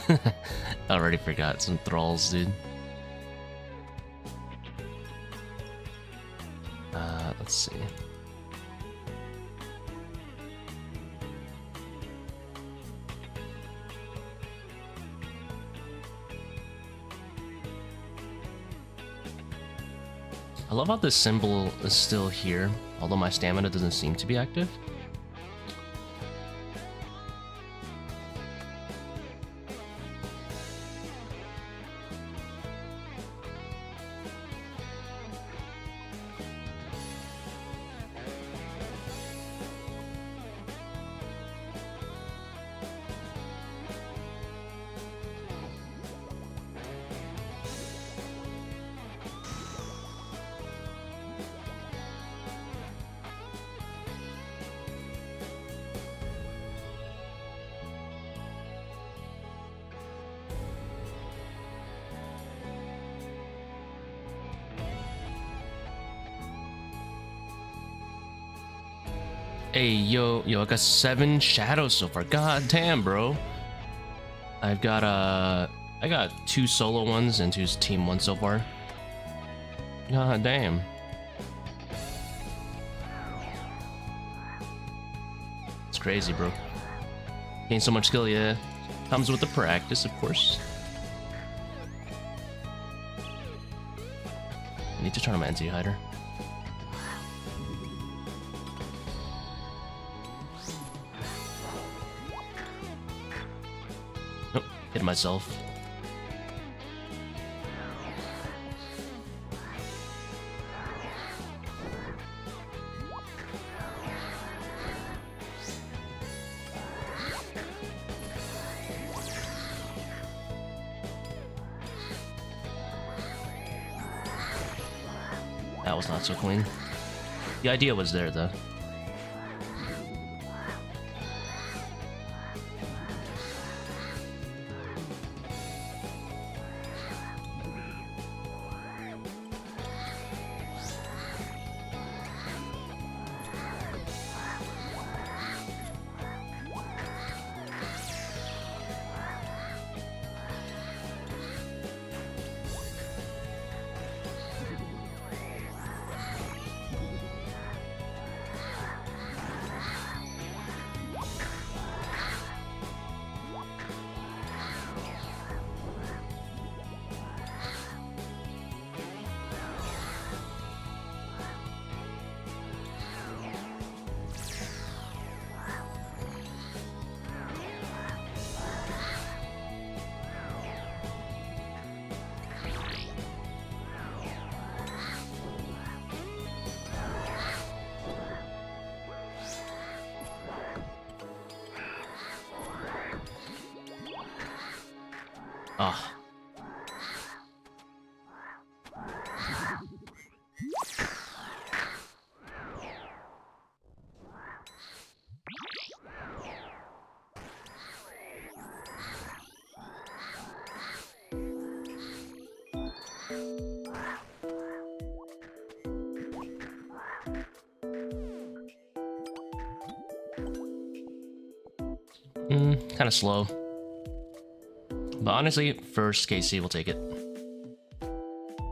I already forgot some thralls, dude. Let's see. I love how this symbol is still here, although my stamina doesn't seem to be active. Hey, yo, I got 7 shadows so far. God damn, bro. I got 2 solo ones and 2 team ones so far. God damn. It's crazy, bro. Gain so much skill, yeah. Comes with the practice, of course. I need to turn on my anti-hider. Hit myself. That was not so clean. The idea was there, though. Ah. Kind of slow. But honestly, first KC will take it.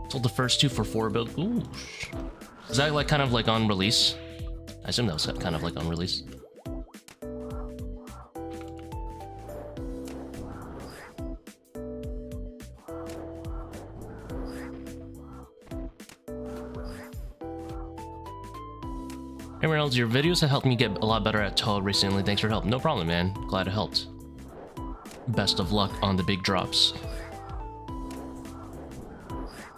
Sold the first 2 for 4 build. Ooh. Is that like kind of like on release? I assume that was kind of like on release. Hey Reynolds, your videos have helped me get a lot better at ToA recently. Thanks for help. No problem, man. Glad it helped. Best of luck on the big drops.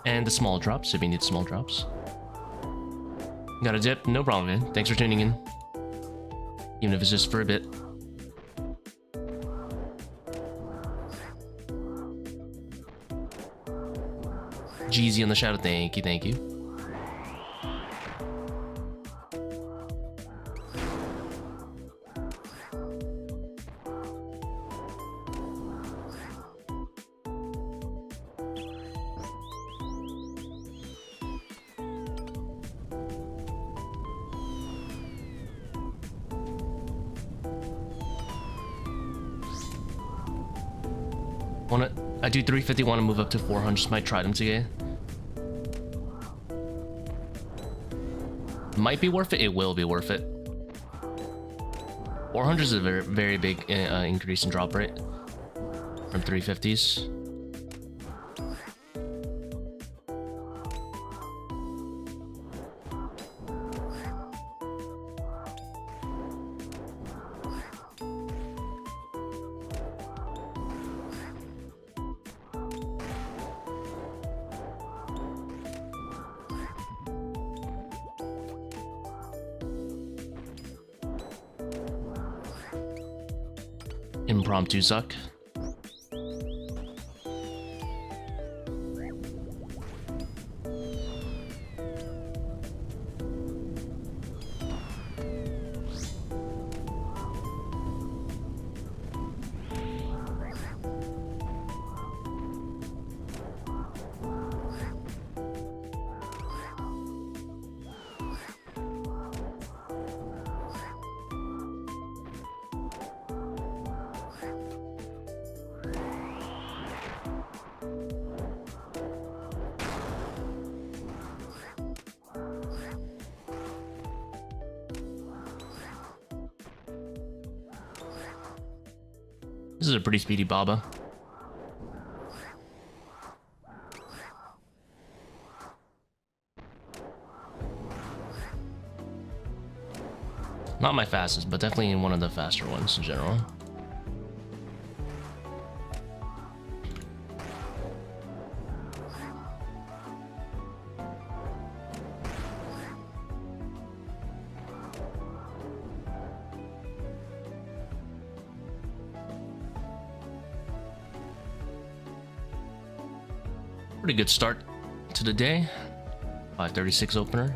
And the small drops, if you need small drops. Got a dip? No problem, man. Thanks for tuning in. Even if it's just for a bit. Jeezy on the shadow. Thank you, thank you. I do 350, want to move up to 400, just might try them today. Might be worth it, it will be worth it. 400 is a very, very big increase in drop rate from 350s. Impromptu suck. This is a pretty speedy Baba. Not my fastest, but definitely one of the faster ones in general. Pretty good start to the day. 536 opener.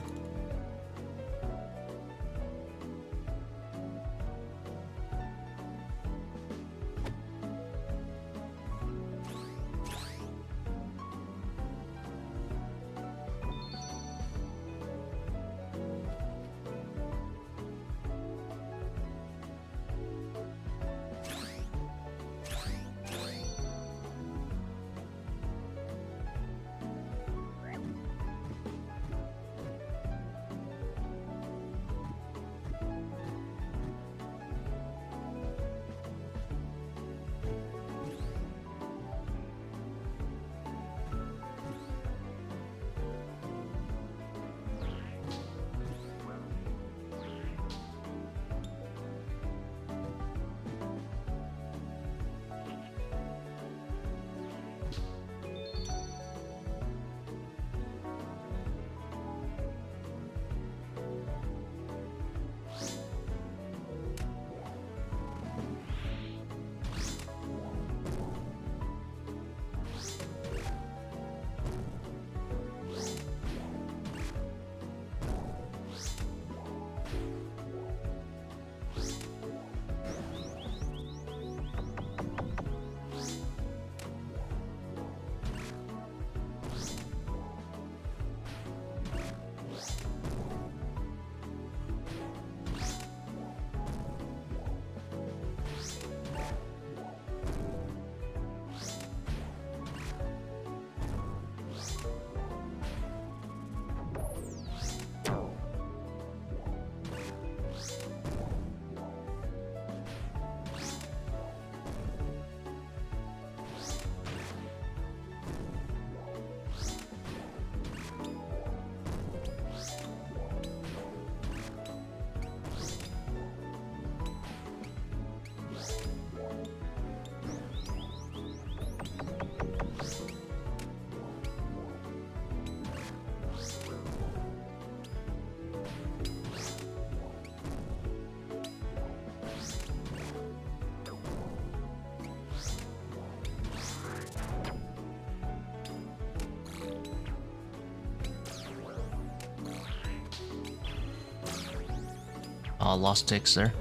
Lost ticks there.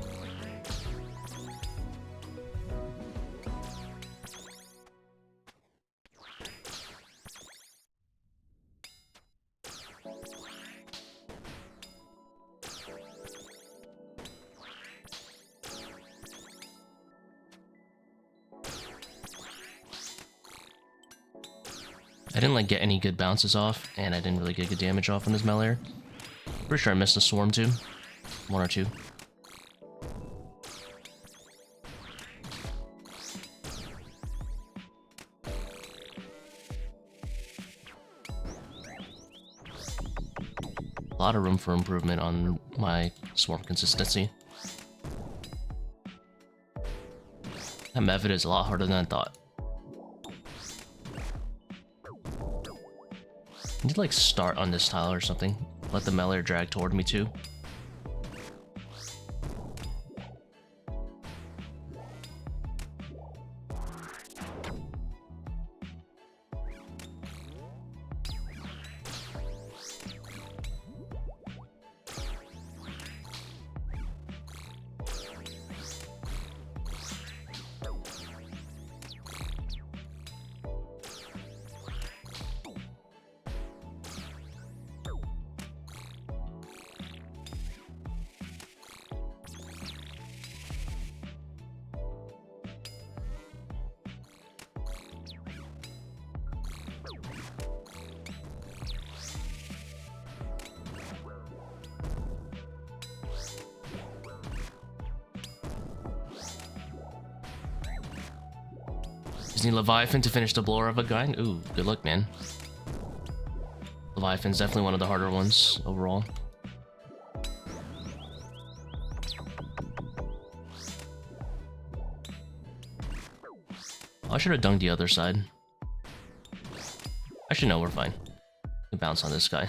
didn't like get any good bounces off, and I didn't really get good damage off on this melee. Pretty sure I missed a swarm too. One or two. A lot of room for improvement on my swarm consistency. That method is a lot harder than I thought. I need to like start on this tile or something. Let the melee drag toward me too. Just need Leviathan to finish the blower of a guy. Ooh, good luck, man. Leviathan's definitely one of the harder ones overall. Oh, I should have dunged the other side. Actually, no, we're fine. We can bounce on this guy.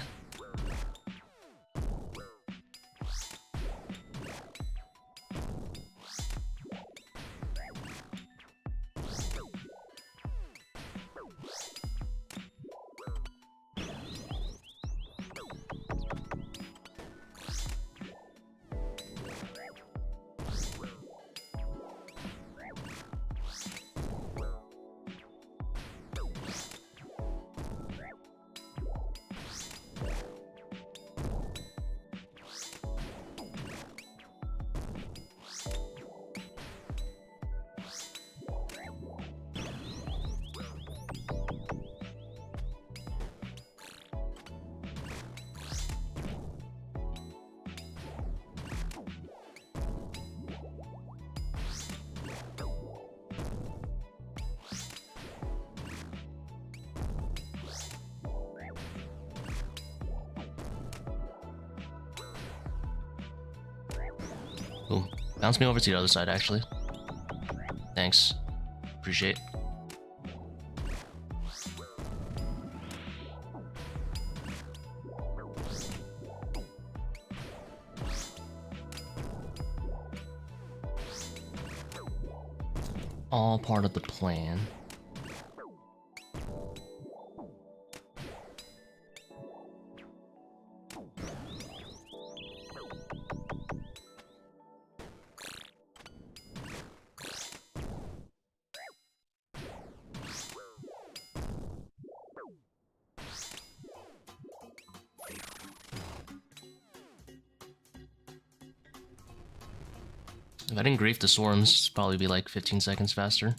Boom. Bounce me over to the other side, actually. Thanks. Appreciate. All part of the plan. If I didn't grief the swarms, it'd probably be like 15 seconds faster.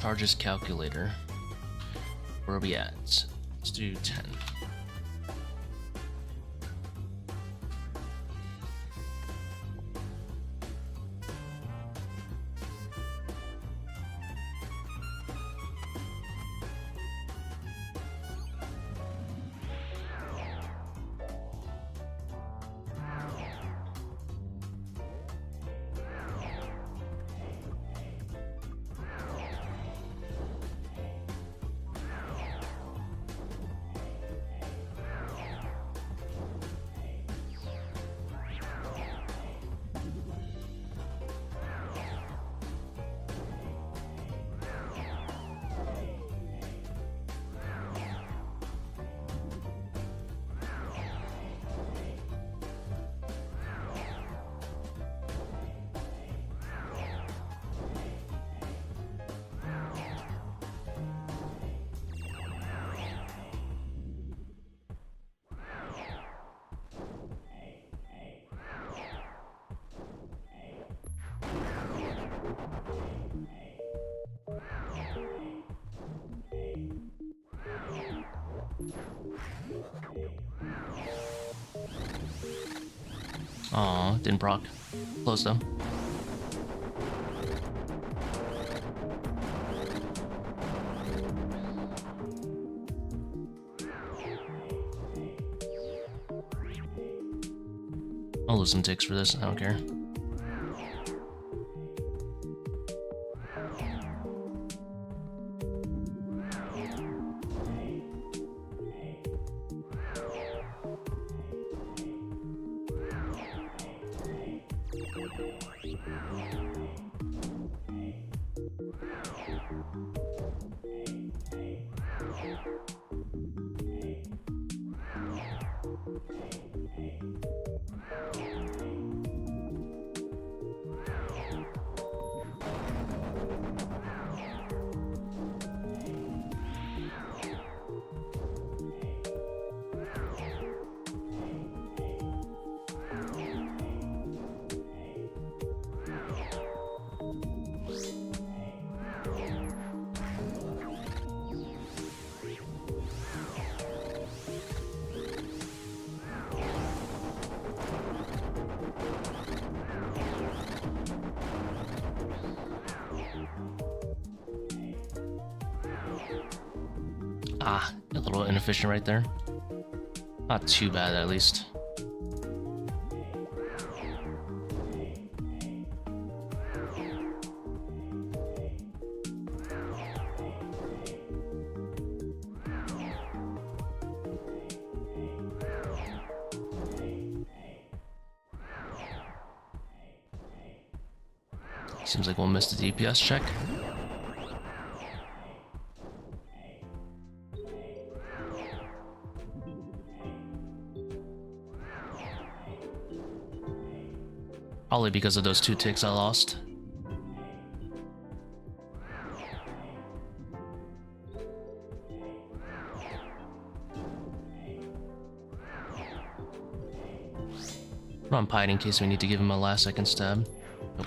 Charges calculator. Where are we at? Let's do 10. Aw, didn't proc. Close though. I'll lose some ticks for this, I don't care. Ah, a little inefficient right there. Not too bad, at least. Seems like we'll miss the DPS check. Probably because of those 2 ticks I lost. Put on Pied in case we need to give him a last second stab. Nope.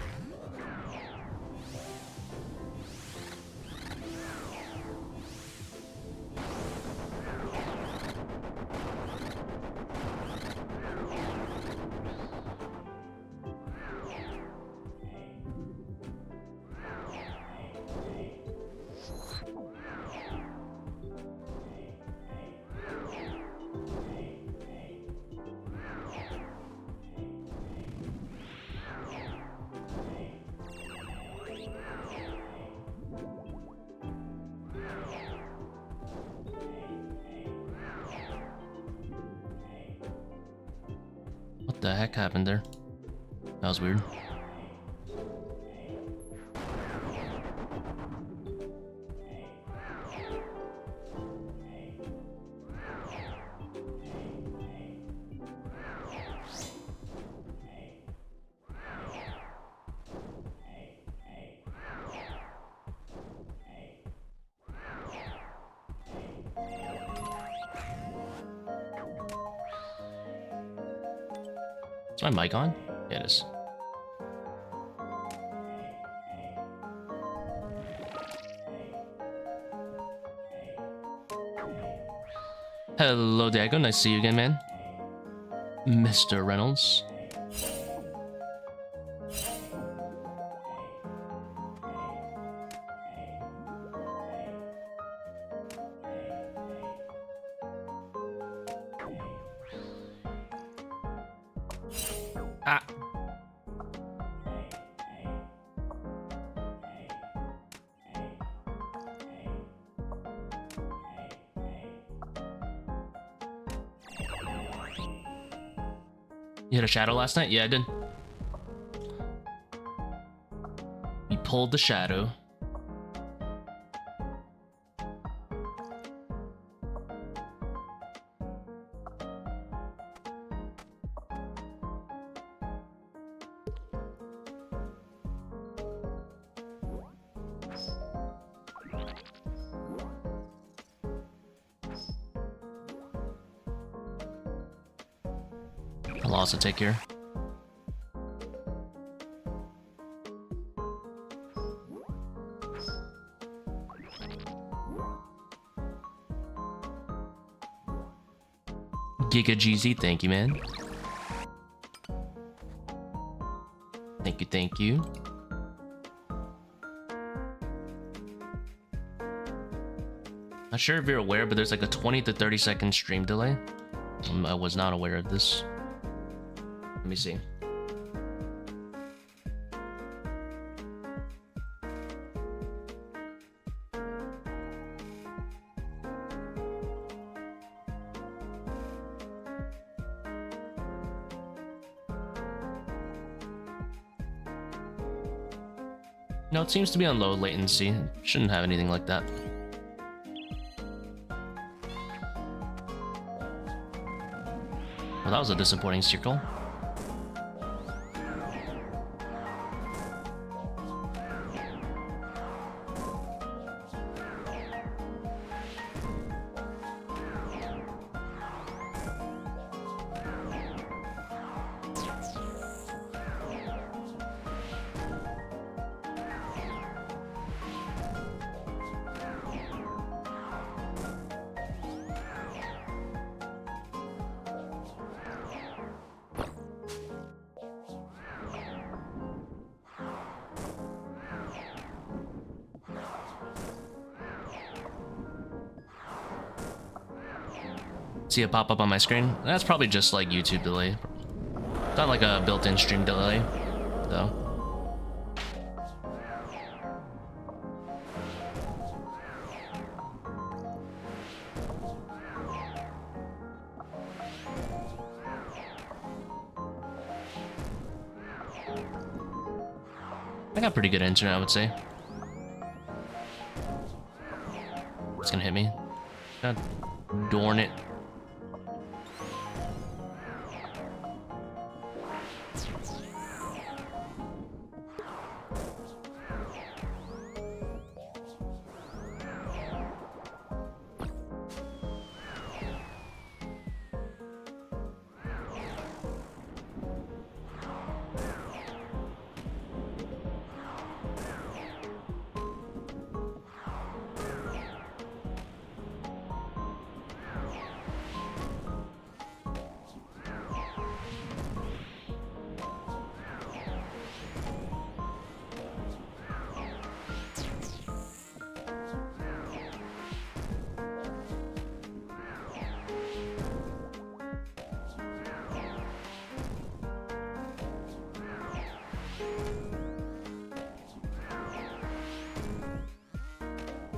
What the heck happened there? That was weird. Is my mic on? Yeah, it is. Hello, Dago. Nice to see you again, man. Mr. Reynolds. Ah. You hit a shadow last night? Yeah, I did. We pulled the shadow. I'll also take care. Giga GZ, thank you, man. Thank you, thank you. Not sure if you're aware, but there's like a 20 to 30 second stream delay. I was not aware of this. Let me see. No, it seems to be on low latency. Shouldn't have anything like that. Well, that was a disappointing Seercull. See it pop up on my screen? That's probably just like YouTube delay. Not like a built-in stream delay, though. I got pretty good internet, I would say. It's gonna hit me. God darn it.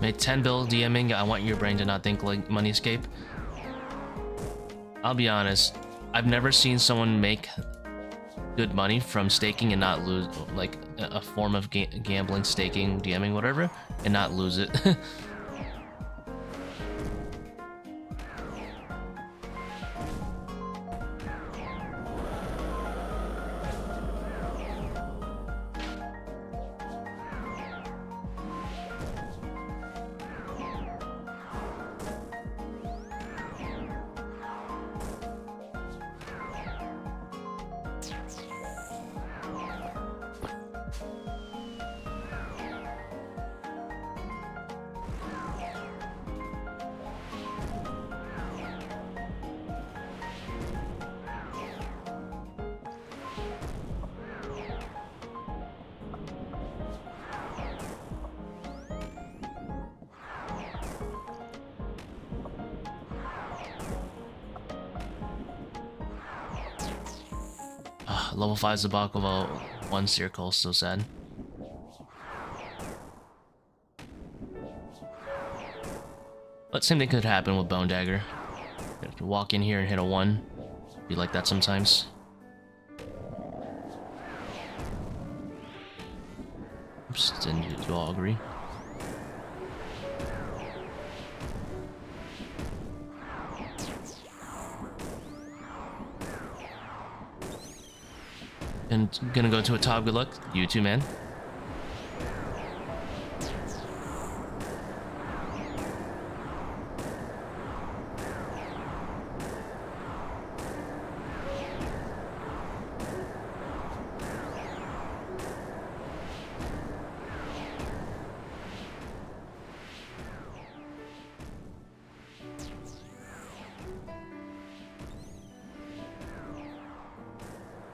Made 10 bill DMing. I want your brain to not think like money escape. I'll be honest, I've never seen someone make good money from staking and not lose, like a form of gambling, staking, DMing, whatever, and not lose it. Level 5 Zebak of a 1 Seercull, so sad. But same thing could happen with Bone Dagger. You have to walk in here and hit a 1. Be like that sometimes. Oops, didn't you all agree? And gonna go to a top. Good luck. You too, man.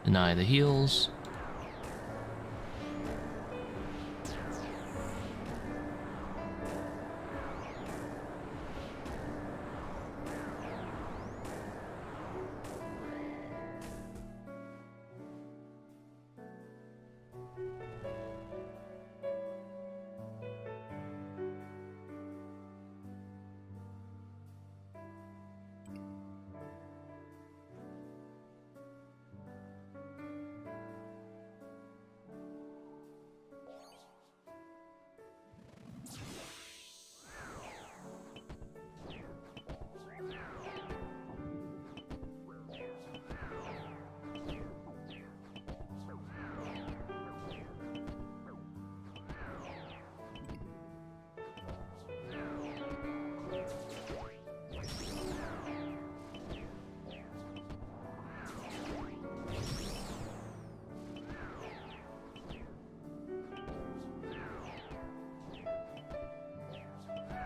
Deny the heals.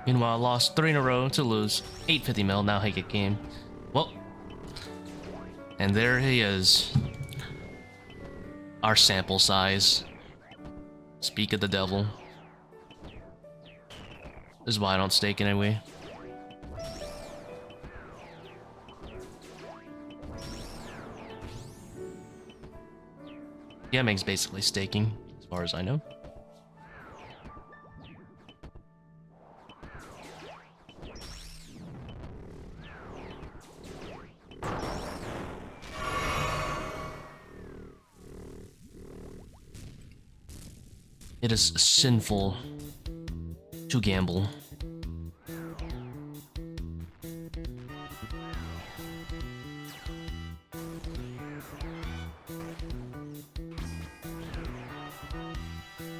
Meanwhile, I lost 3 in a row to lose 850 mil. Now I get game. Well, and there he is. Our sample size. Speak of the devil. This is why I don't stake anyway. Yeah, makes basically staking, as far as I know. It is sinful to gamble.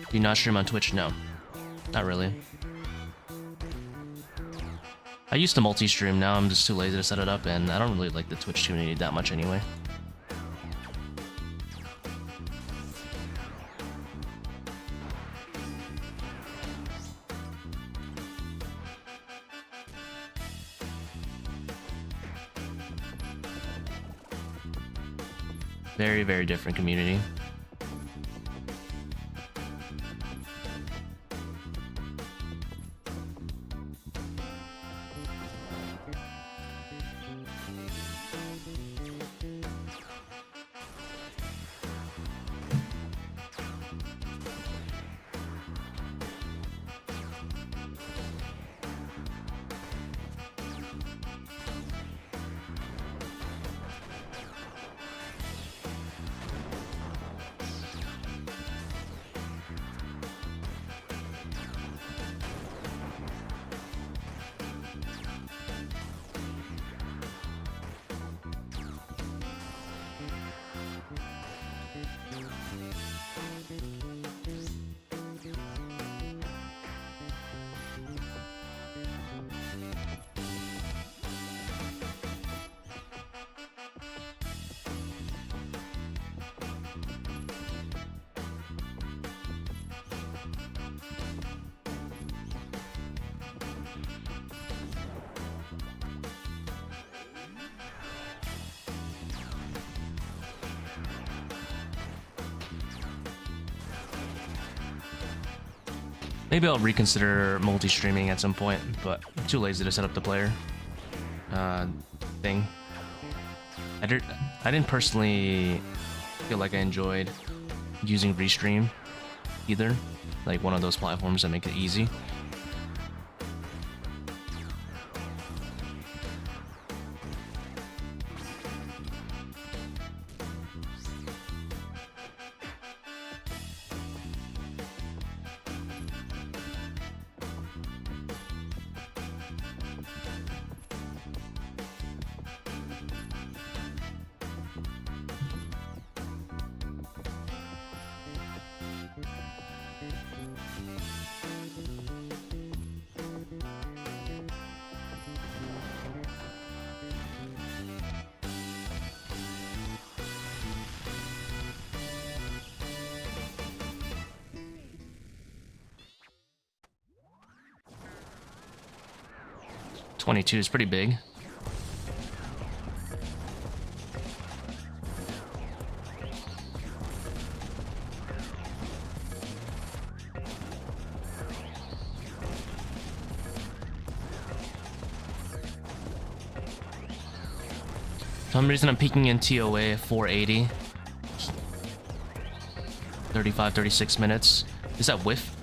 Do you not stream on Twitch? No, not really. I used to multi-stream, now I'm just too lazy to set it up, and I don't really like the Twitch community that much anyway. Very, very different community. Maybe I'll reconsider multi-streaming at some point, but I'm too lazy to set up the player thing. I didn't personally feel like I enjoyed using Restream either, like one of those platforms that make it easy. $22 is pretty big. For some reason I'm peeking in ToA 480. 36 minutes. Is that whiff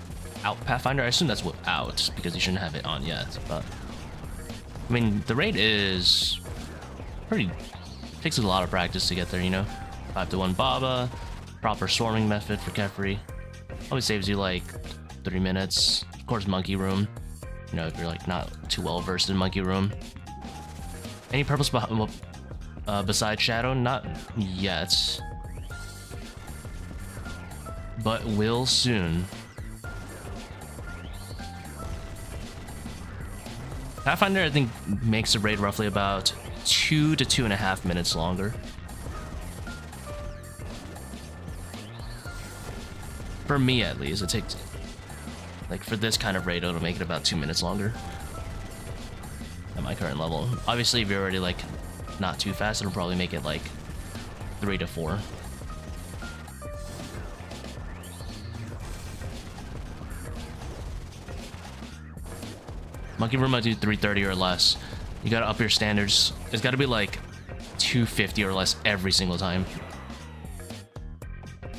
out Pathfinder? I assume that's whiff out because you shouldn't have it on yet, but I mean, the rate is pretty, takes a lot of practice to get there, you know? 5-1 Baba, proper swarming method for Kephri. Always saves you like 3 minutes. Of course, Monkey Room. You know, if you're like not too well versed in Monkey Room. Any purpose besides Shadow? Not yet. But will soon. Pathfinder, I think, makes the raid roughly about 2 to 2.5 minutes longer. For me, at least, it takes Like for this kind of raid, it'll make it about 2 minutes longer at my current level. Obviously, if you're already like not too fast, it'll probably make it like 3 to 4. Monkey Room might do 330 or less. You gotta up your standards. It's gotta be like 250 or less every single time.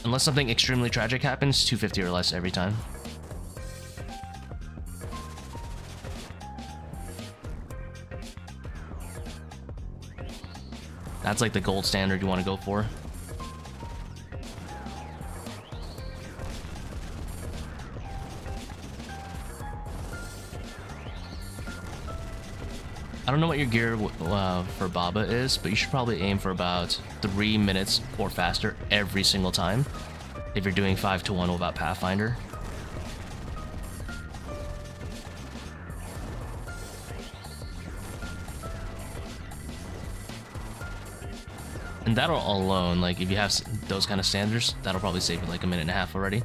Unless something extremely tragic happens, 250 or less every time. That's like the gold standard you want to go for. I don't know what your gear for Baba is, but you should probably aim for about 3 minutes or faster every single time if you're doing 5 to 1 without Pathfinder. And that'll alone, like if you have those kind of standards, that'll probably save you like 1.5 minutes already.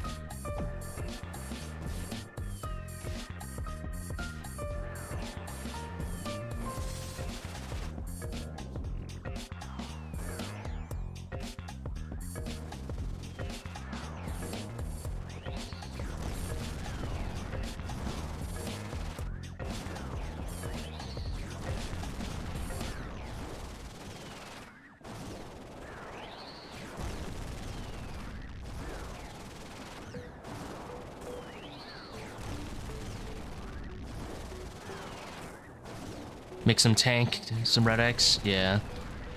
Make some tank, some red X, yeah.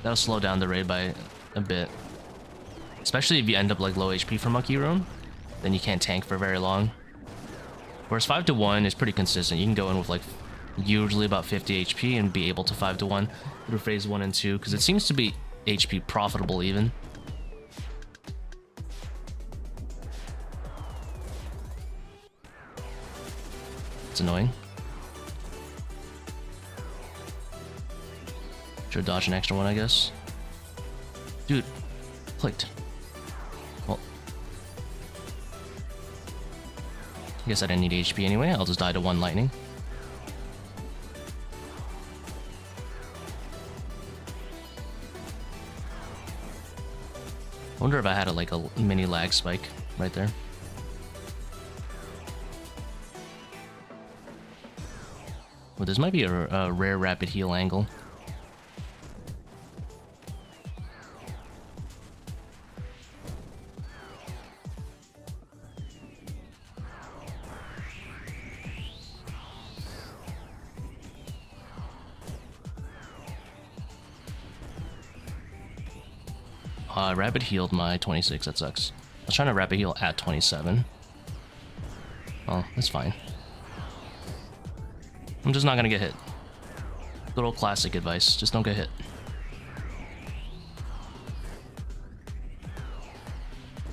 That'll slow down the raid by a bit. Especially if you end up like low HP for Monkey Room, then you can't tank for very long. Whereas 5 to 1 is pretty consistent. You can go in with like usually about 50 HP and be able to 5 to 1 through phase 1 and 2, because it seems to be HP profitable even. It's annoying. Should dodge an extra one, I guess. Dude, clicked. Well, I guess I didn't need HP anyway. I'll just die to 1 lightning. I wonder if I had like a mini lag spike right there. Well, this might be a rare rapid heal angle. Rapid healed my 26, that sucks. I was trying to rapid heal at 27. Well, that's fine. I'm just not gonna get hit. Good old classic advice, just don't get hit.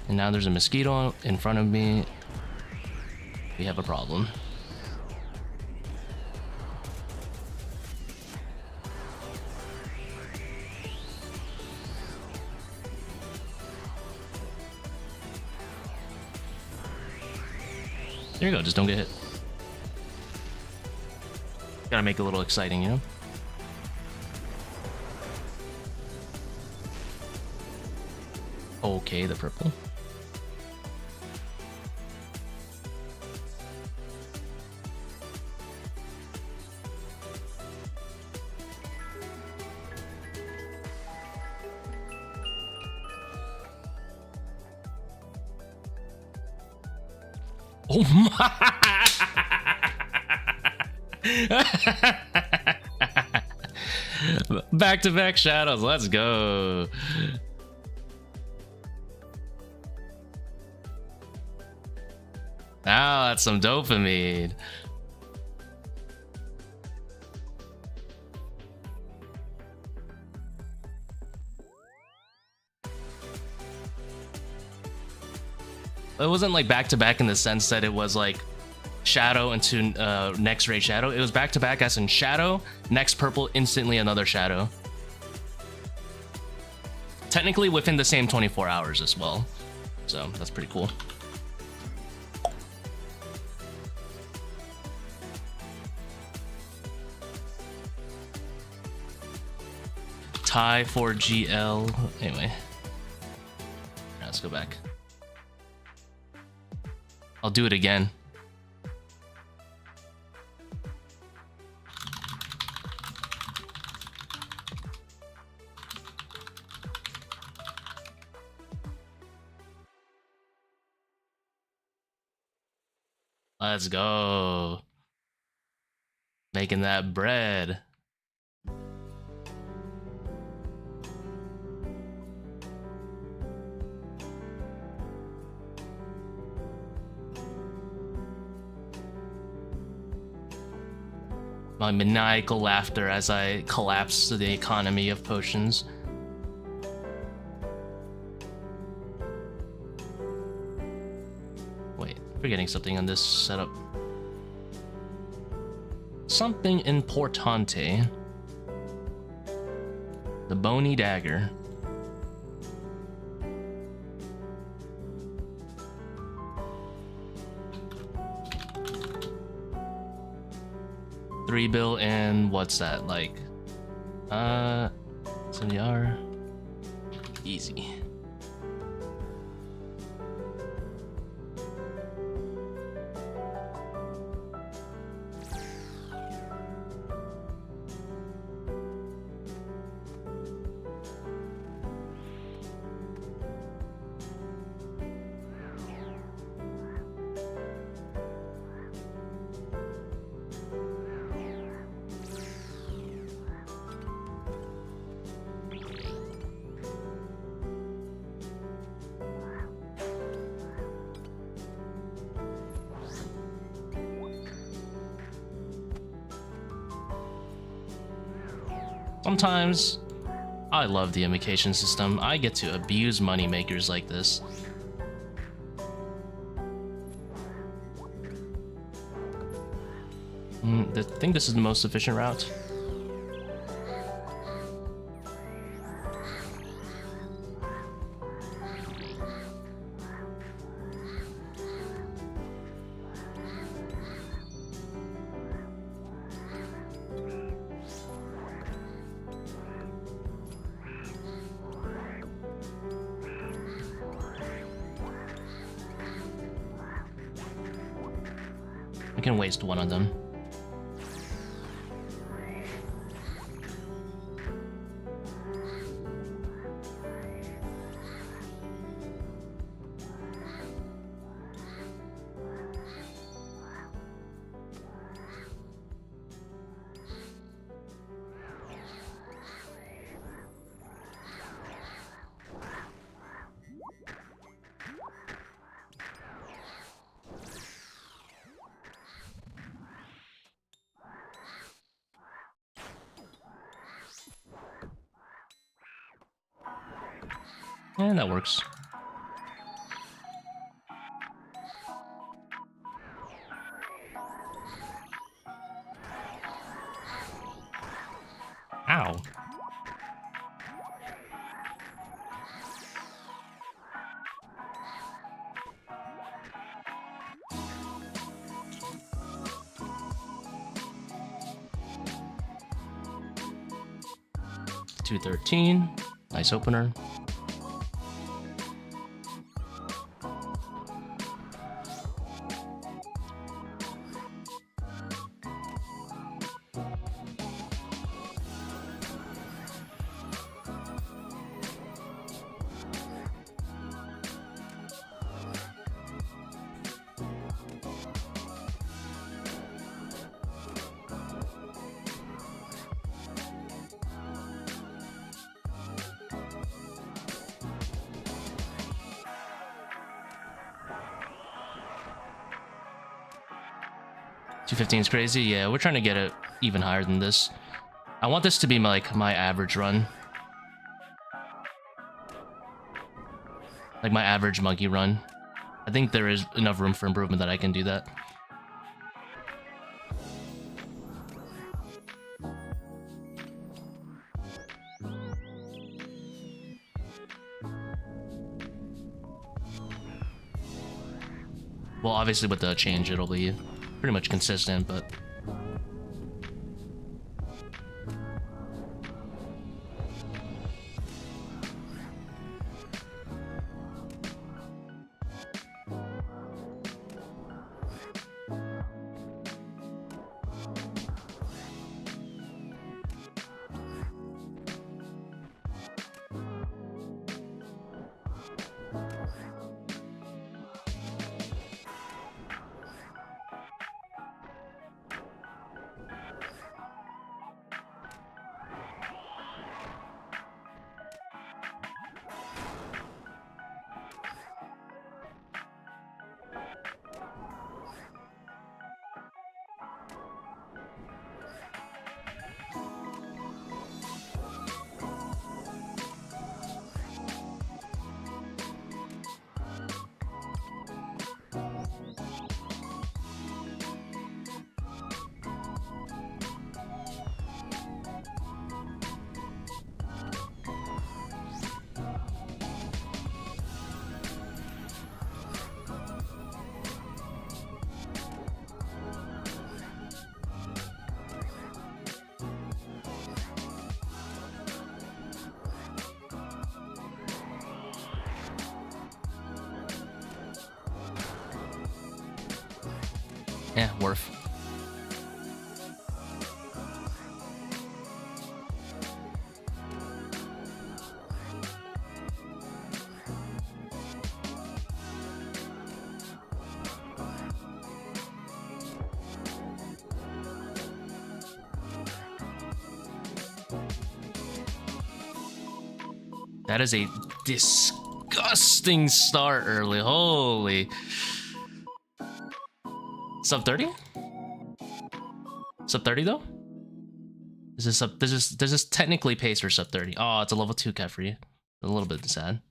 And now there's a mosquito in front of me. We have a problem. There you go, just don't get hit. Gotta make it a little exciting, you know? Okay, the purple. Oh my! Back-to-back shadows, let's go. Now that's some dopamine. It wasn't like back-to-back in the sense that it was like shadow into next raid shadow. It was back-to-back as in shadow, next purple, instantly another shadow. Technically within the same 24 hours as well. So that's pretty cool. tie for GL. Anyway, let's go back. I'll do it again. Let's go. Making that bread. My maniacal laughter as I collapse the economy of potions. Wait, forgetting something on this setup. Something importante. The Bone Dagger. $3 bill and what's that like? 70R. Easy. Sometimes, I love the invocation system. I get to abuse moneymakers like this. I think this is the most efficient route. I can waste one of them. And that works. Ow. $213. Nice opener. $215 is crazy. Yeah, we're trying to get it even higher than this. I want this to be like my average run. Like my average monkey run. I think there is enough room for improvement that I can do that. Well, obviously with the change, it'll be pretty much consistent, but... Worth. That is a disgusting start early. Holy. Sub 30? Sub 30 though? Is this sub? This is technically pace for sub 30. Oh, it's a level 2 Kephri. A little bit sad.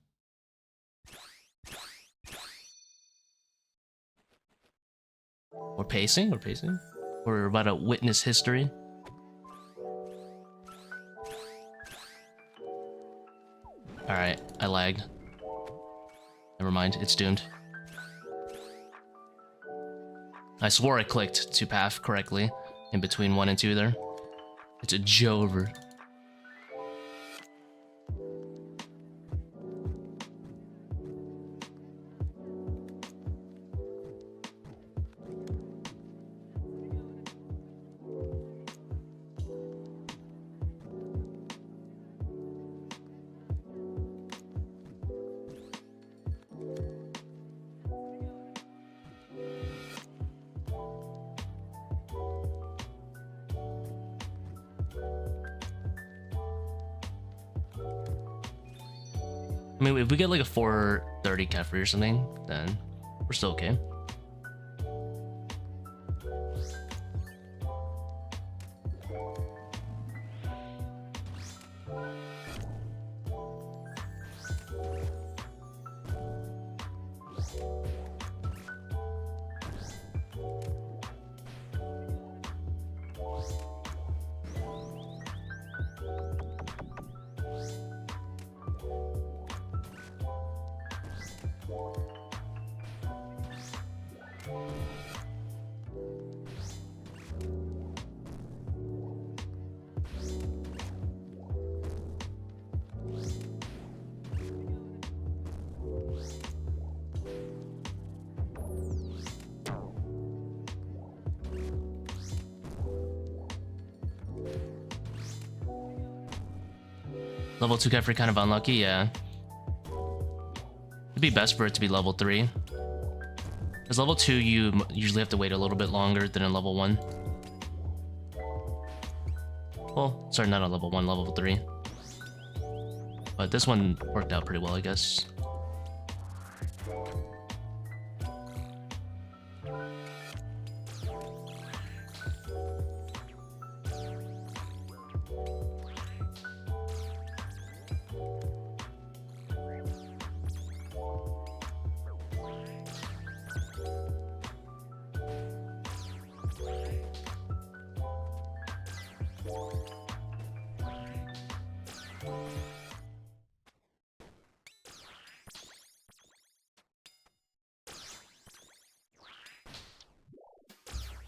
We're pacing? We're pacing? We're about to witness history. Alright, I lagged. Never mind, it's doomed. I swore I clicked to path correctly in between 1 and 2 there. It's a Jover. I mean, if we get like a 430 Kephri or something, then we're still okay. Level 2 Kephri kind of unlucky, yeah. It'd be best for it to be level 3. Because level 2, you usually have to wait a little bit longer than in level 1. Well, sorry, not on level 1, level 3. But this one worked out pretty well, I guess.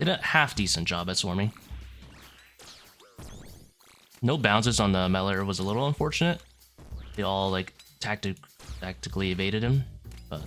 Did a half-decent job at swarming. No bounces on the Meller was a little unfortunate. They all, like, tactically evaded him, but...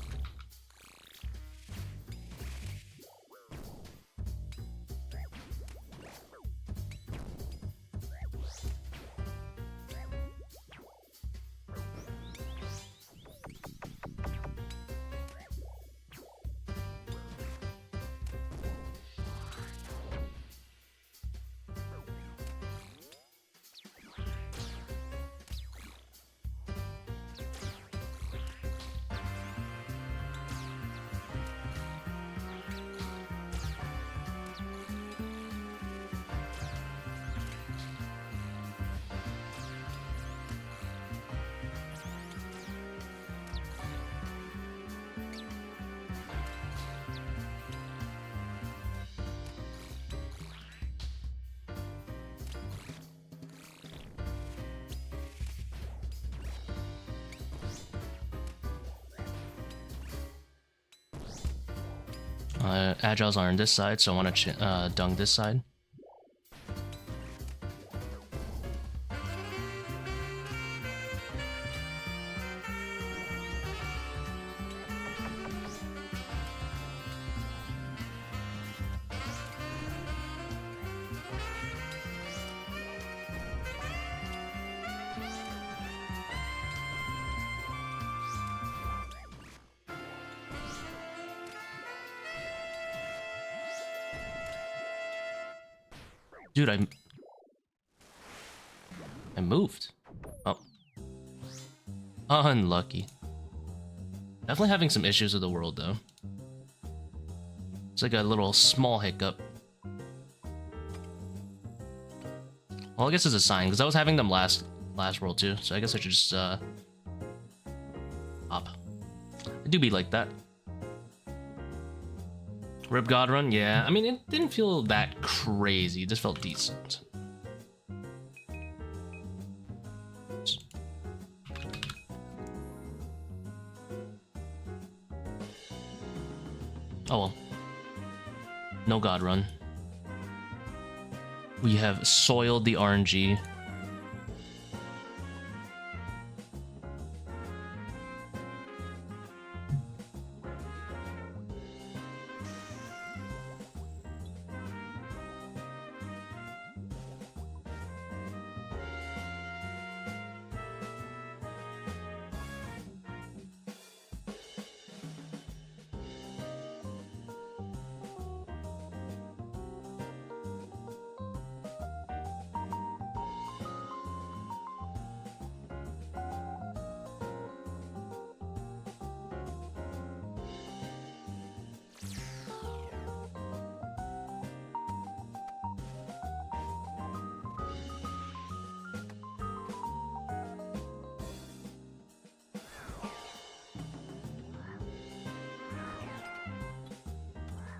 Agiles are on this side, so I want to dung this side. Dude, I moved. Oh. Unlucky. Definitely having some issues with the world, though. It's like a little small hiccup. Well, I guess it's a sign, because I was having them last world, too. So I guess I should just, hop. I do be like that. Rip God Run? Yeah. I mean, it didn't feel that crazy. It just felt decent. Oh well. No God Run. We have soiled the RNG.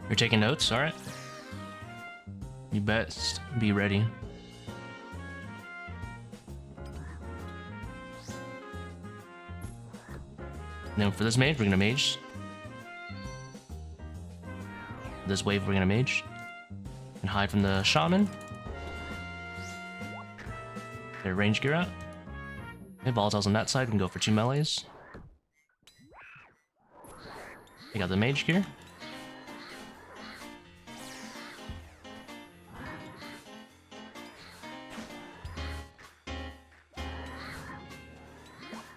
You're taking notes? Alright. You best be ready. Now for this mage, we're gonna mage. This wave, we're gonna mage. And hide from the shaman. Get range gear out. Okay, volatiles on that side, we can go for 2 melees. We got the mage gear.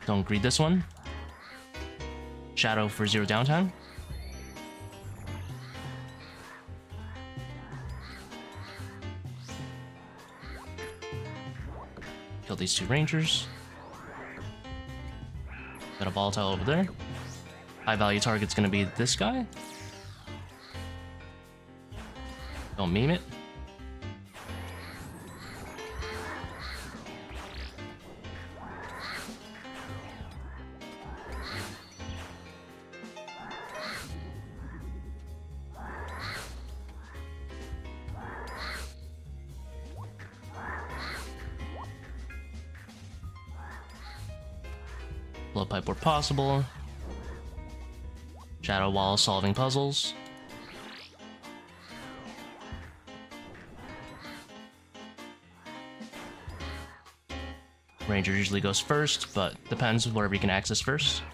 Don't greed this one. Shadow for 0 downtime. Kill these 2 rangers. Got a volatile over there. High value target's gonna be this guy. Don't meme it. Blood pipe where possible. Shadow while solving puzzles. Ranger usually goes first, but depends whatever you can access first.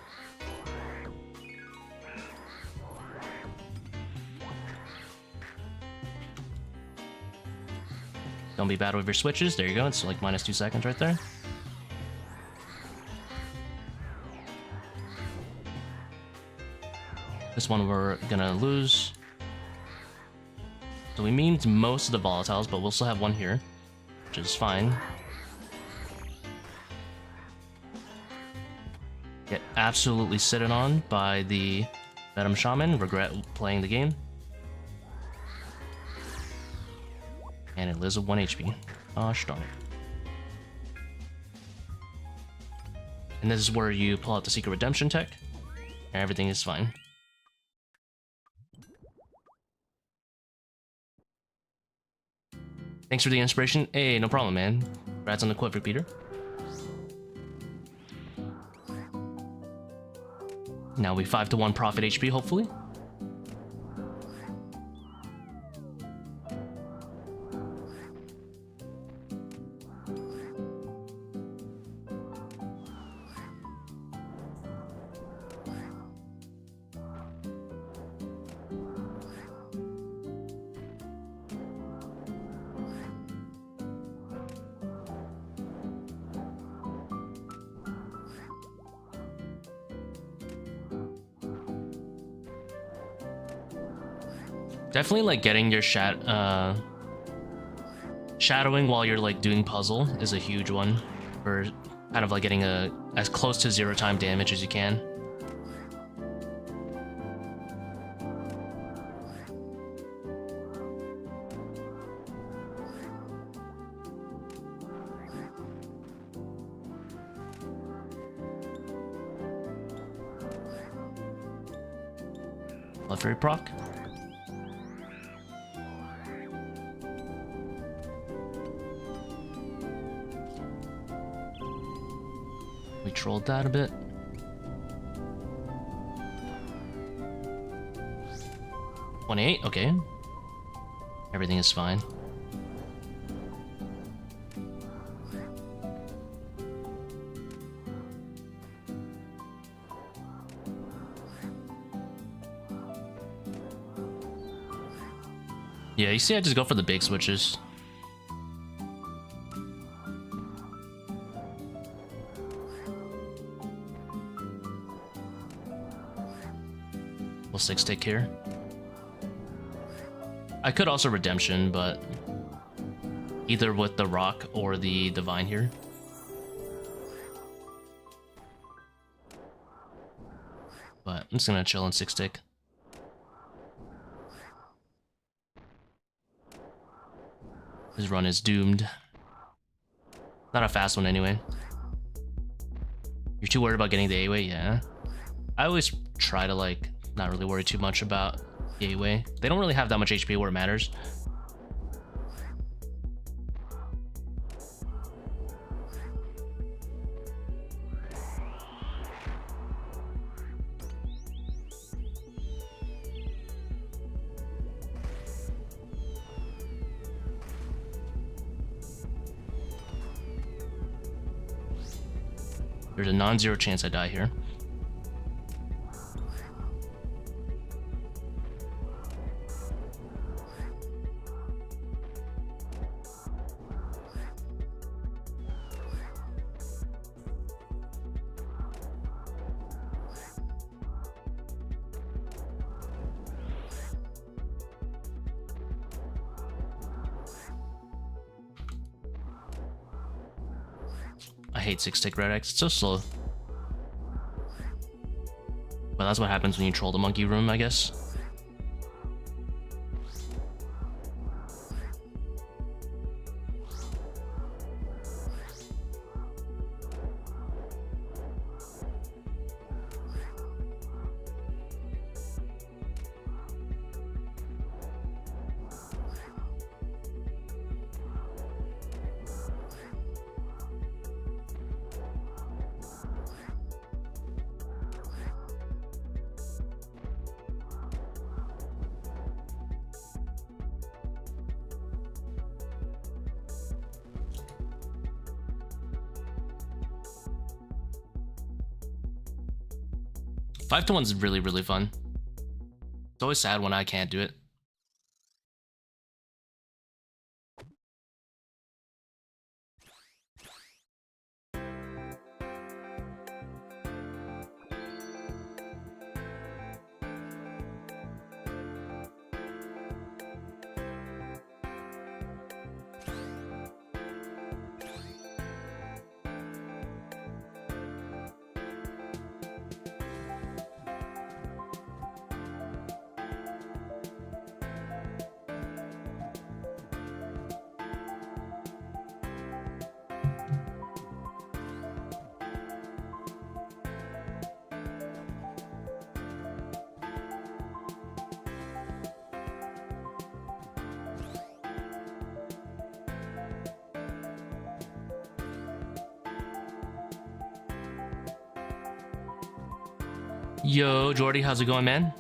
Don't be bad with your switches. There you go. It's like -2 seconds right there. This one we're gonna lose. So we memed most of the volatiles, but we'll still have one here, which is fine. Get absolutely sitted on by the Venom Shaman. Regret playing the game. And it lives with 1 HP. Gosh darn it. And this is where you pull out the Secret Redemption tech, and everything is fine. Thanks for the inspiration. Hey, no problem, man. Congrats on the quiver, Peter. Now we 5-to-1 profit HP, hopefully. Definitely like getting your Shadowing while you're like doing puzzle is a huge one for kind of like getting as close to 0 time damage as you can. Left fairy proc. We trolled that a bit. $28, okay. Everything is fine. Yeah, you see I just go for the big switches. We'll 6-tick here. I could also redemption, but either with the rock or the divine here. But I'm just gonna chill and 6-tick. His run is doomed. Not a fast one anyway. You're too worried about getting the A-way? Yeah. I always try to like not really worry too much about the A-way. They don't really have that much HP where it matters. There's a non-zero chance I die here. I hate 6-tick red X, it's so slow. But that's what happens when you troll the monkey room, I guess. Five to 1's really, really fun. It's always sad when I can't do it. Yo, Jordy, how's it going, man?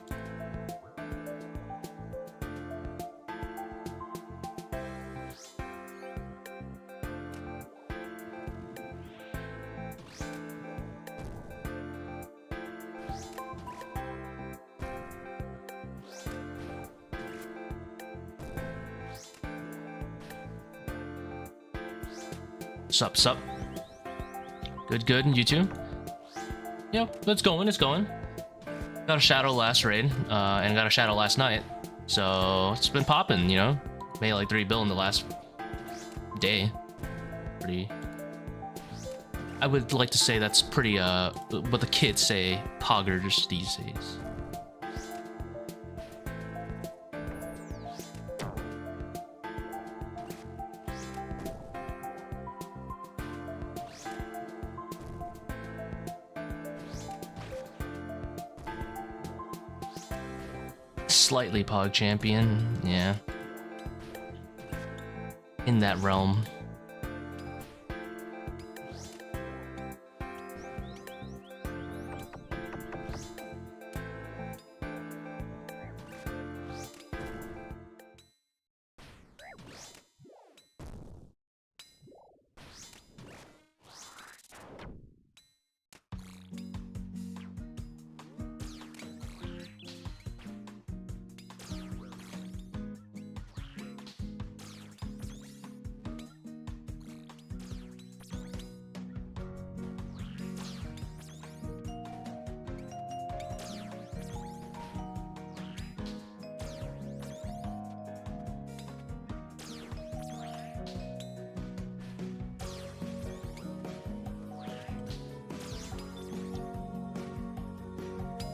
Sup, sup. Good, good, and you too? Yep, it's going, it's going. Got a shadow last raid, and got a shadow last night. So it's been popping, you know? Made like 3 bill in the last day. Pretty. I would like to say that's pretty, what the kids say, poggers these days. Slightly pog champion, yeah. In that realm.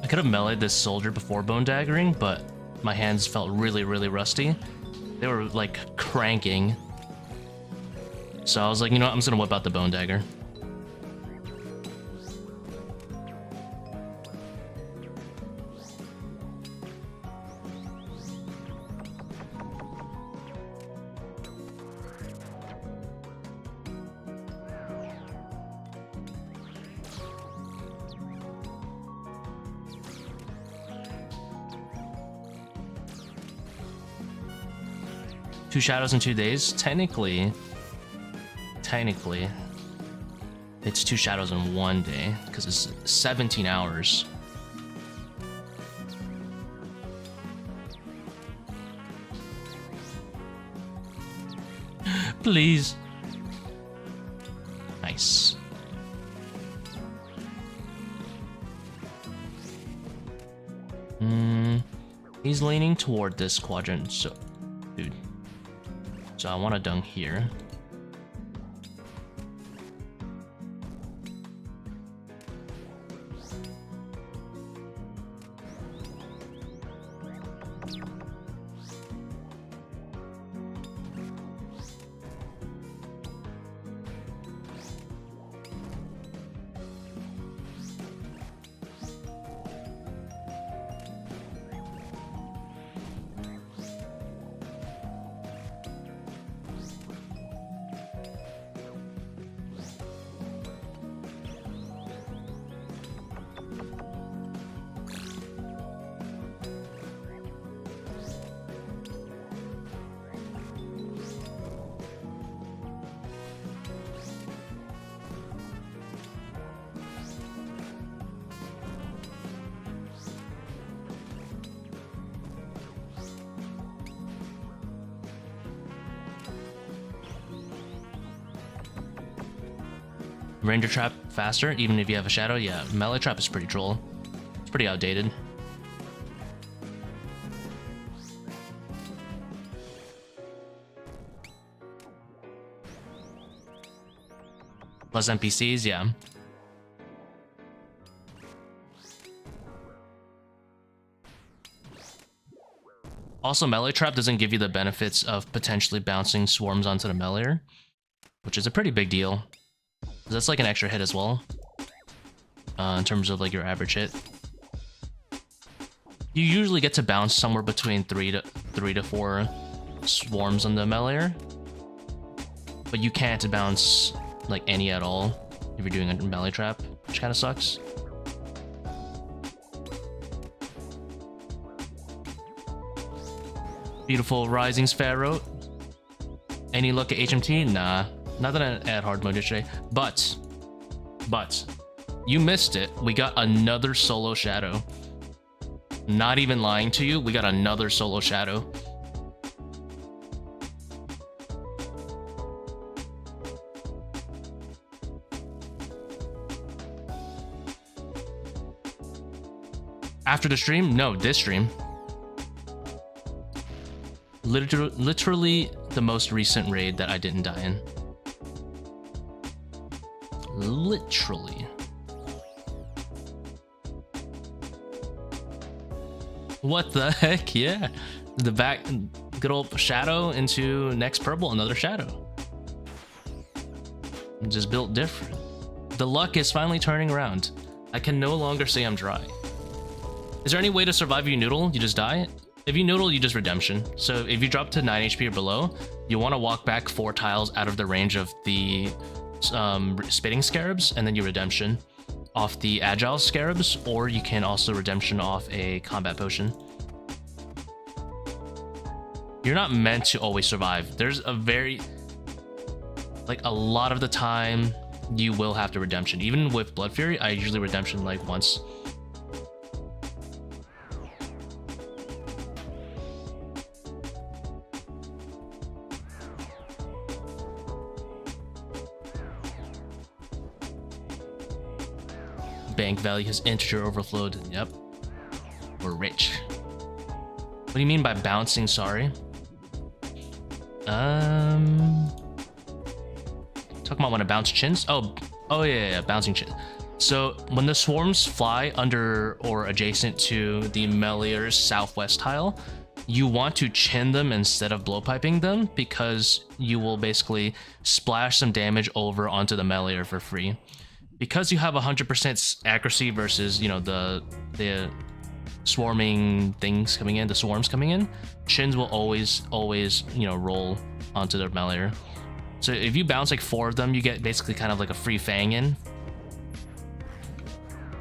I could have meleeed this soldier before Bone Daggering, but my hands felt really, really rusty. They were like cranking. So I was like, you know what, I'm just gonna whip out the Bone Dagger. Two shadows in 2 days? Technically, it's 2 shadows in 1 day, because it's 17 hours. Please. Nice. He's leaning toward this quadrant, so... Dude. So I want to dung here. Ranger trap faster, even if you have a shadow. Yeah, melee trap is pretty troll. It's pretty outdated. Plus NPCs, yeah. Also, melee trap doesn't give you the benefits of potentially bouncing swarms onto the meleeer, which is a pretty big deal. That's like an extra hit as well, in terms of like your average hit. You usually get to bounce somewhere between 3 to 4 swarms on the meleeer, but you can't bounce like any at all if you're doing a melee trap, which kind of sucks. Beautiful Rising Sparrow. Any luck at HMT? Nah. Not that I add hard mode yesterday, but you missed it. We got another solo shadow. Not even lying to you, we got another solo shadow. After the stream? No, this stream. Literally the most recent raid that I didn't die in. Literally. What the heck? Yeah. The back, good old shadow into next purple, another shadow. Just built different. The luck is finally turning around. I can no longer say I'm dry. Is there any way to survive if you noodle? You just die? If you noodle, you just redemption. So if you drop to 9 HP or below, you want to walk back 4 tiles out of the range of the spitting scarabs, and then you redemption off the agile scarabs, or you can also redemption off a combat potion. You're not meant to always survive. There's a very, like, a lot of the time you will have to redemption. Even with Blood Fury, I usually redemption like once. Bank value has integer overflowed. Yep. We're rich. What do you mean by bouncing? Sorry. Talking about when it bounce chins? Oh yeah, bouncing chin. So when the swarms fly under or adjacent to the Melior's southwest tile, you want to chin them instead of blowpiping them, because you will basically splash some damage over onto the Melior for free. Because you have 100% accuracy versus, you know, the swarming things coming in, the swarms coming in, chins will always, you know, roll onto their Melior. So if you bounce like 4 of them, you get basically kind of like a free fang in,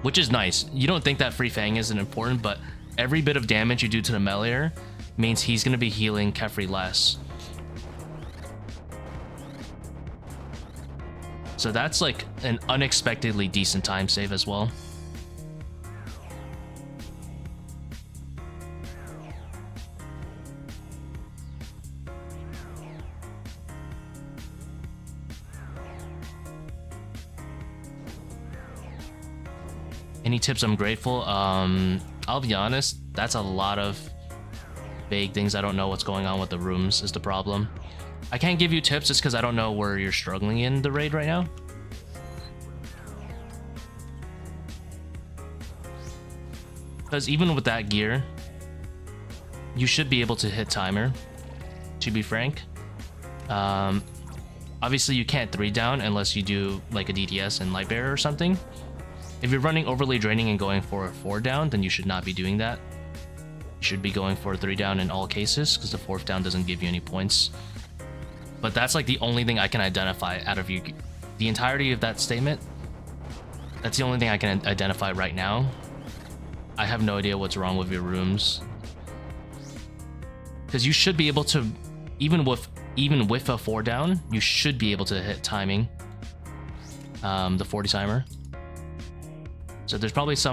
which is nice. You don't think that free fang isn't important, but every bit of damage you do to the Melior means he's going to be healing Kephri less. So that's like an unexpectedly decent time save as well. Any tips? I'm grateful. I'll be honest, that's a lot of vague things. I don't know what's going on with the rooms is the problem. I can't give you tips just because I don't know where you're struggling in the raid right now. Because even with that gear, you should be able to hit timer, to be frank. Obviously you can't 3 down unless you do like a DTS and Lightbearer or something. If you're running overly draining and going for a 4 down, then you should not be doing that. You should be going for a 3 down in all cases, because the 4th down doesn't give you any points. But that's like the only thing I can identify out of you. The entirety of that statement, that's the only thing I can identify right now. I have no idea what's wrong with your rooms. Because you should be able to, even with a 4 down, you should be able to hit timing. The 40 timer. So there's probably there's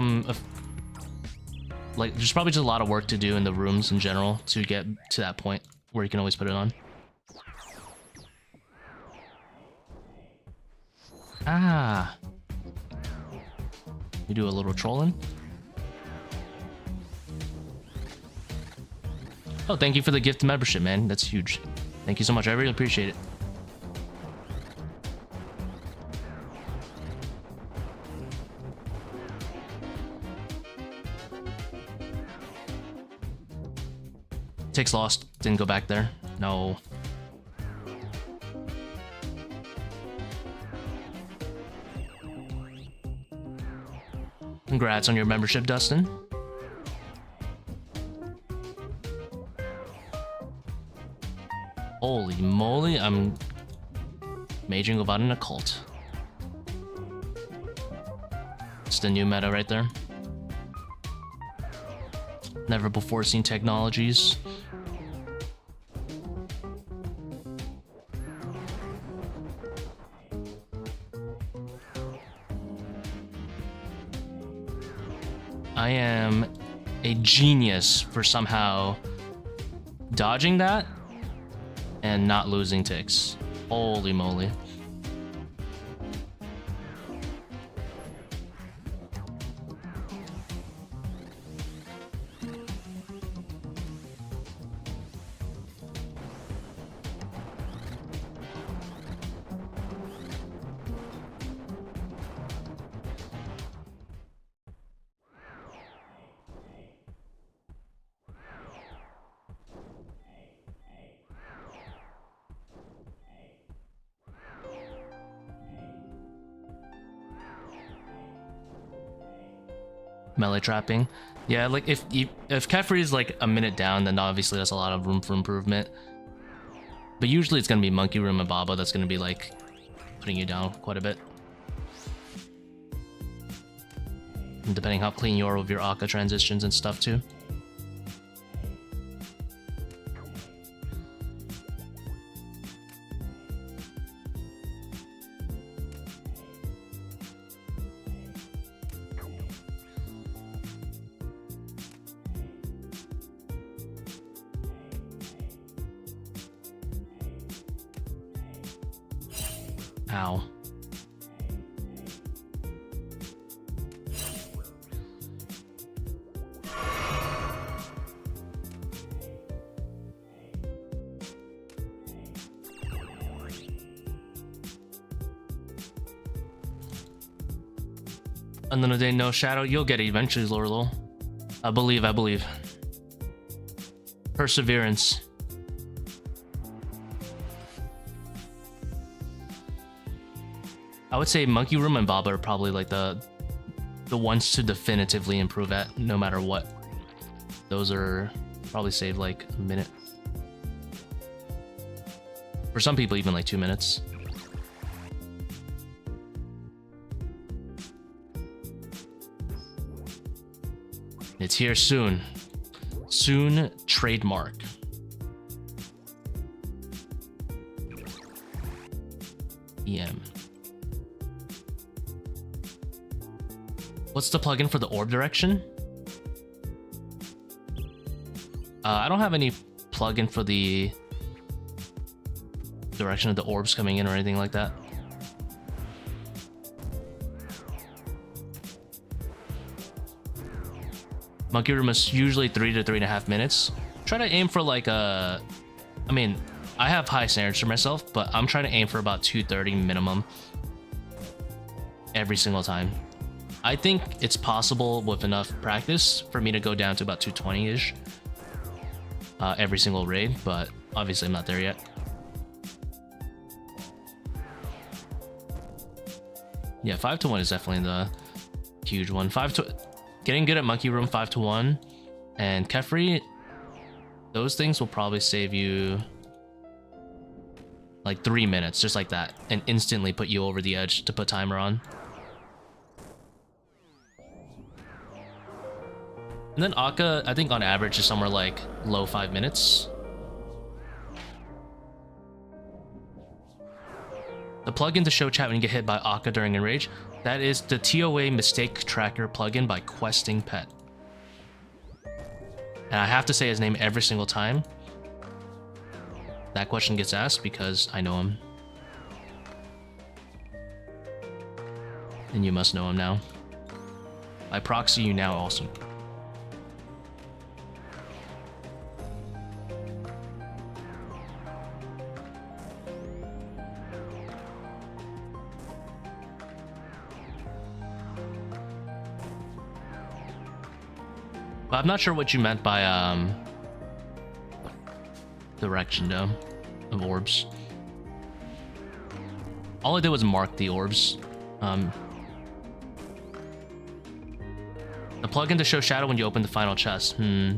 probably just a lot of work to do in the rooms in general to get to that point where you can always put it on. Ah. We do a little trolling. Oh, thank you for the gift membership, man. That's huge. Thank you so much. I really appreciate it. Takes lost. Didn't go back there. No. Congrats on your membership, Dustin. Holy moly, I'm majoring about an occult. It's the new meta right there. Never before seen technologies. I am a genius for somehow dodging that and not losing ticks. Holy moly. melee trapping. Yeah, like if Kephri is like a minute down, then obviously there's a lot of room for improvement. But usually it's gonna be Monkey Room and Baba that's gonna be like putting you down quite a bit. And depending how clean you are with your Akkha transitions and stuff too. Ow. Another day, no shadow. You'll get it eventually, Lorlo. I believe. Perseverance. I would say Monkey Room and Baba are probably like the ones to definitively improve at, no matter what. Those are probably save like a minute. For some people, even like 2 minutes. It's here soon. Soon trademark. EM. What's the plugin for the orb direction? I don't have any plugin for the direction of the orbs coming in or anything like that. Monkey Room is usually 3 to 3.5 minutes. Try to aim for like a... I mean, I have high standards for myself, but I'm trying to aim for about 230 minimum every single time. I think it's possible with enough practice for me to go down to about 220-ish every single raid, but obviously I'm not there yet. Yeah, 5 to 1 is definitely the huge one. Getting good at Monkey Room 5 to 1 and Kephri, those things will probably save you like 3 minutes, just like that, and instantly put you over the edge to put timer on. And then Akkha, I think on average is somewhere like low 5 minutes. The plugin to show chat when you get hit by Akkha during Enrage, that is the ToA Mistake Tracker plugin by Questing Pet. And I have to say his name every single time that question gets asked because I know him. And you must know him now. I proxy you now also. But I'm not sure what you meant by direction though of orbs. All I did was mark the orbs. The plugin to show shadow when you open the final chest. I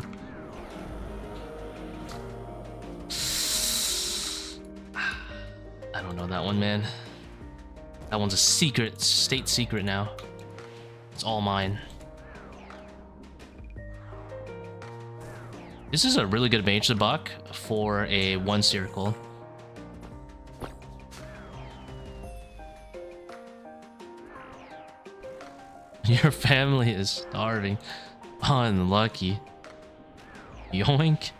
don't know that one, man. That one's a secret, state secret now. It's all mine. This is a really good mage Zebak for a 1 Seercull. Your family is starving. Unlucky. Yoink.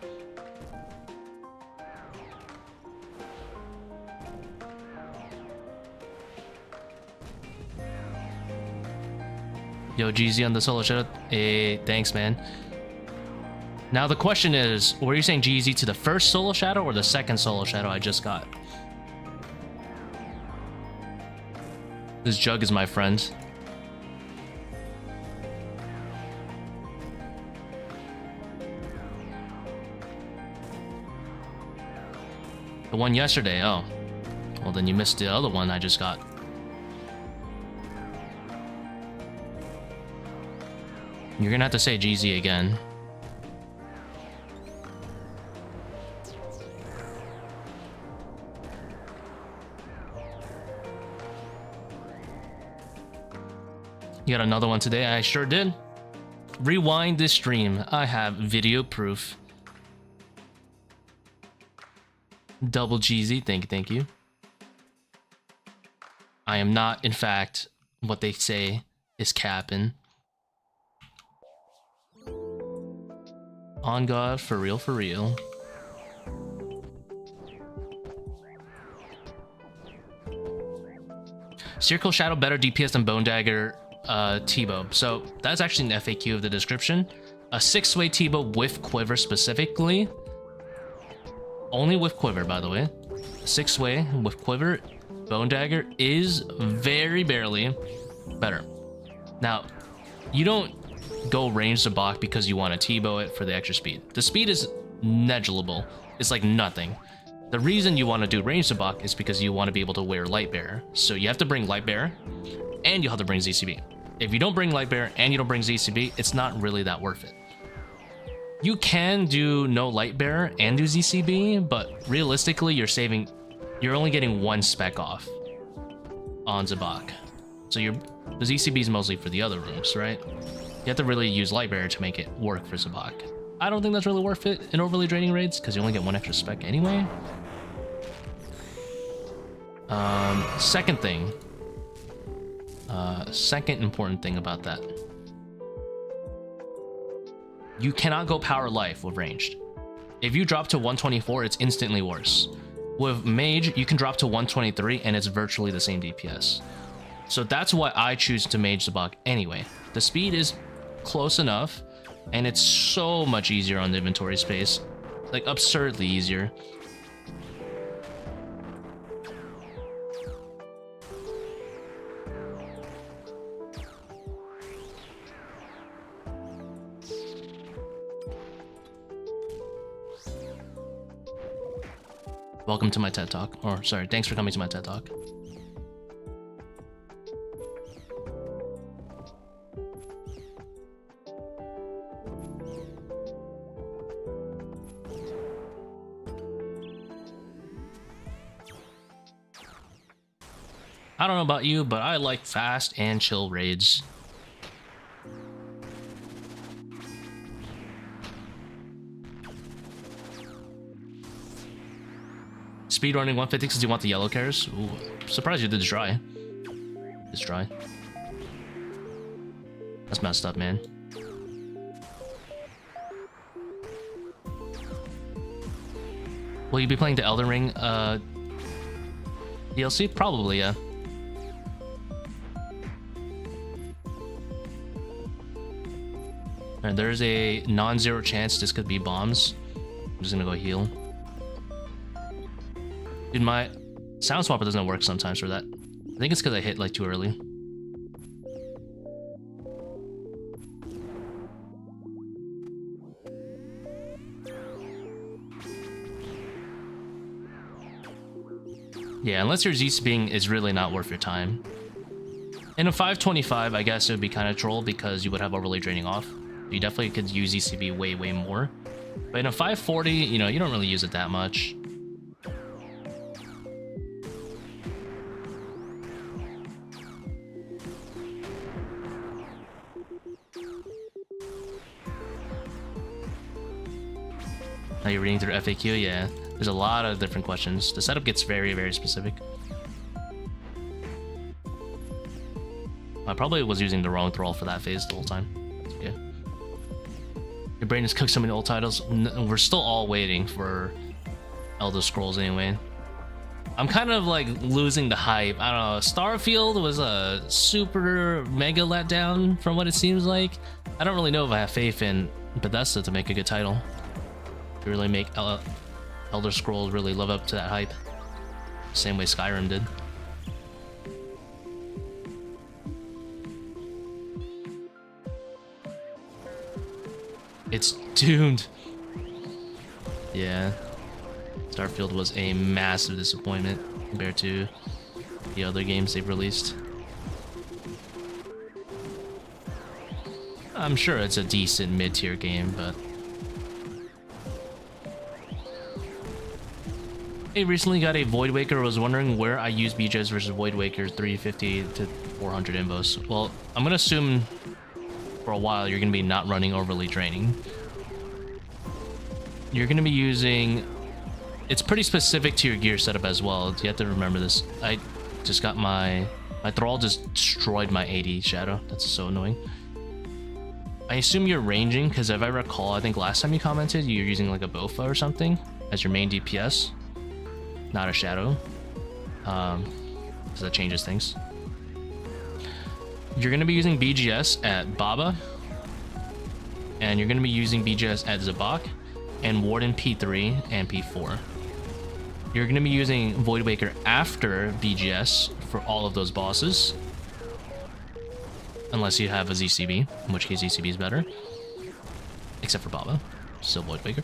Yo, GZ on the solo shadow. Hey, thanks, man. Now the question is, were you saying GZ to the first solo shadow or the second solo shadow I just got? This jug is my friend. The one yesterday, oh. Well, then you missed the other one I just got. You're gonna have to say GZ again. You got another one today? I sure did. Rewind this stream. I have video proof. Double GZ, thank you. I am not, in fact, what they say is capping. On God, for real, for real. Seercull Shadow better DPS than Bone Dagger Tbow. So that's actually an FAQ of the description. A 6-way Tbow with quiver specifically. Only with quiver, by the way. 6-way with quiver, Bone Dagger is very barely better. Now, you don't go range Zebak because you want to Tbow it for the extra speed. The speed is negligible. It's like nothing. The reason you want to do range Zebak is because you want to be able to wear Lightbearer. So you have to bring Lightbearer, and you have to bring ZCB. If you don't bring Lightbearer and you don't bring ZCB, it's not really that worth it. You can do no Lightbearer and do ZCB, but realistically, you're only getting one spec off on Zebak. So the ZCB is mostly for the other rooms, right? You have to really use Lightbearer to make it work for Zebak. I don't think that's really worth it in overly draining raids because you only get one extra spec anyway. Second thing. Second important thing about that. You cannot go power life with ranged. If you drop to 124, it's instantly worse. With mage, you can drop to 123 and it's virtually the same DPS. So that's why I choose to mage Zebak anyway. The speed is close enough and it's so much easier on the inventory space. Like absurdly easier. Welcome to my TED Talk. Or, sorry, thanks for coming to my TED Talk. I don't know about you, but I like fast and chill raids. Speedrunning 150 because you want the yellow cares? Ooh, surprised you did dry. It's dry. That's messed up, man. Will you be playing the Elden Ring DLC? Probably, yeah. Alright, there's a non-zero chance this could be bombs. I'm just gonna go heal. Dude, my sound swapper doesn't work sometimes for that. I think it's because I hit like too early. Yeah, unless your Z-Sping is really not worth your time. In a 525, I guess it would be kind of troll because you would have overlay draining off. You definitely could use ECB way more. But in a 540, you know, you don't really use it that much. Now you're reading through FAQ? Yeah. There's a lot of different questions. The setup gets very specific. I probably was using the wrong thrall for that phase the whole time. Yeah. Your brain has cooked so many old titles. We're still all waiting for Elder Scrolls anyway. I'm kind of like losing the hype. I don't know. Starfield was a super mega letdown from what it seems like. I don't really know if I have faith in Bethesda to make a good title. To really make Elder Scrolls really live up to that hype. Same way Skyrim did. It's doomed. Yeah. Starfield was a massive disappointment compared to the other games they've released. I'm sure it's a decent mid-tier game, but... I recently got a Void Waker. Was wondering where I use BGS versus Void Waker 350 to 400 invos. Well, I'm gonna assume for a while you're gonna be not running overly draining. You're gonna be using... It's pretty specific to your gear setup as well. You have to remember this. I just got my Thrall just destroyed my 80 Shadow. That's so annoying. I assume you're ranging, because if I recall, I think last time you commented, you're using like a Bofa or something as your main DPS. Not a Shadow. So that changes things. You're going to be using BGS at Baba. And you're going to be using BGS at Zebak. And Warden P3 and P4. You're going to be using Void Waker after BGS for all of those bosses. Unless you have a ZCB, in which case ZCB is better. Except for Baba. Still Void Waker.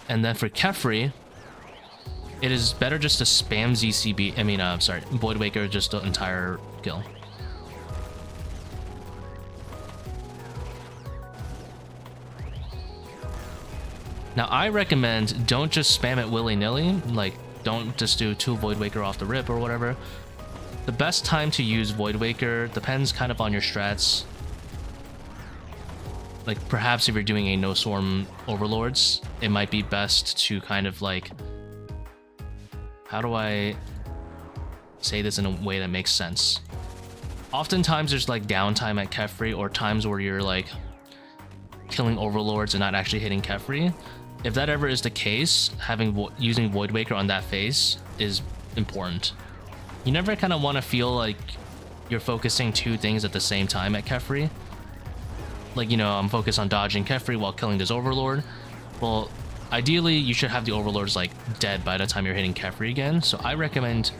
And then for Kephri, it is better just to spam ZCB. I mean, sorry, Void Waker just the entire kill. Now, I recommend don't just spam it willy-nilly. Like, don't just do 2 Void Waker off the rip or whatever. The best time to use Void Waker depends kind of on your strats. Like, perhaps if you're doing a no swarm Overlords, it might be best to kind of like... How do I say this in a way that makes sense? Oftentimes there's like downtime at Kephri, or times where you're like killing Overlords and not actually hitting Kephri. If that ever is the case, using Void Waker on that phase is important. You never kind of want to feel like you're focusing 2 things at the same time at Kephri. Like, you know, I'm focused on dodging Kephri while killing this Overlord. Well, ideally, you should have the Overlords like dead by the time you're hitting Kephri again. So I recommend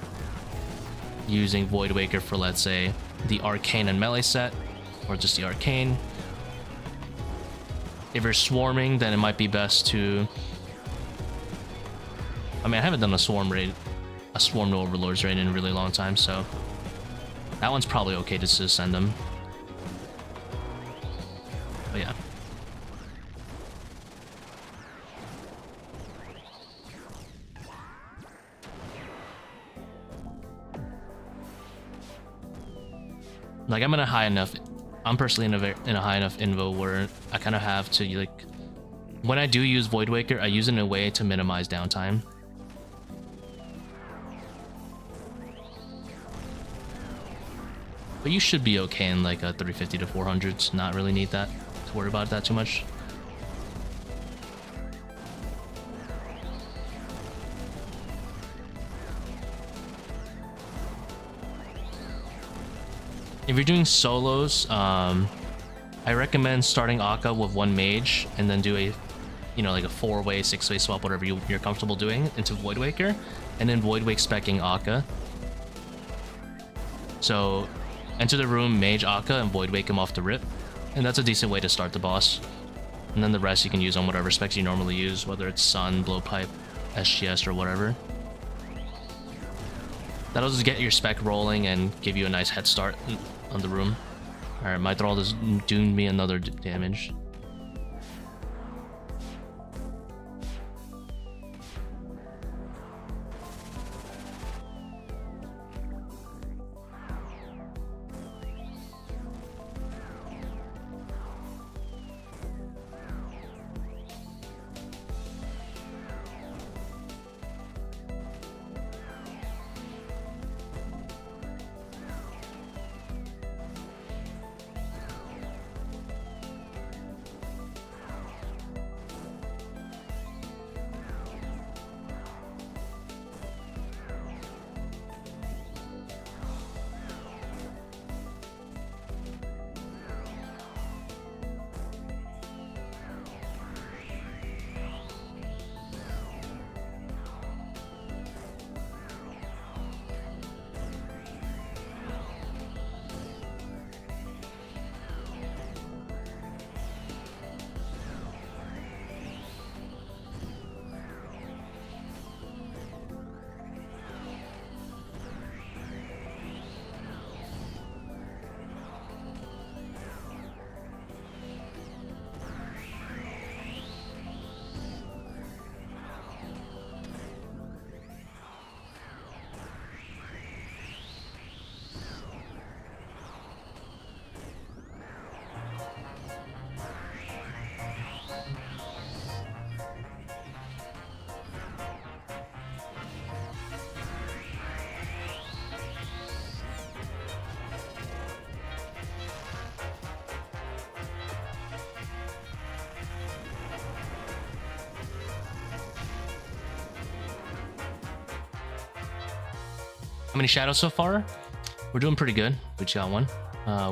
using Void Waker for, let's say, the Arcane and Melee set, or just the Arcane. If you're swarming, then it might be best to... I mean, I haven't done a swarm to Overlords raid in a really long time, so that one's probably okay to just send them. But yeah. Like, I'm in a high enough... I'm personally in a high enough invo where I kind of have to, like... When I do use Void Waker, I use it in a way to minimize downtime. But you should be okay in, like, a 350 to 400s. Not really need that to worry about that too much. If you're doing solos, I recommend starting Akkha with 1 mage and then do a, you know, like a 4-way, 6-way swap, whatever you're comfortable doing, into Void Waker, and then Void Wake specking Akkha. So enter the room, mage Akkha, and Void Wake him off the rip, and that's a decent way to start the boss. And then the rest you can use on whatever specs you normally use, whether it's Sun, Blowpipe, SGS, or whatever. That'll just get your spec rolling and give you a nice head start on the room. Alright, my Thrall just doomed me another damage. How many shadows so far? We're doing pretty good. We just got one.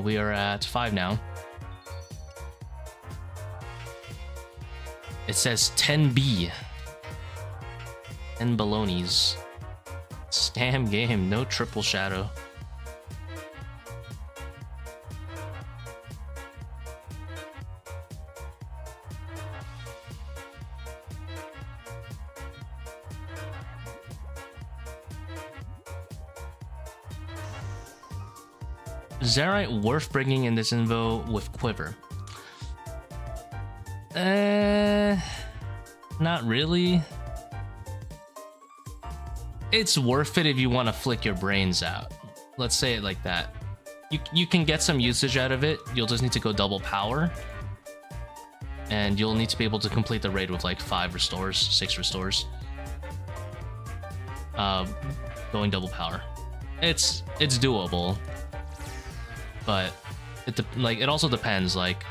We are at 5 now. It says 10B. 10 balonies. Scam game, no triple shadow. Zarite worth bringing in this invo with quiver? Not really. It's worth it if you want to flick your brains out. Let's say it like that. You can get some usage out of it. You'll just need to go double power. And you'll need to be able to complete the raid with like 5 restores, 6 restores. Going double power. It's doable. But it also depends. Like,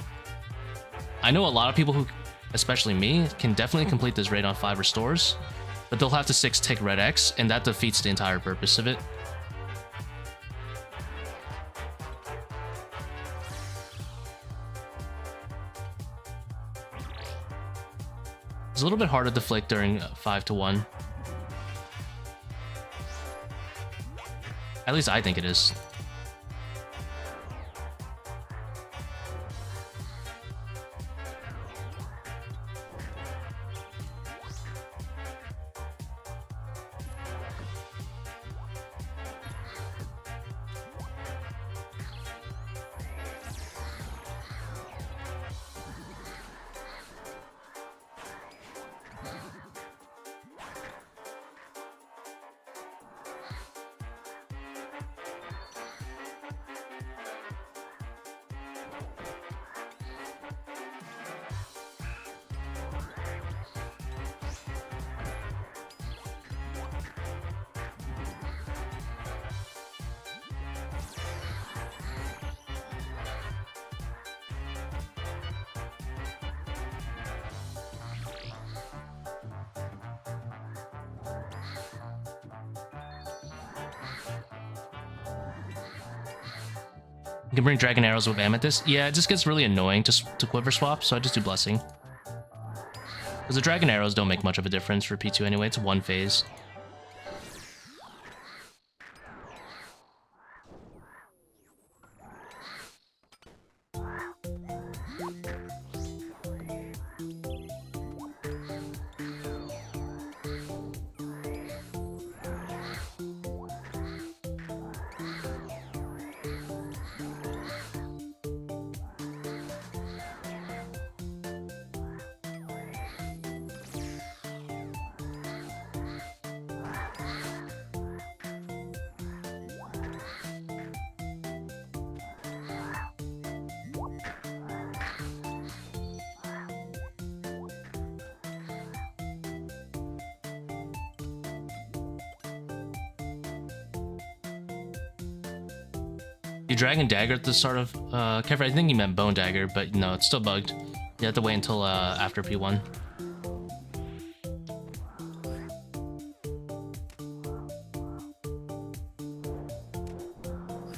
I know a lot of people who, especially me, can definitely complete this raid on 5 restores, but they'll have to 6-tick red X, and that defeats the entire purpose of it. It's a little bit harder to flick during 5-1. At least I think it is. You can bring dragon arrows with amethyst. Yeah, it just gets really annoying just to quiver swap, so I just do blessing. Because the dragon arrows don't make much of a difference for P2 anyway, it's one phase. You Dragon Dagger at the start of Kephri, I think you meant Bone Dagger, but no, it's still bugged. You have to wait until after P1.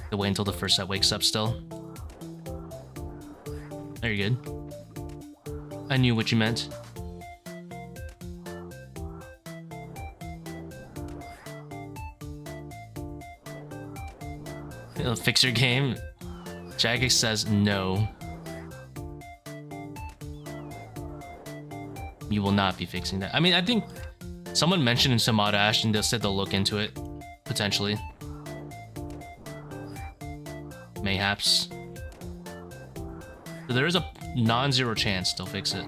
To wait until the first set wakes up still. There, you're good. I knew what you meant. It'll fix your game. Jagex says no. You will not be fixing that. I mean, I think someone mentioned in some Ash and they said they'll look into it. Potentially. Mayhaps. So there is a non-zero chance they'll fix it.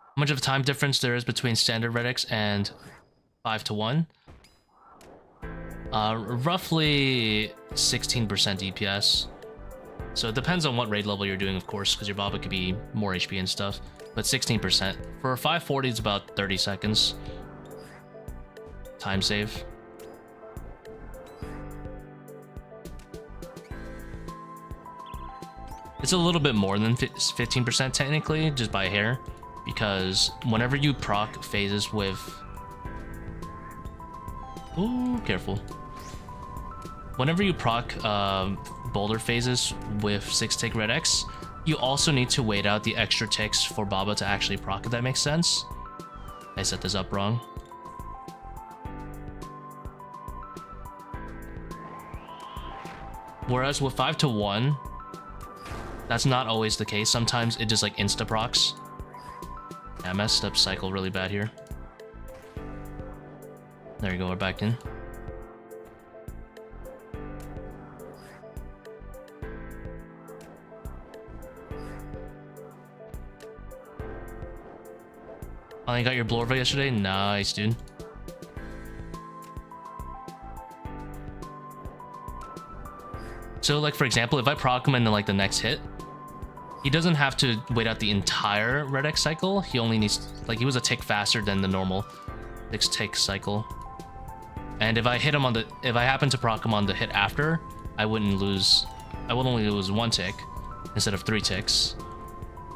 How much of a time difference there is between standard Red X and 5-1? Roughly 16% DPS. So it depends on what raid level you're doing, of course, because your Baba could be more HP and stuff. but 16%. For 540, it's about 30 seconds. Time save. It's a little bit more than 15% technically, just by a hair, because whenever you proc phases with... Ooh, careful. Whenever you proc boulder phases with 6-tick red X, you also need to wait out the extra ticks for Baba to actually proc, if that makes sense. I set this up wrong. Whereas with 5 to 1, that's not always the case. Sometimes it just like insta-procs. Yeah, I messed up cycle really bad here. There you go, we're back in. Finally got your Blorva yesterday? Nice, dude. So like, for example, if I proc him into like the next hit, he doesn't have to wait out the entire red X cycle. He only needs, like, he was a tick faster than the normal 6-tick cycle. And if I hit him on the, if I happen to proc him on the hit after, I wouldn't lose, I would only lose 1 tick instead of 3 ticks.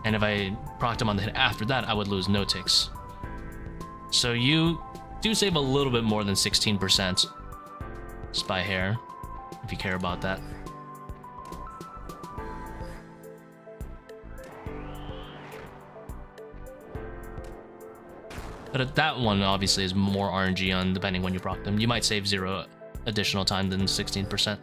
And if I procced him on the hit after that, I would lose no ticks. So you do save a little bit more than 16% just by hair, if you care about that. But that one obviously is more RNG on depending when you proc them. You might save 0 additional time than 16%.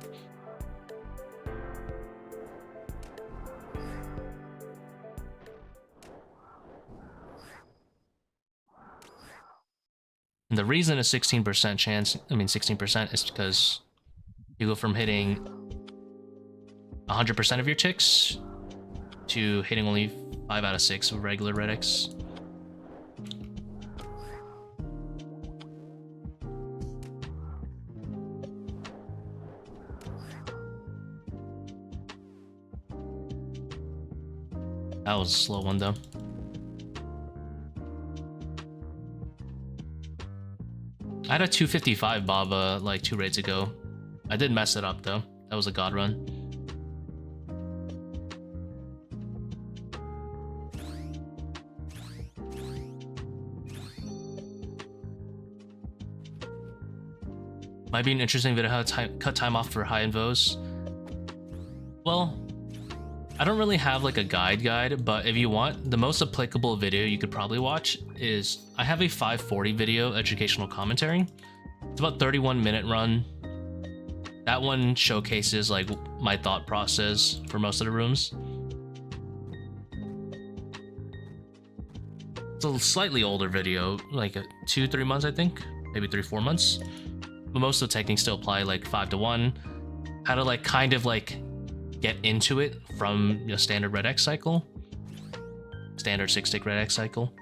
And the reason a 16% chance, I mean 16%, is because you go from hitting 100% of your ticks to hitting only 5 out of 6 of regular red X. That was a slow one though. I had a 255 Baba like 2 raids ago. I did mess it up though. That was a god run. Might be an interesting video how to cut time off for high invos. Well, I don't really have like a guide, but if you want, the most applicable video you could probably watch is, I have a 540 video educational commentary. It's about 31-minute run. That one showcases like my thought process for most of the rooms. It's a slightly older video, like 2-3 months, I think, maybe 3-4 months. But most of the techniques still apply, like 5 to 1. How to like kind of like get into it from your standard red X cycle, standard 6-tick red X cycle,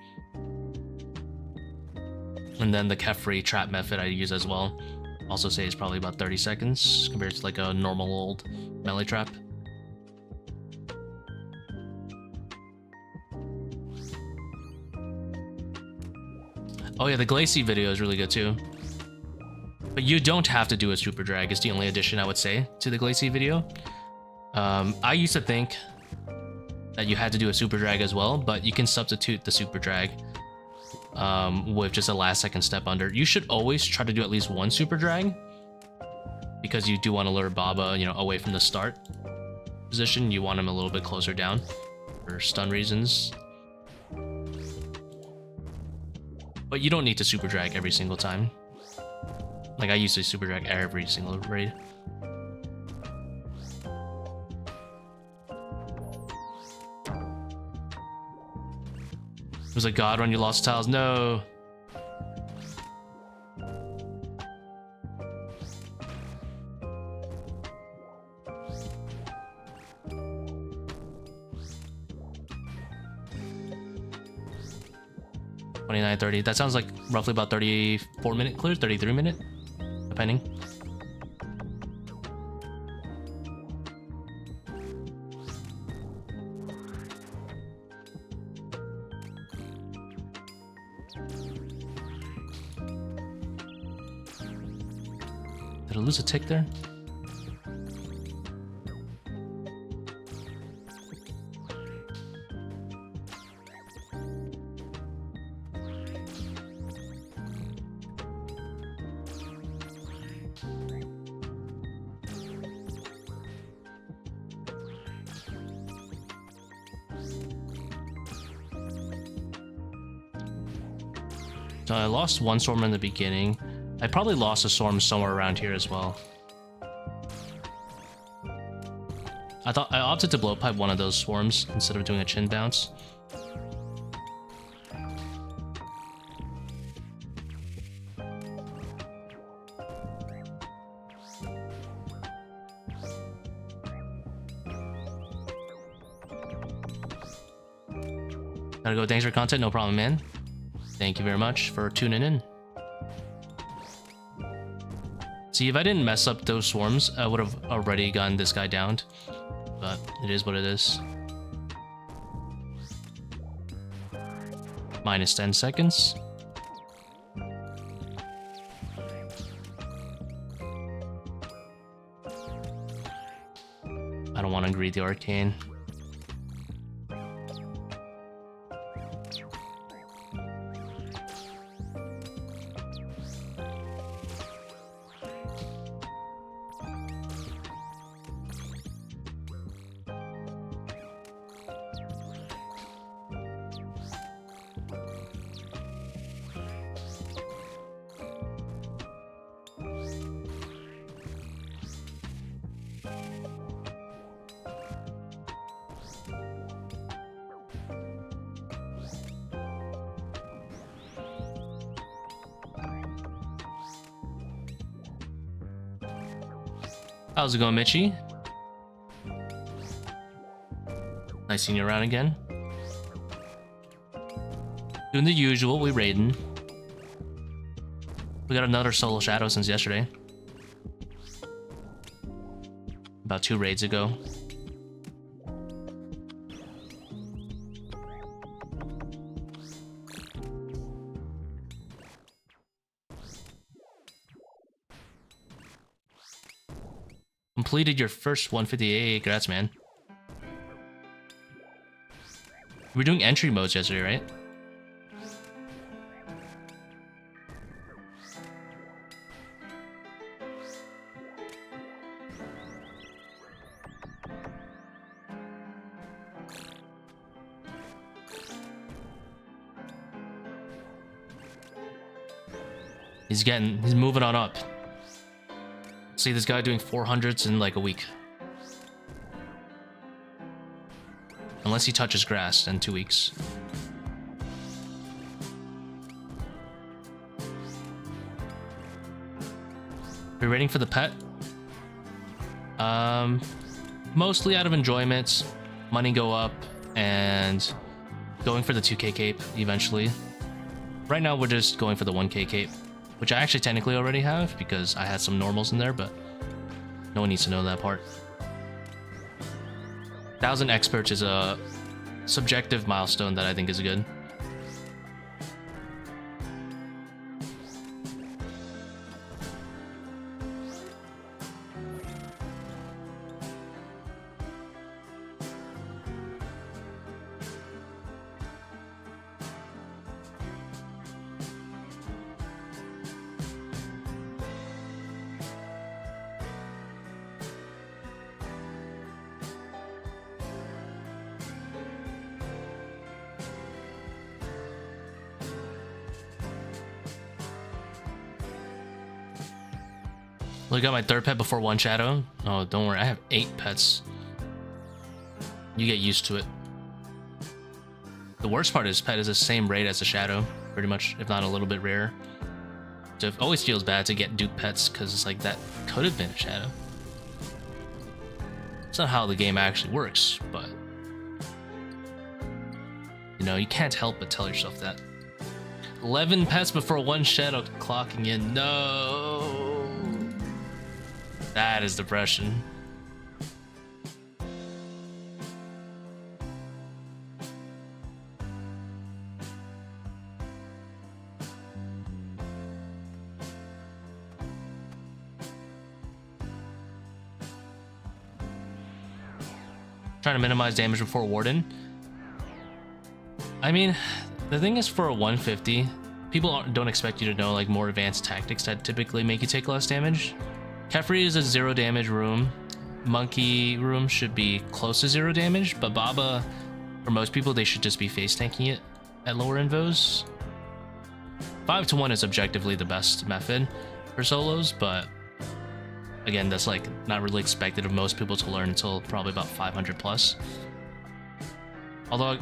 and then the Kephri trap method I use as well. Also say it's probably about 30 seconds compared to like a normal old melee trap. Oh yeah, the Glacy video is really good too. But you don't have to do a super drag, is the only addition I would say to the Glacy video. I used to think that you had to do a super drag as well, but you can substitute the super drag with just a last second step under. You should always try to do at least 1 super drag, because you do want to lure Baba, you know, away from the start position. You want him a little bit closer down for stun reasons. But you don't need to super drag every single time. Like, I used to super drag every single raid. It was a god run, you lost tiles. No. $29.30. That sounds like roughly about 34-minute clears, 33-minute, depending. Did I lose a tick there? So I lost one swarm in the beginning. I probably lost a swarm somewhere around here as well. I opted to blow pipe one of those swarms instead of doing a chin bounce. Gotta go, thanks for content, no problem, man. Thank you very much for tuning in. See, if I didn't mess up those swarms, I would have already gotten this guy downed. But it is what it is. Minus 10 seconds. I don't want to greet the arcane. How's it going, Mitchie? Nice seeing you around again. Doing the usual, we raiding. We got another solo shadow since yesterday. About 2 raids ago. Completed your first 158. Congrats, man. We were doing entry modes yesterday, right? He's moving on up. See this guy doing 400s in like a week. Unless he touches grass in 2 weeks. We're waiting for the pet. Mostly out of enjoyment, money go up, and going for the 2k cape eventually. Right now we're just going for the 1k cape, which I actually technically already have because I had some normals in there, but no one needs to know that part. 1000 experts is a subjective milestone that I think is good. Look at my 3rd pet before 1 shadow. Oh, don't worry, I have 8 pets. You get used to it. The worst part is pet is the same rate as the shadow, pretty much, if not a little bit rare. So it always feels bad to get dupe pets because it's like that could have been a shadow. It's not how the game actually works, but you know, you can't help but tell yourself that. 11 pets before 1 shadow clocking in. No. That is depression. trying to minimize damage before Warden. I mean, the thing is, for a 150, people don't expect you to know like more advanced tactics that typically make you take less damage. Kephri is a 0 damage room. Monkey room should be close to 0 damage, but Baba, for most people, they should just be face tanking it at lower invos. 5 to 1 is objectively the best method for solos, but again, that's like not really expected of most people to learn until probably about 500 plus. Although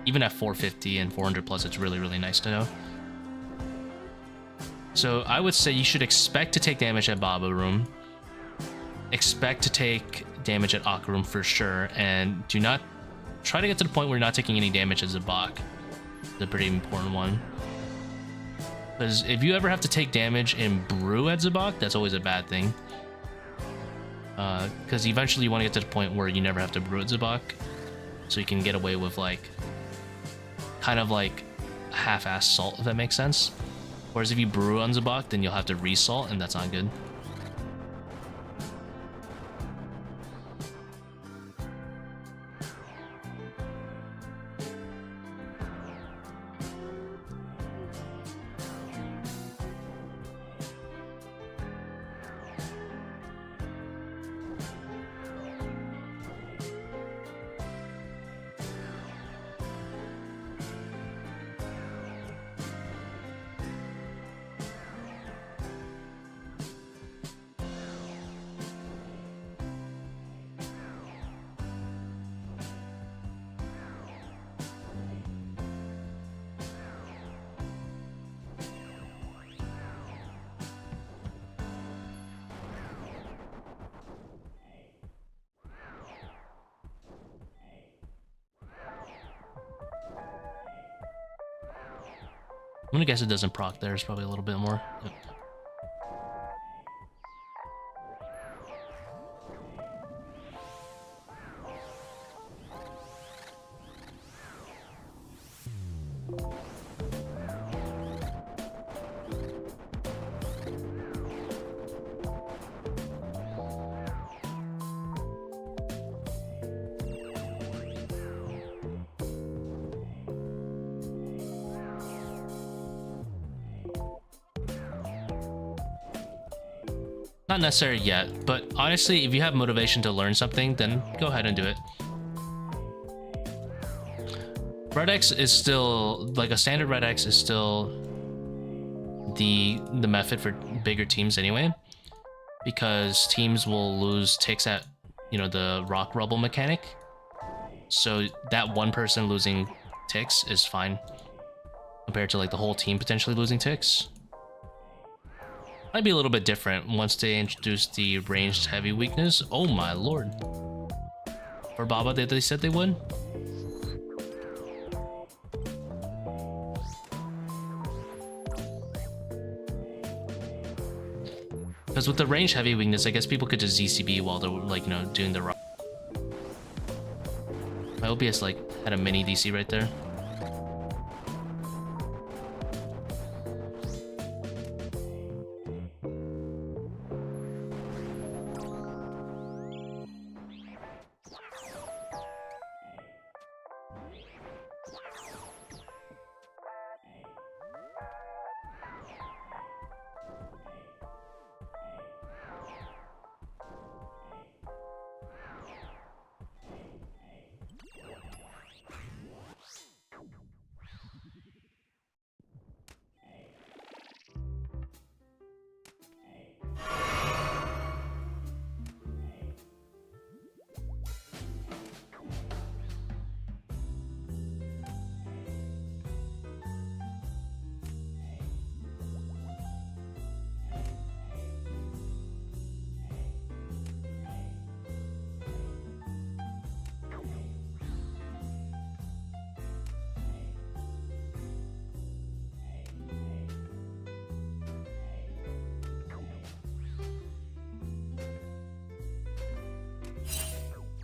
even at 450 and 400 plus, it's really, really nice to know. So I would say you should expect to take damage at Baba room, expect to take damage at Akkha room for sure, and do not try to get to the point where you're not taking any damage at Zebak. It's a pretty important one. Because if you ever have to take damage in brew at Zebak, that's always a bad thing. Because eventually you want to get to the point where you never have to brew at Zebak, so you can get away with like kind of like half-ass salt, if that makes sense. Whereas if you brew on Zebak, then you'll have to resalt, and that's not good. I'm gonna guess it doesn't proc there. It's probably a little bit more. Yep. Not necessary yet, but honestly, if you have motivation to learn something, then go ahead and do it. Red X is still, like a standard Red X is still the method for bigger teams anyway, because teams will lose ticks at, you know, the rock rubble mechanic. So that one person losing ticks is fine compared to like the whole team potentially losing ticks. Might be a little bit different once they introduce the ranged heavy weakness. Oh my lord. For Baba, they said they would. Because with the ranged heavy weakness, I guess people could just ZCB while they're like, you know, doing the rock. My OBS like had a mini DC right there.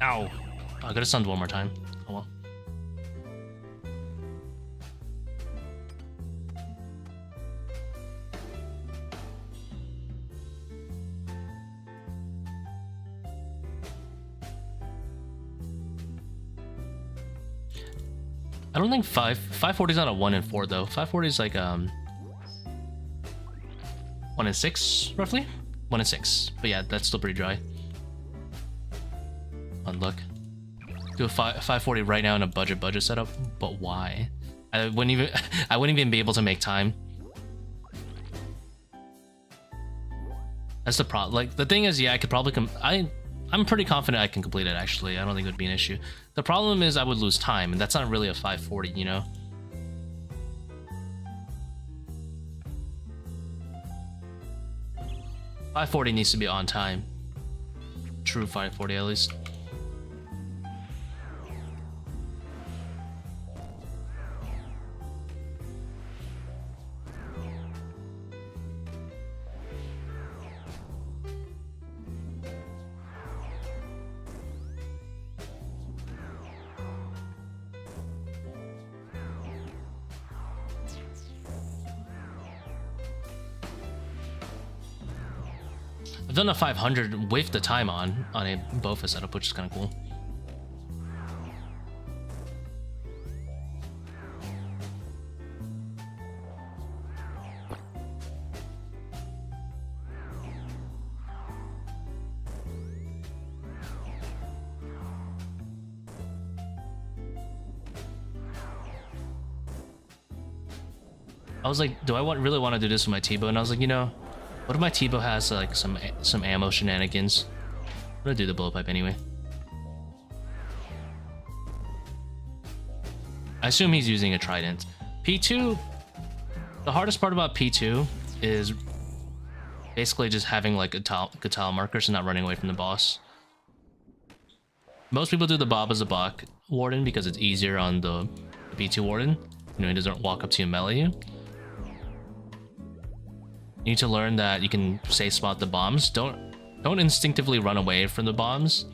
Ow. I could have stunned one more time. Oh well. I don't think 540 is not a 1 in 4 though. 540 is like 1 in 6 roughly. 1 in 6. But yeah, that's still pretty dry. Unlock. Do a 540 right now in a budget setup, but why? I wouldn't even be able to make time. That's the problem. Like the thing is, yeah, I could probably I'm pretty confident I can complete it actually. I don't think it would be an issue. The problem is I would lose time, and that's not really a 540, you know. $540 needs to be on time. True 540 at least. I've done a 500 with the time on a Bofa setup, which is kind of cool. I was like, do I really want to do this with my Tbow? And I was like, you know, what if my Tbow has like some ammo shenanigans? I'm gonna do the blowpipe anyway. I assume he's using a trident. P2, the hardest part about P2 is basically just having like good tile markers and not running away from the boss. Most people do the Tbow Zebak Warden because it's easier on the P2 Warden. You know, he doesn't walk up to you and melee you. You need to learn that you can safe spot the bombs. Don't instinctively run away from the bombs.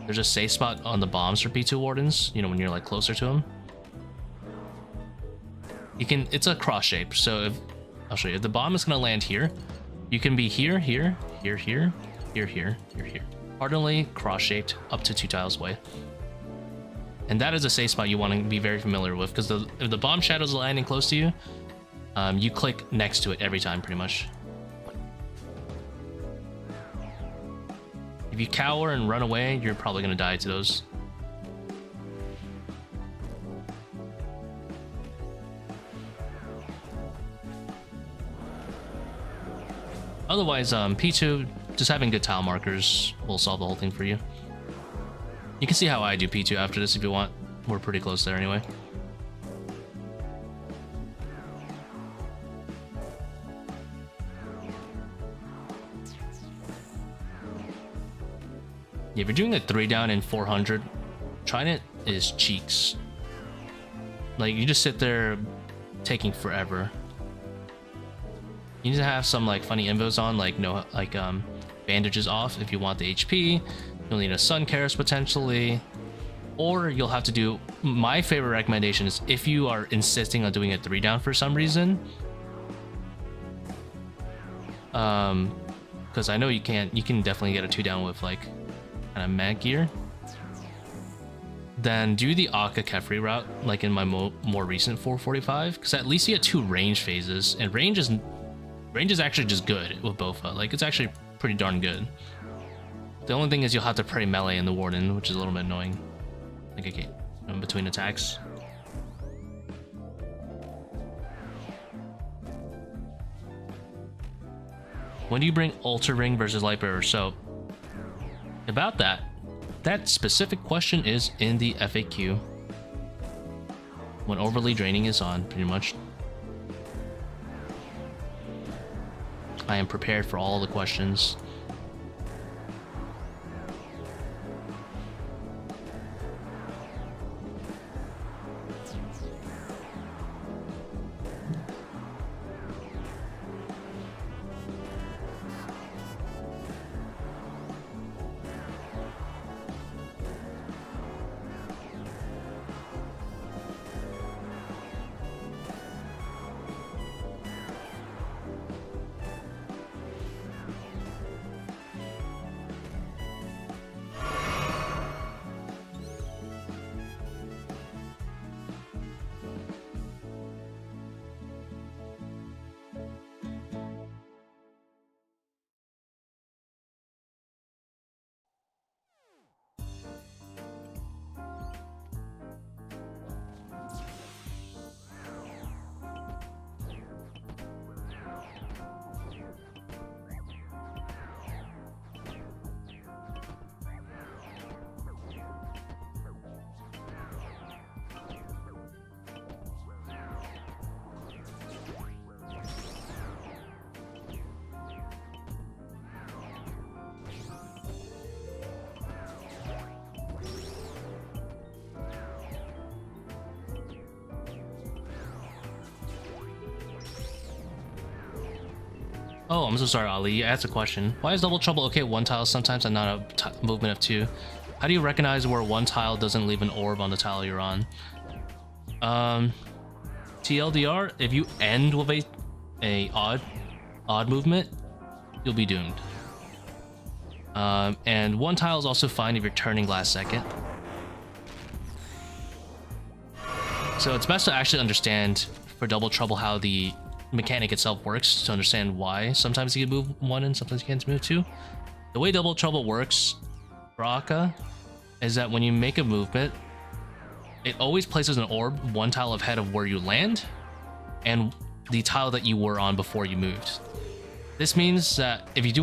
There's a safe spot on the bombs for P2 Wardens, you know, when you're like closer to them. You can, it's a cross shape, so if, I'll show you. If the bomb is gonna land here, you can be here, here, here, here, here, here, here, here. Hardly cross shaped up to 2 tiles away. And that is a safe spot you want to be very familiar with, because if the bomb shadows are landing close to you, you click next to it every time, pretty much. If you cower and run away, you're probably going to die to those. Otherwise, P2, just having good tile markers will solve the whole thing for you. You can see how I do P2 after this if you want. We're pretty close there anyway. If you're doing a 3 down in 400, Trident is cheeks. Like, you just sit there taking forever. You need to have some like funny invos on, like bandages off if you want the HP. You'll need a sun caress potentially, or you'll have to do. My favorite recommendation is if you are insisting on doing a 3 down for some reason, because I know you can definitely get a 2 down with like kind of mag gear. Then do the Akkha Kephri route, like in my more recent 445, because at least you get 2 range phases, and range is actually just good with Bofa. Like, it's actually pretty darn good. The only thing is you'll have to pray melee in the Warden, which is a little bit annoying. Like, okay, in between attacks. When do you bring Ultor Ring versus Lightbearer? So, about that specific question is in the FAQ. When overly draining is on, pretty much. I am prepared for all the questions. Oh, I'm so sorry, Ali. You asked a question. Why is double trouble okay at one tile sometimes and not a movement of two? How do you recognize where one tile doesn't leave an orb on the tile you're on? TLDR, if you end with a odd movement, you'll be doomed. And one tile is also fine if you're turning last second. So it's best to actually understand for double trouble how the mechanic itself works to understand why sometimes you can move one and sometimes you can't move two. The way double trouble works for Akkha is that when you make a movement, it always places an orb one tile ahead of where you land and the tile that you were on before you moved. This means that if you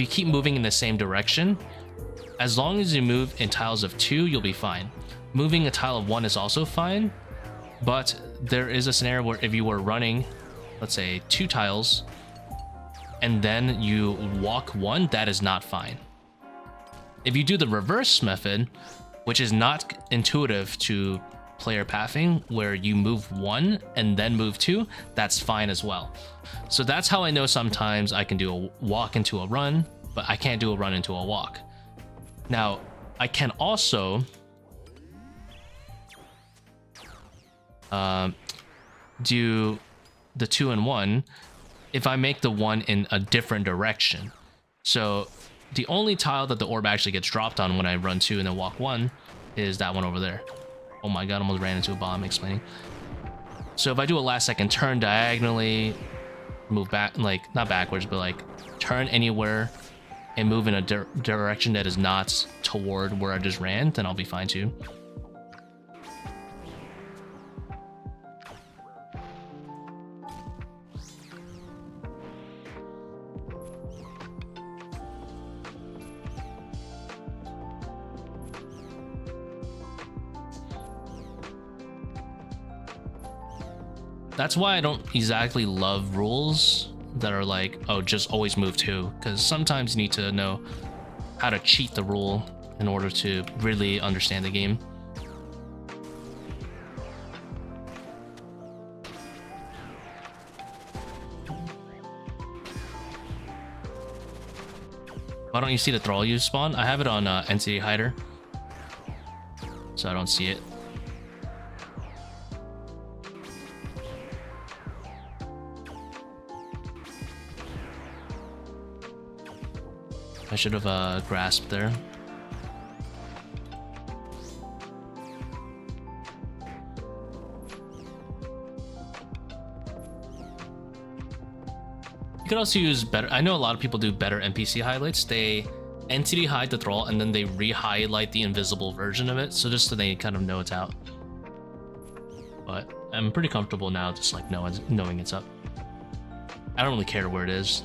keep moving in the same direction, as long as you move in tiles of 2, you'll be fine. Moving a tile of 1 is also fine, but there is a scenario where if you were running, let's say 2 tiles, and then you walk 1, that is not fine. If you do the reverse method, which is not intuitive to player pathing, where you move 1 and then move 2, that's fine as well. So that's how I know sometimes I can do a walk into a run, but I can't do a run into a walk. Now, I can also do the 2 and 1 if I make the 1 in a different direction. So the only tile that the orb actually gets dropped on when I run 2 and then walk 1 is that one over there. Oh my god, almost ran into a bomb explaining. So if I do a last second turn diagonally, move back, like not backwards, but like turn anywhere and move in a direction that is not toward where I just ran, then I'll be fine too. That's why I don't exactly love rules that are like, oh, just always move 2, because sometimes you need to know how to cheat the rule in order to really understand the game. Why don't you see the thrall you spawn? I have it on entity hider, so I don't see it. I should have grasped there. You could also use better. I know a lot of people do better NPC highlights. They entity hide the thrall and then they re-highlight the invisible version of it, so just so they kind of know it's out. But I'm pretty comfortable now, just like knowing it's up. I don't really care where it is.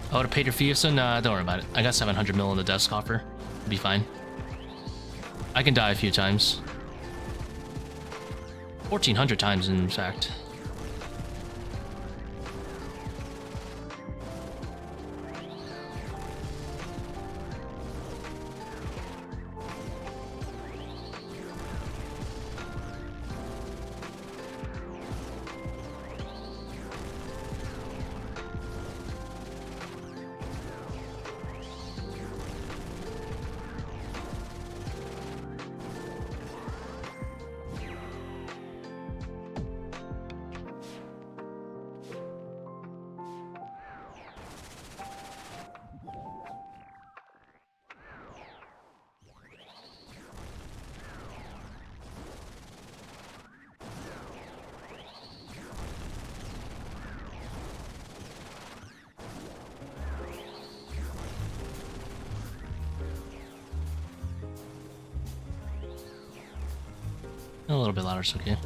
I would have paid your fee, so nah, don't worry about it. I got 700 mil in the desk coffer. It'll be fine. I can die a few times. 1,400 times, in fact. A little bit louder, it's okay.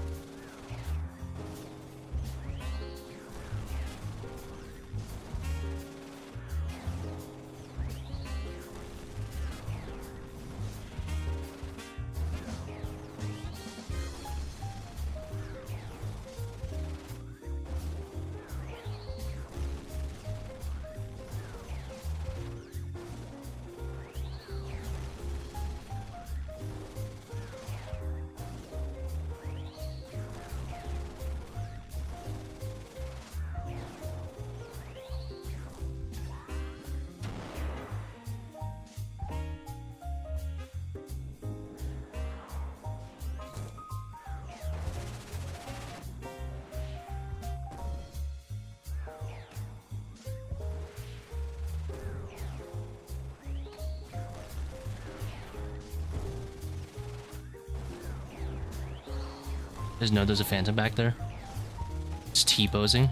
Just know there's a phantom back there. It's T-posing.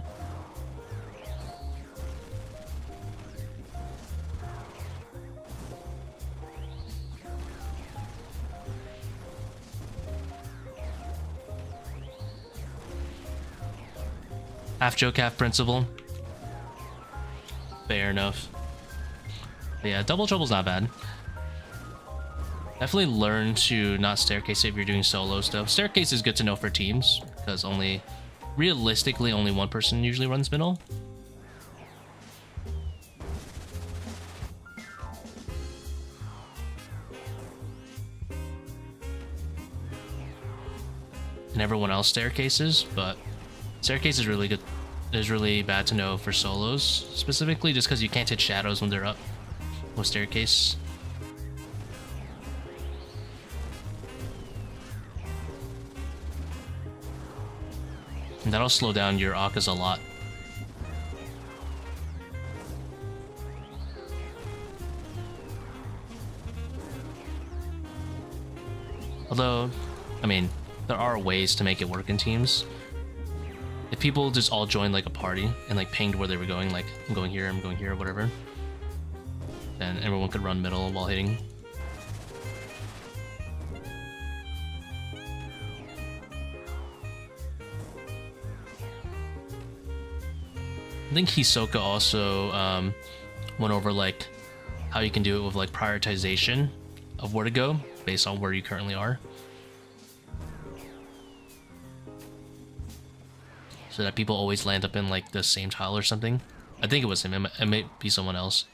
Half joke, half principle. Fair enough. But yeah, double trouble's not bad. Definitely learn to not staircase if you're doing solo stuff. Staircase is good to know for teams, because realistically, only one person usually runs middle. And everyone else staircases, but staircase is really good. Is really bad to know for solos, specifically just because you can't hit shadows when they're up with staircase. And that'll slow down your Akkas a lot. Although, I mean, there are ways to make it work in teams. If people just all joined like a party and like pinged where they were going, like I'm going here, or whatever, then everyone could run middle while hitting. I think Hisoka also went over like how you can do it with like prioritization of where to go based on where you currently are, so that people always land up in like the same tile or something. I think it was him. It might be someone else,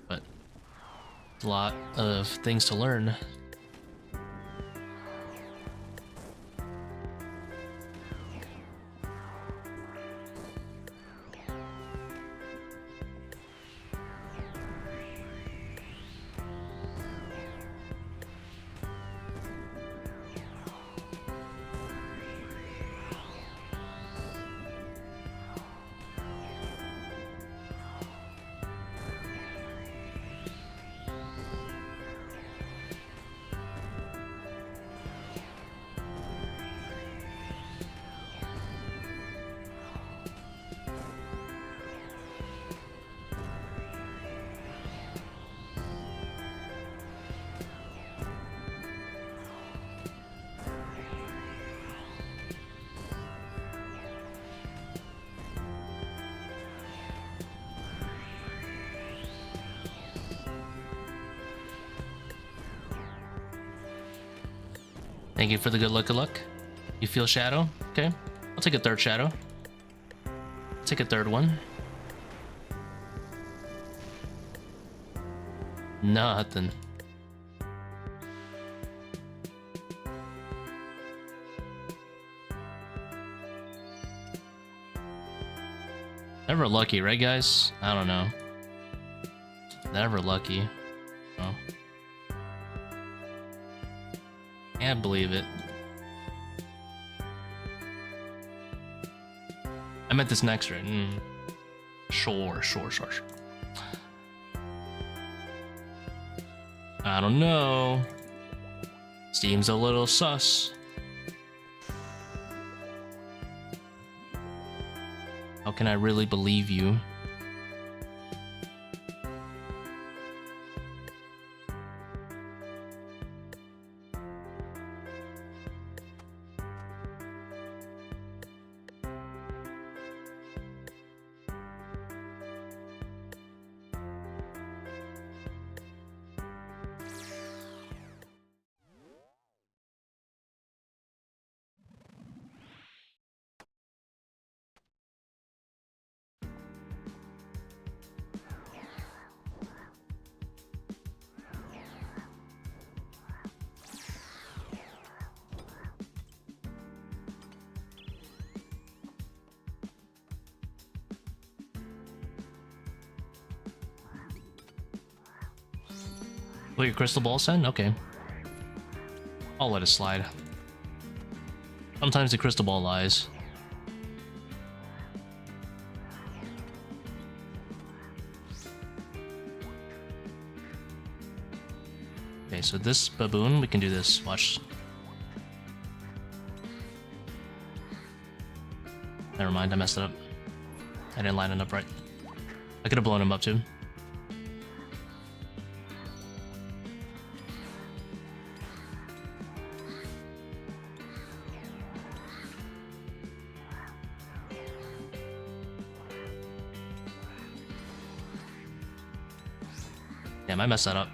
but a lot of things to learn. Thank you for the good luck of luck. You feel shadow? Okay. I'll take a third shadow. Take a third one. Nothing. Never lucky, right guys? I don't know. Never lucky. Oh. Can't believe it. I meant this next right? Sure. I don't know. Seems a little sus. How can I really believe you? What your crystal ball said? Okay. I'll let it slide. Sometimes the crystal ball lies. Okay, so this baboon, we can do this. Watch. Never mind, I messed it up. I didn't line it up right. I could have blown him up too. Damn, I messed that up.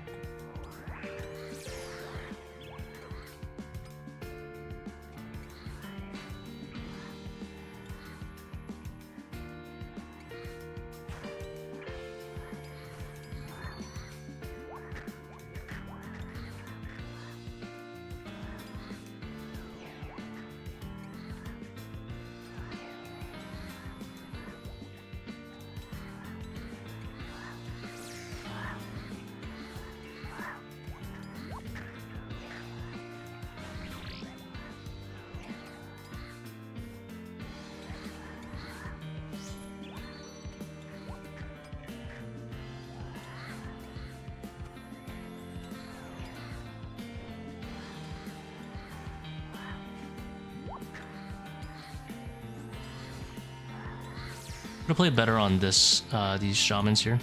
I'm gonna play better on this, these shamans here.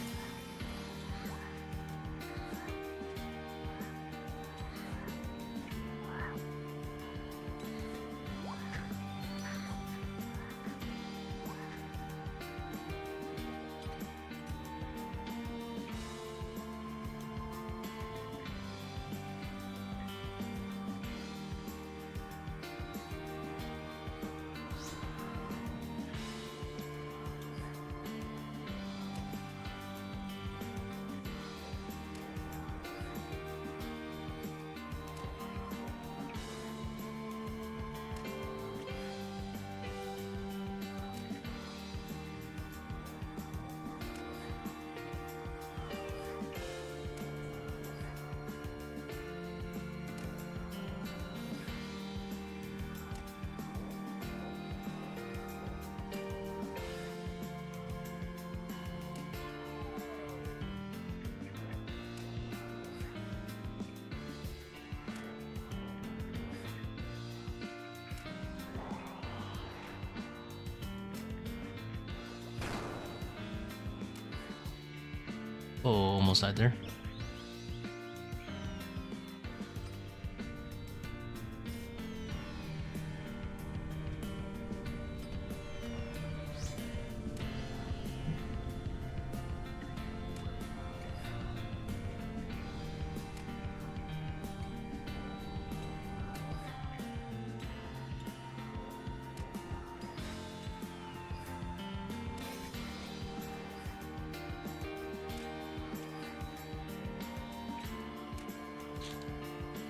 Oh, almost died there.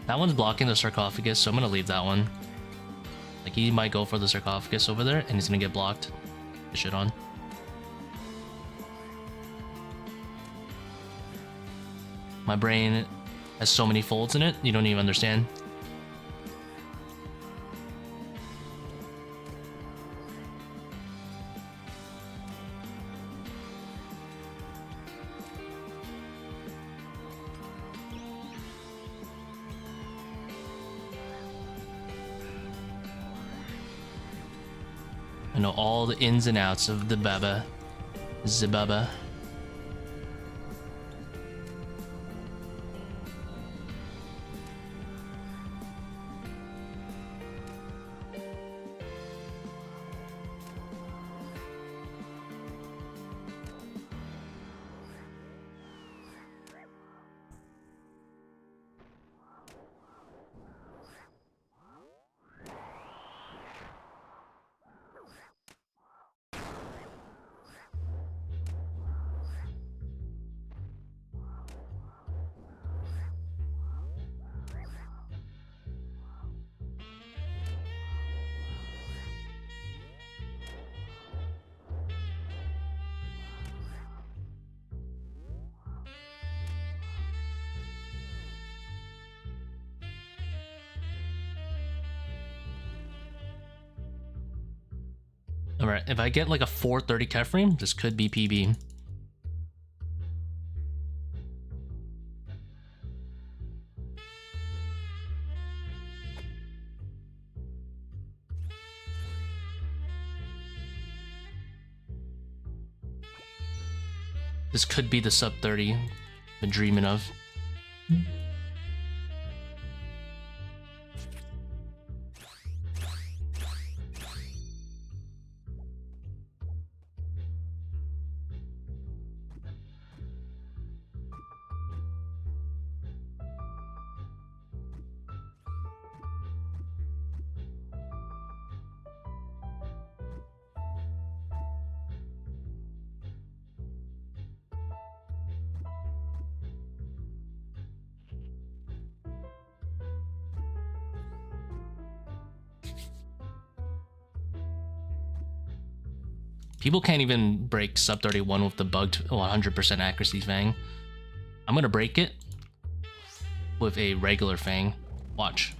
That one's blocking the sarcophagus, so I'm gonna leave that one. Like, he might go for the sarcophagus over there, and he's gonna get blocked. Get shit on. My brain has so many folds in it, you don't even understand. I know all the ins and outs of the Baba. Zebaba. Alright, if I get like a 430 Kephri, this could be PB. This could be the sub 30 I've been dreaming of. People can't even break sub 31 with the bugged 100% accuracy Fang. I'm gonna break it with a regular Fang. Watch.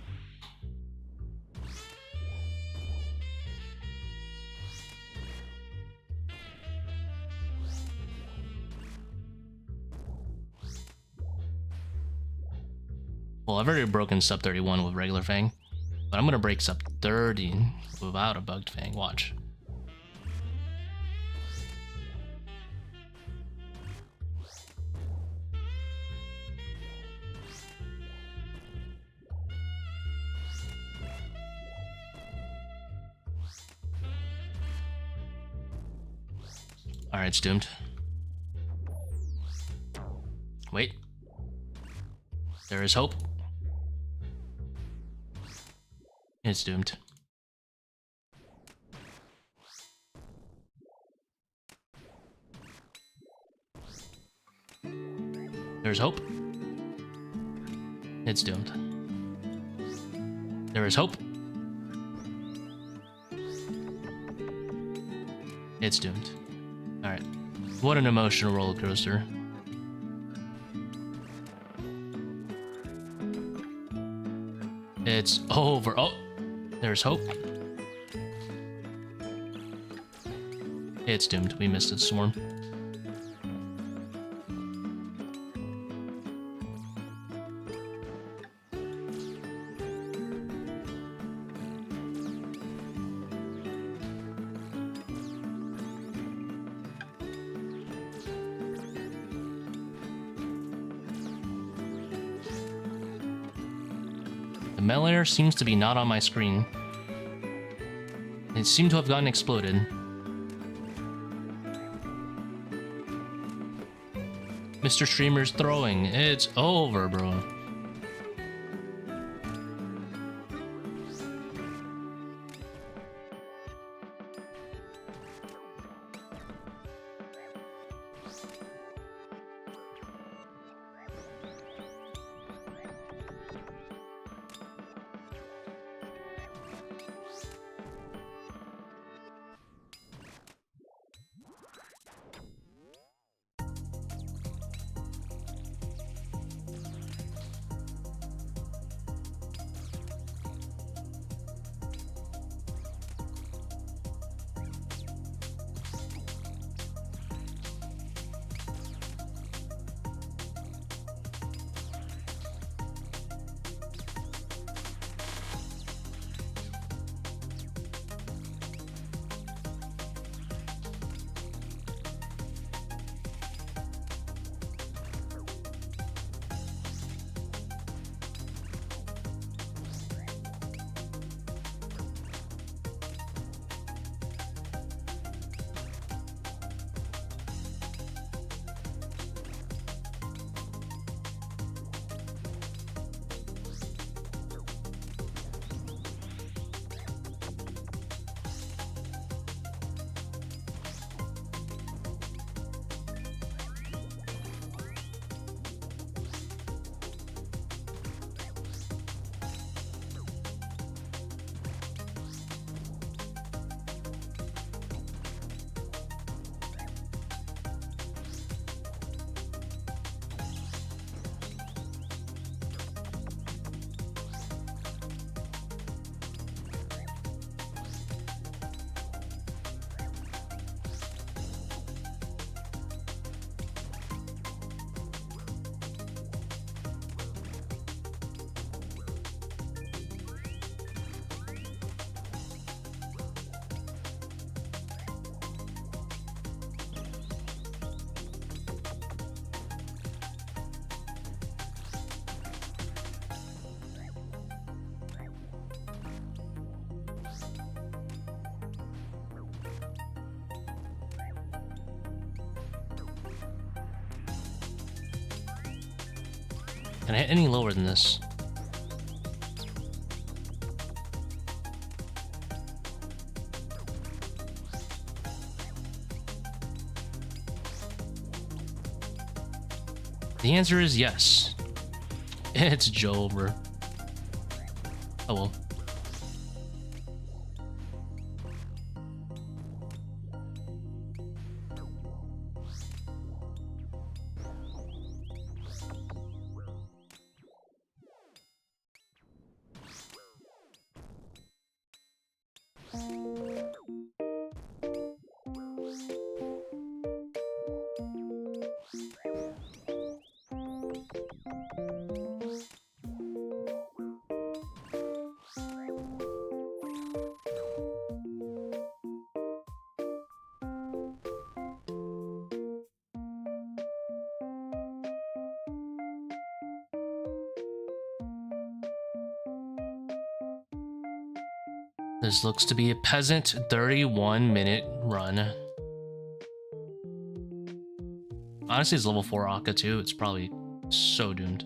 Well, I've already broken sub 31 with regular Fang, but I'm gonna break sub 30 without a bugged Fang. Watch. Alright, it's doomed. Wait. There is hope. It's doomed. There's hope. It's doomed. There is hope. It's doomed. Alright. What an emotional roller coaster. It's over. Oh, there's hope. It's doomed. We missed its swarm. The melee seems to be not on my screen. It seemed to have gotten exploded. Mr. Streamer's throwing. It's over, bro. Can I hit any lower than this? The answer is yes. It's Joe, bro. Oh well. This looks to be a peasant 31-minute run. Honestly, it's level 4 Akkha too. It's probably so doomed.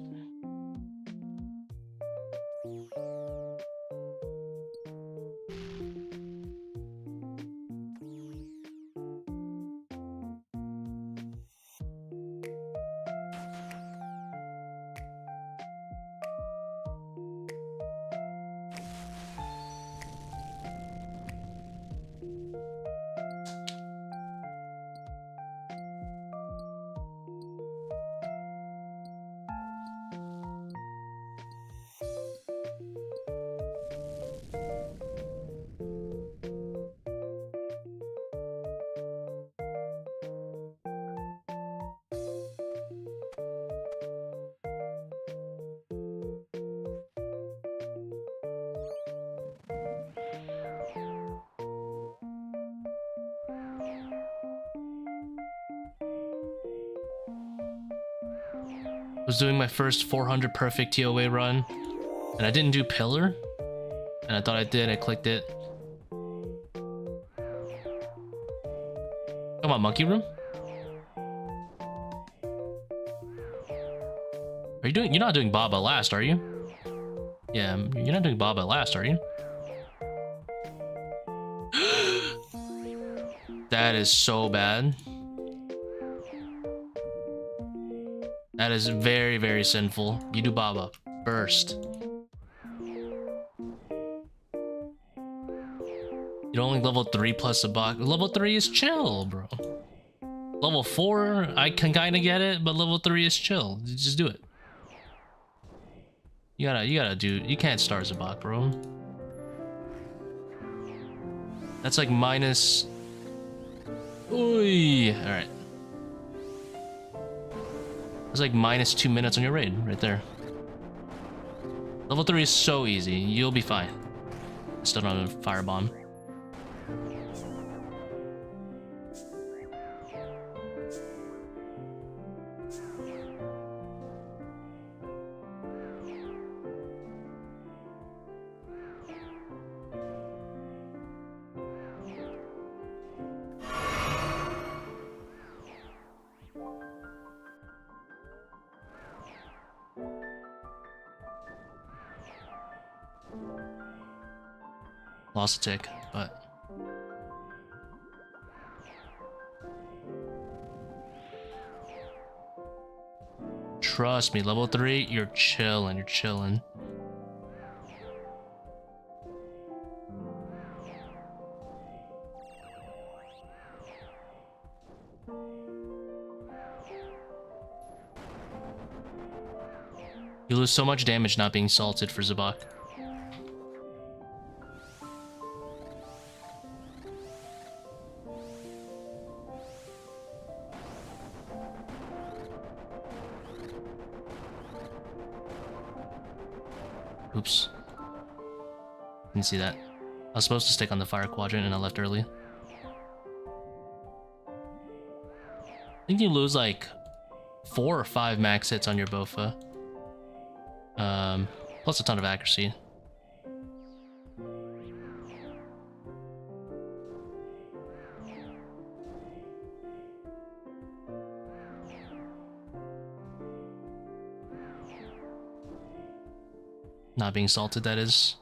Was doing my first 400 perfect ToA run, and I didn't do pillar, and I thought I did. I clicked it. Come on, monkey room. Are you doing? You're not doing Baba last, are you? Yeah, you're not doing Baba last, are you? That is so bad. That is very, very sinful. You do Baba first. You're only level 3 plus a box. Level 3 is chill, bro. Level 4, I can kind of get it, but level 3 is chill. Just do it. You gotta do. You can't start Zebak, bro. That's like minus. Ooh, all right. It's like minus 2 minutes on your raid, right there. Level 3 is so easy. You'll be fine. Still don't have a firebomb. Lost a tick, but trust me, level 3, you're chilling, you're chilling. You lose so much damage not being salted for Zebak. Oops. Didn't see that. I was supposed to stick on the fire quadrant and I left early. I think you lose like 4 or 5 max hits on your Bofa. Plus a ton of accuracy. Not being salted, that is.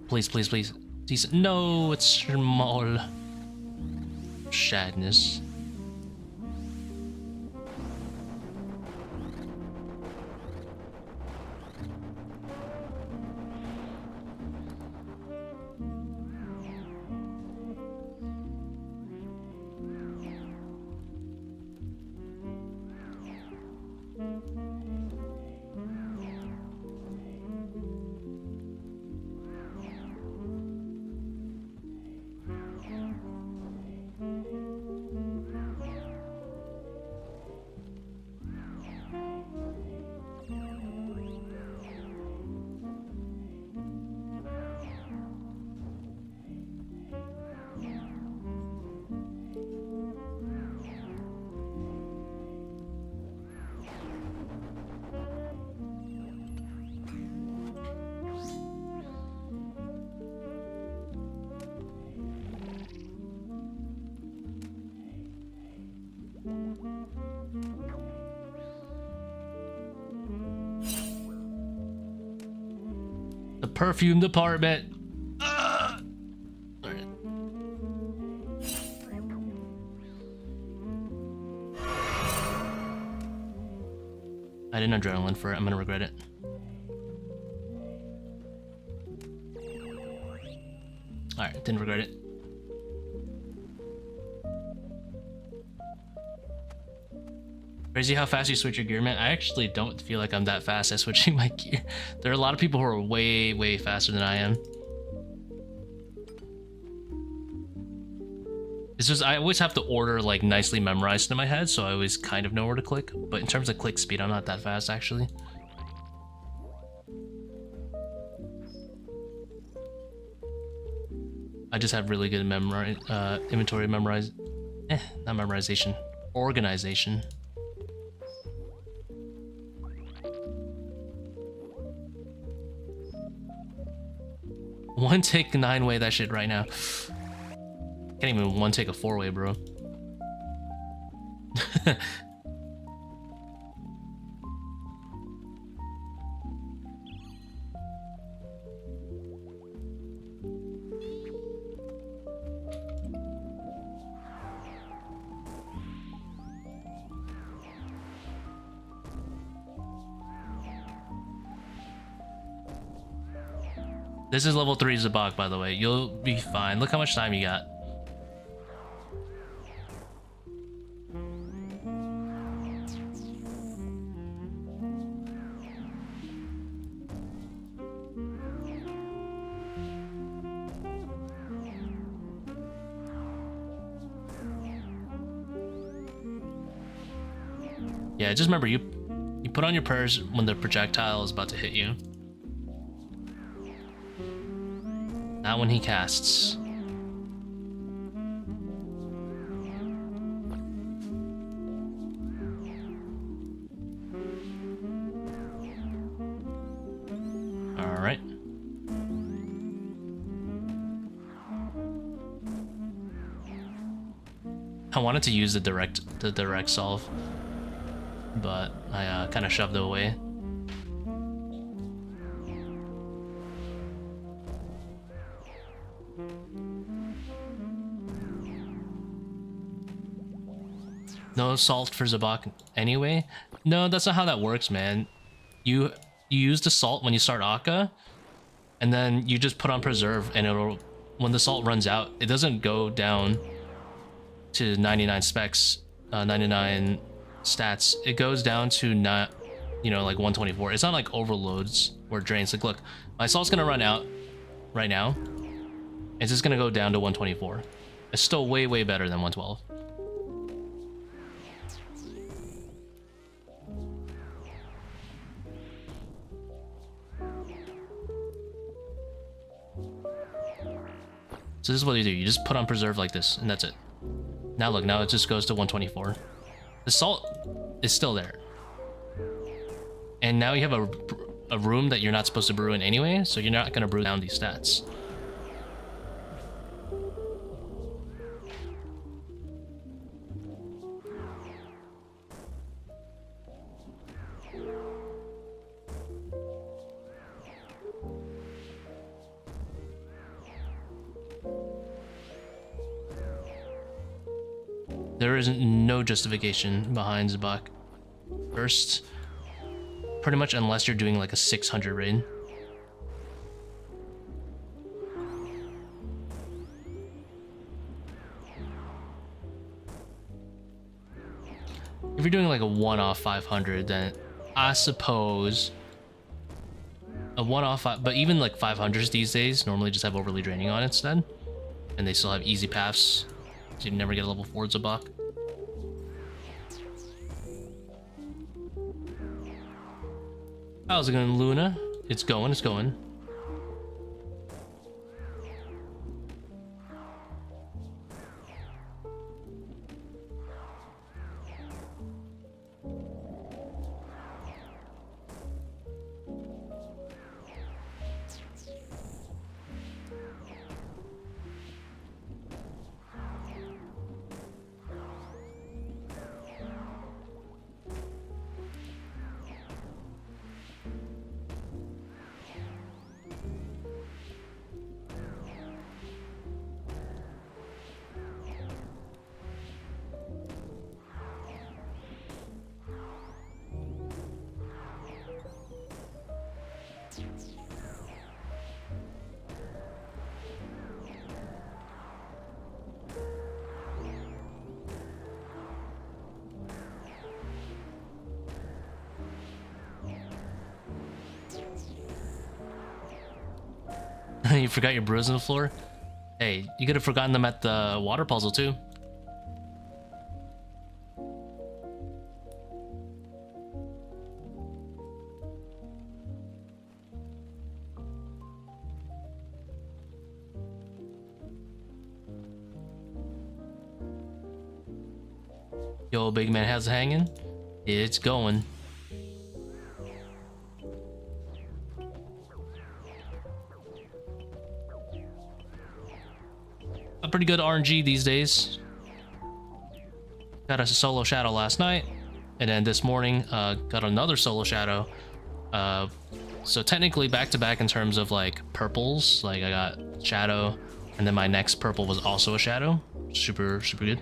Please, please, please. Please. No, it's small. Sadness. The perfume department. Alright. I didn't adrenaline for it. I'm gonna regret it. Alright, didn't regret it. Crazy how fast you switch your gear, man. I actually don't feel like I'm that fast at switching my gear. There are a lot of people who are way, way faster than I am. It's just, I always have to order like nicely memorized in my head, so I always kind of know where to click. But in terms of click speed, I'm not that fast actually. I just have really good inventory not memorization, organization. One take 9-way that shit right now. Can't even one take a 4-way, bro. This is level 3 Zebak, by the way. You'll be fine. Look how much time you got. Yeah, just remember, you put on your prayers when the projectile is about to hit you. Not when he casts. All right. I wanted to use the direct solve, but I kind of shoved it away. No salt for Zebak anyway? No, that's not how that works, man. You use the salt when you start Akkha, and then you just put on preserve, and it'll, when the salt runs out, it doesn't go down to 99 specs, 99 stats. It goes down to not, you know, like 124. It's not like overloads or drains. Like, look, my salt's gonna run out right now. It's just gonna go down to 124. It's still way, way better than 112. So this is what you do. You just put on preserve like this, and that's it. Now look, now it just goes to 124. The salt is still there. And now you have a room that you're not supposed to brew in anyway, so you're not going to brew down these stats. There is no justification behind Zebak. First, pretty much unless you're doing like a 600 raid. If you're doing like a one-off 500, then I suppose a one-off, but even like 500s these days normally just have overly draining on it instead, and they still have easy paths, so you never get a level 4 Zebak. How's it going, Luna? It's going, it's going. You forgot your brews on the floor? Hey, you could have forgotten them at the water puzzle too. Yo, big man has it hanging. It's going. A pretty good RNG these days. Got a solo shadow last night, and then this morning got another solo shadow. So technically back to back in terms of like purples. Like I got shadow, and then my next purple was also a shadow. Super good.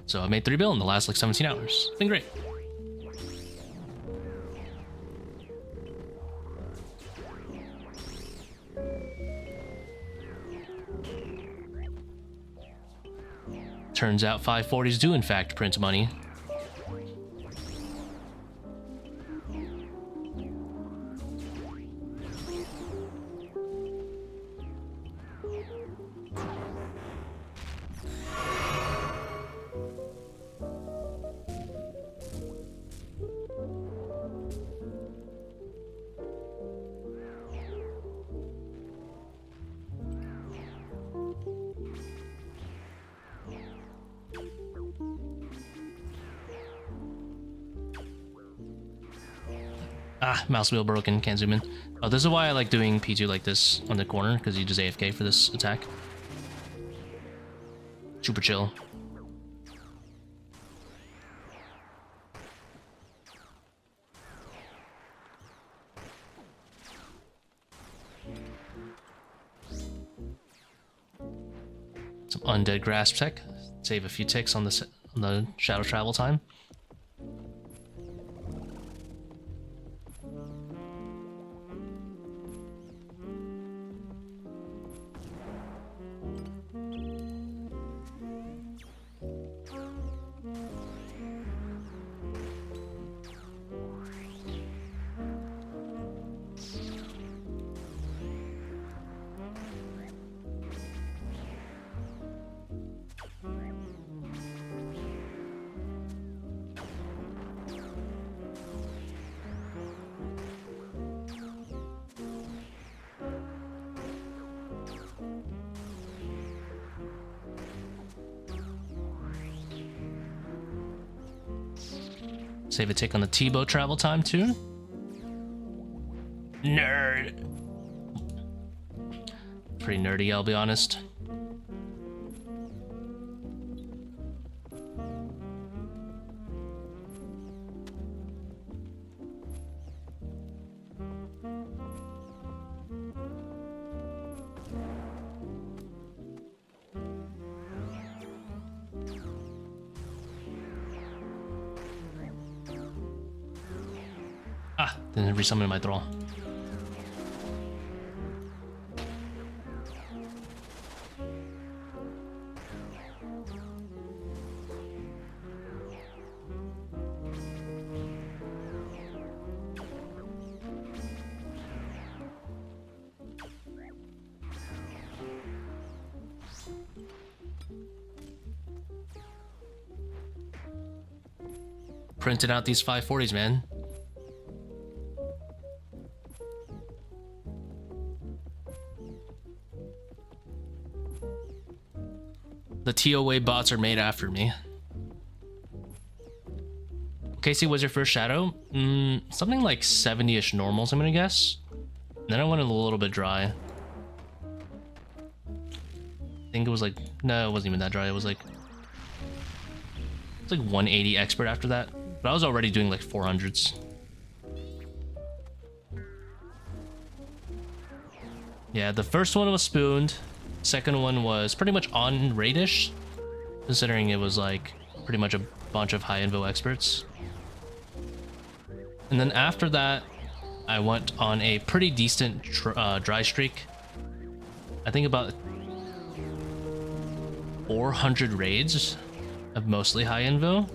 So I made 3 bill in the last like 17 hours. It's been great. Turns out 540s do in fact print money. Ah, mouse wheel broken, can't zoom in. Oh, this is why I like doing P2 like this on the corner, because you just AFK for this attack. Super chill. Some undead grasp tech. Save a few ticks on the shadow travel time. Save a tick on the Tbow travel time too. Nerd. Pretty nerdy, I'll be honest. Ah, didn't resummon my thrall. Printed out these 540s, man. The ToA bots are made after me. KC was your first shadow? Something like 70-ish normals, I'm gonna guess. Then I went a little bit dry. I think it was like, no, it wasn't even that dry. It was like 180 expert after that. But I was already doing like 400s. Yeah, the first one was spooned. Second one was pretty much on rate-ish, considering it was like pretty much a bunch of high invo experts. And then after that, I went on a pretty decent dry streak. I think about 400 raids of mostly high invo,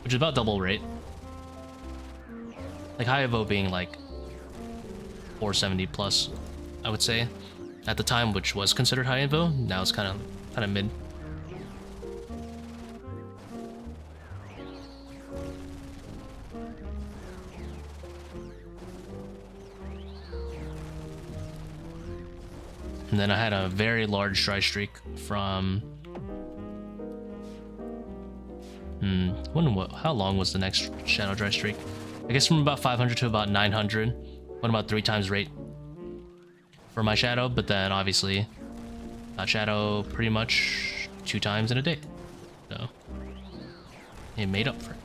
which is about double rate. Like high invo being like 470 plus, I would say. At the time, which was considered high invo, now it's kind of mid. And then I had a very large dry streak from how long was the next shadow dry streak? I guess from about 500 to about 900. Went about 3 times rate for my shadow, but then obviously got shadow pretty much 2 times in a day, so it made up for it.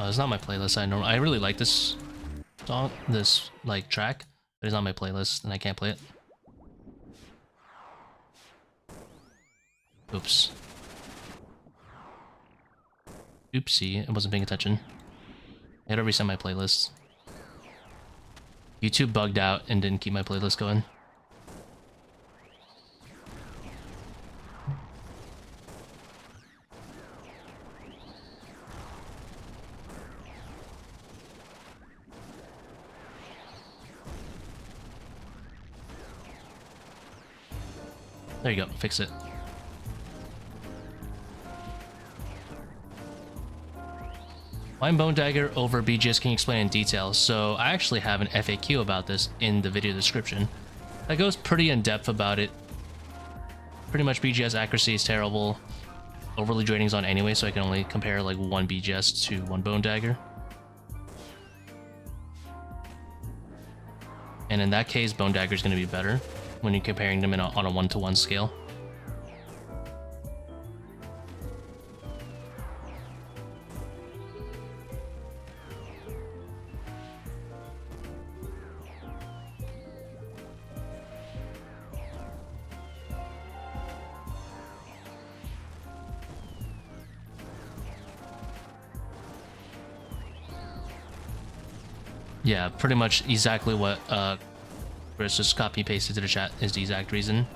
It's not my playlist. I really like this song, this like track, but it's not my playlist, and I can't play it. Oops. Oopsie, I wasn't paying attention. I had to reset my playlist. YouTube bugged out and didn't keep my playlist going. There you go, fix it. Why in Bone Dagger over BGS, can you explain in detail? So I actually have an FAQ about this in the video description that goes pretty in depth about it. Pretty much BGS accuracy is terrible. Overly draining's on anyway, so I can only compare like one BGS to one Bone Dagger. And in that case, Bone Dagger is going to be better when you're comparing them on a 1-to-1 scale. Yeah, pretty much exactly what Chris just copy pasted to the chat is the exact reason.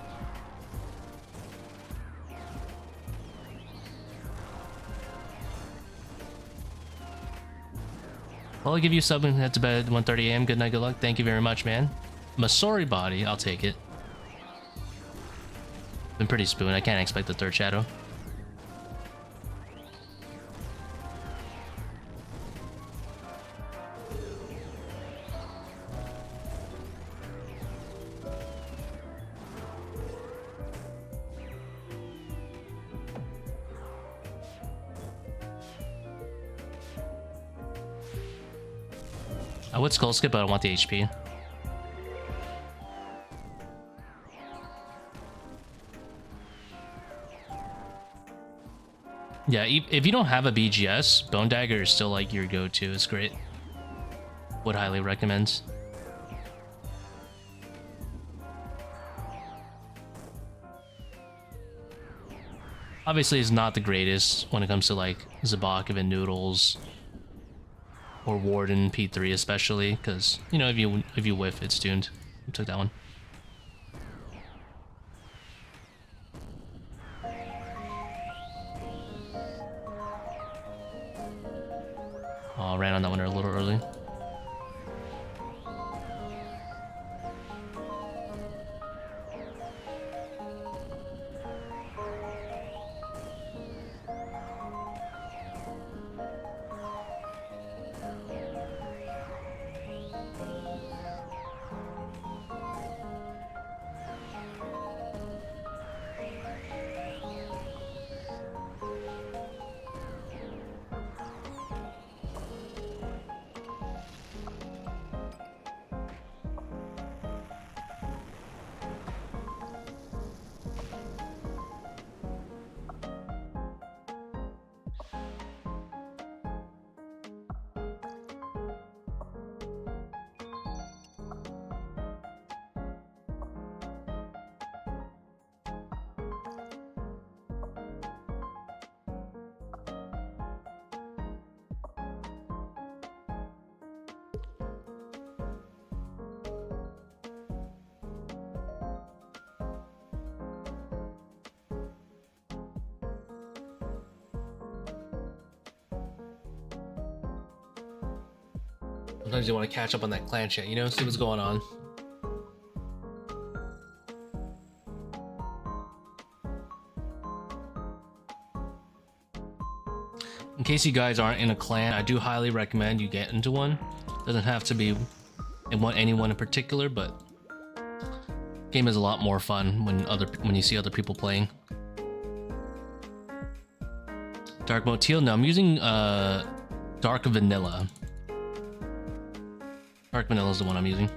Well, I'll give you something that's about 1:30 a.m. Good night, good luck. Thank you very much, man. Masori body, I'll take it. Been pretty spoon. I can't expect the third shadow. I would skull skip, but I don't want the HP. Yeah, if you don't have a BGS, Bone Dagger is still like your go-to. It's great. Would highly recommend. Obviously, it's not the greatest when it comes to like Zebak and Noodles or Warden P3 especially, because you know if you whiff, it's tuned. I took that one. Oh, ran on that one a little early. Sometimes you want to catch up on that clan chat, you know, see what's going on. In case you guys aren't in a clan, I do highly recommend you get into one. Doesn't have to be anyone in particular, but game is a lot more fun when you see other people playing. Dark mode teal. No, I'm using dark vanilla. Dark vanilla is the one I'm using.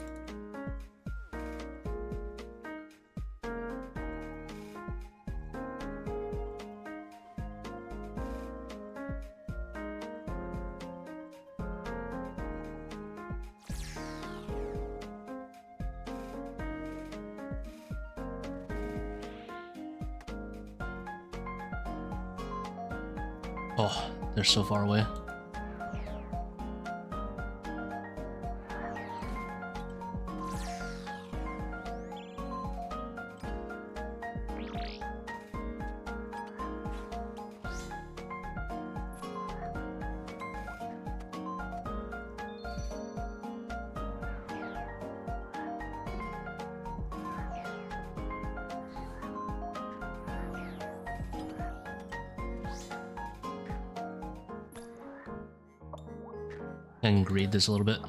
Oh, they're so far away. I can greed this a little bit.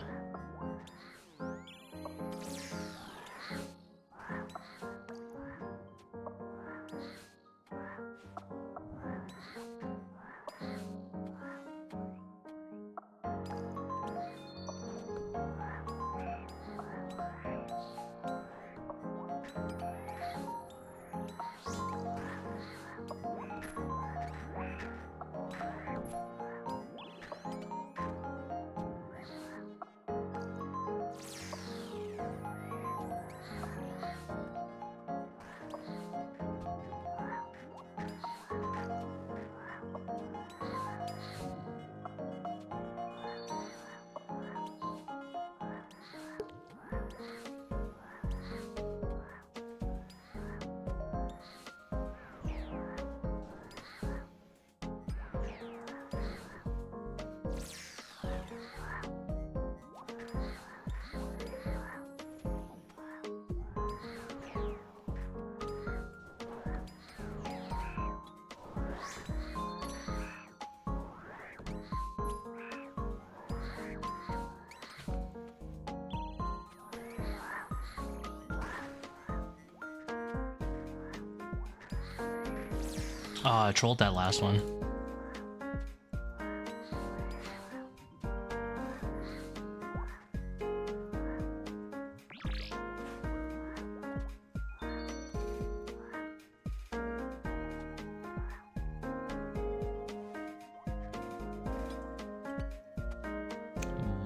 Oh, I trolled that last one.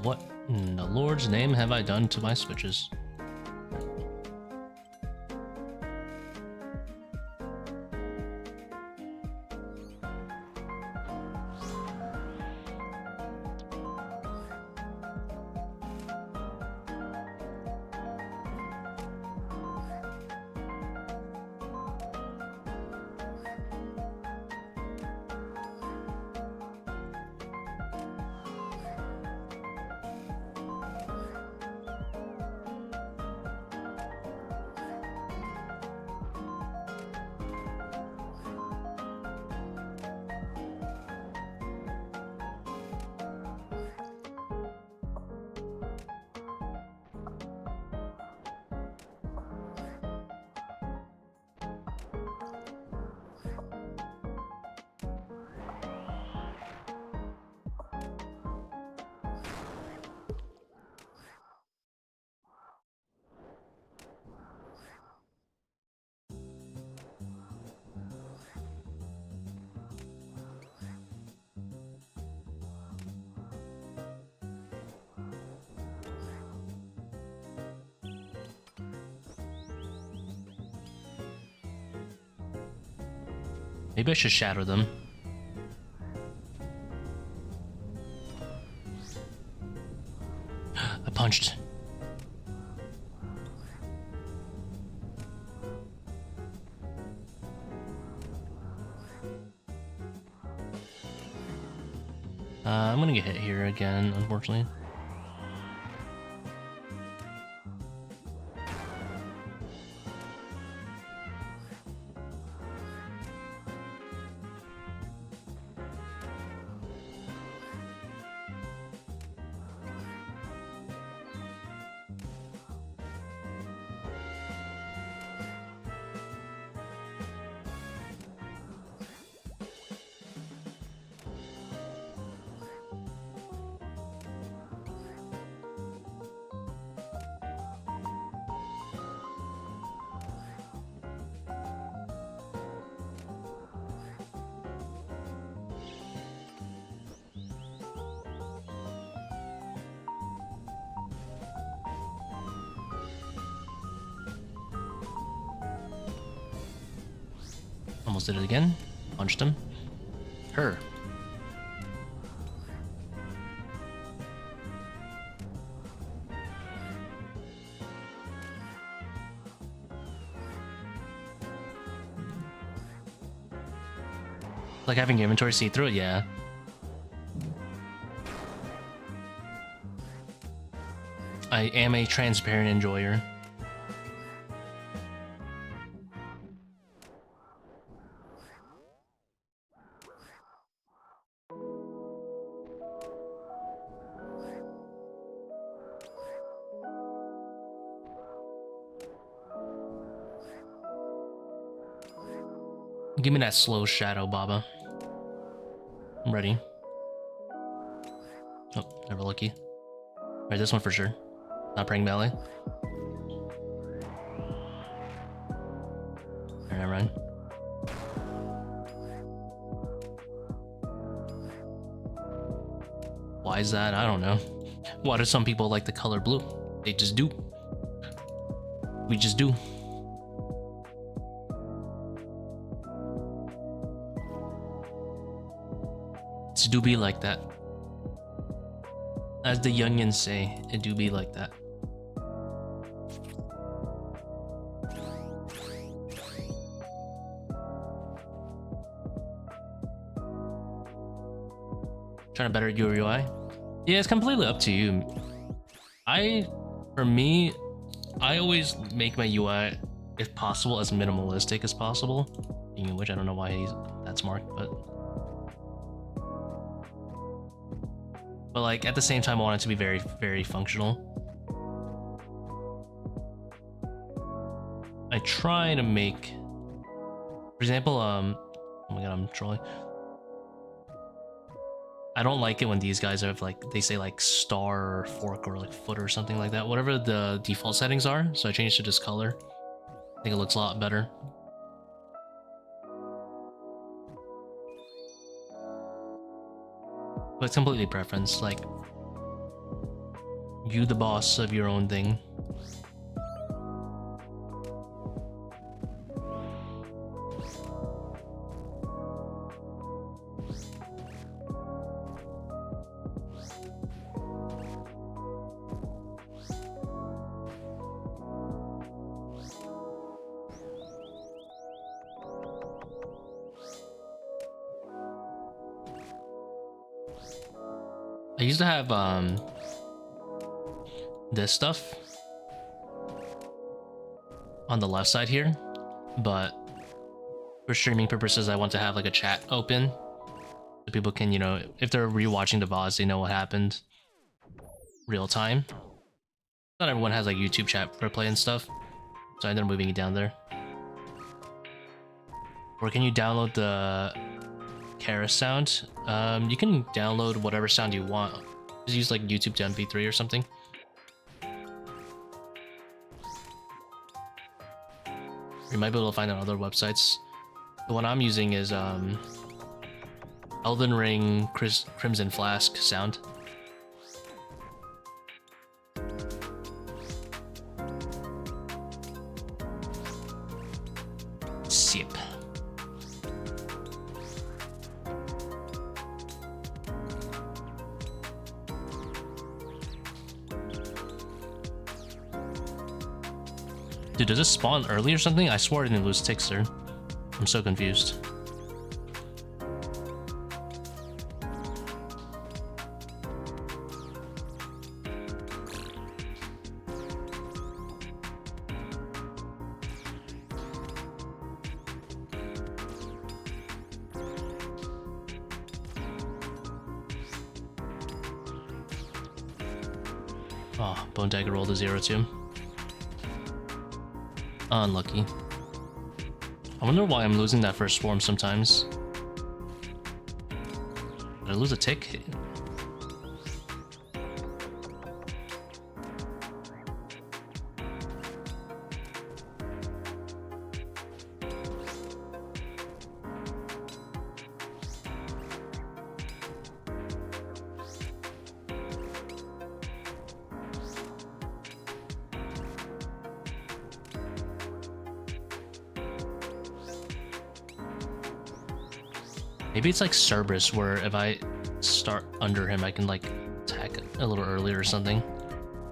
What in the Lord's name have I done to my switches? Maybe I should shatter them. I punched. I'm gonna get hit here again, unfortunately. Almost did it again. Punched him. Her. Like having your inventory see through it, yeah. I am a transparent enjoyer. Give me that slow shadow, Baba. I'm ready. Oh, never lucky. Alright, this one for sure. Not praying melee. Alright, run. Why is that? I don't know. Why do some people like the color blue? They just do. We just do. It do be like that. As the youngins say, it do be like that. Trying to better your UI? Yeah, it's completely up to you. For me, I always make my UI, if possible, as minimalistic as possible. Speaking of which, I don't know why he's that smart, but like at the same time, I want it to be very, very functional. I try to make, for example, Oh my god, I'm trolling. I don't like it when these guys have like, they say like star or fork or like foot or something like that. Whatever the default settings are. So I changed to this color. I think it looks a lot better. But it's completely preference. Like, you the boss of your own thing. I used to have this stuff on the left side here, but for streaming purposes I want to have like a chat open so people can, you know, if they're rewatching the VODs, they know what happened real time. Not everyone has like YouTube chat for play and stuff, so I ended up moving it down there. Or can you download the Kara sound? You can download whatever sound you want. Just use like YouTube to MP3 or something. You might be able to find it on other websites. The one I'm using is Elden Ring Crimson Flask sound. Sip. Dude, does it spawn early or something? I swore I didn't lose ticks there. I'm so confused. Oh, Bone Dagger rolled a 0-2. Unlucky. I wonder why I'm losing that first swarm sometimes. Did I lose a tick? Maybe it's like Cerberus, where if I start under him, I can like attack a little earlier or something.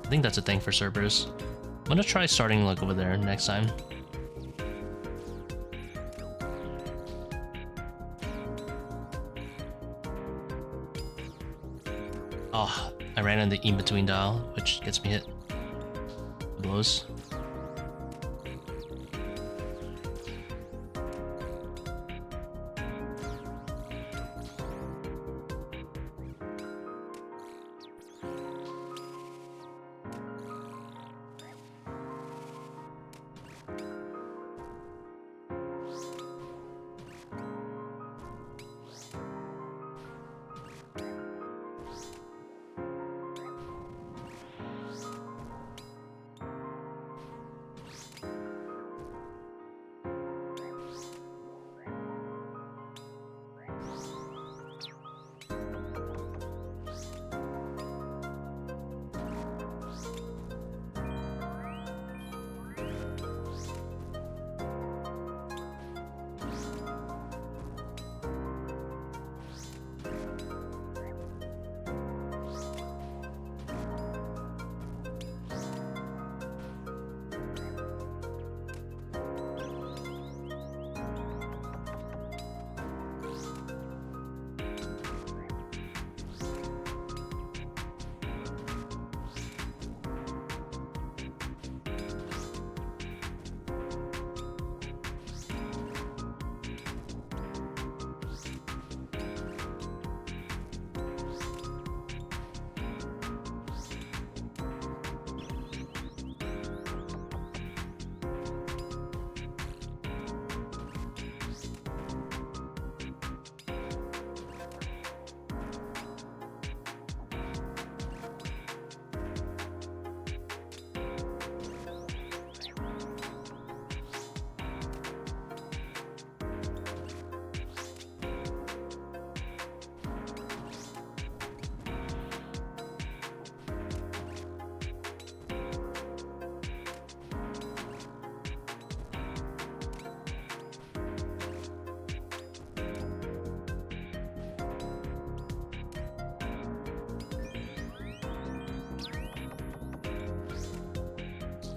I think that's a thing for Cerberus. I'm gonna try starting like over there next time. Oh, I ran in the in-between dial, which gets me hit. Blows.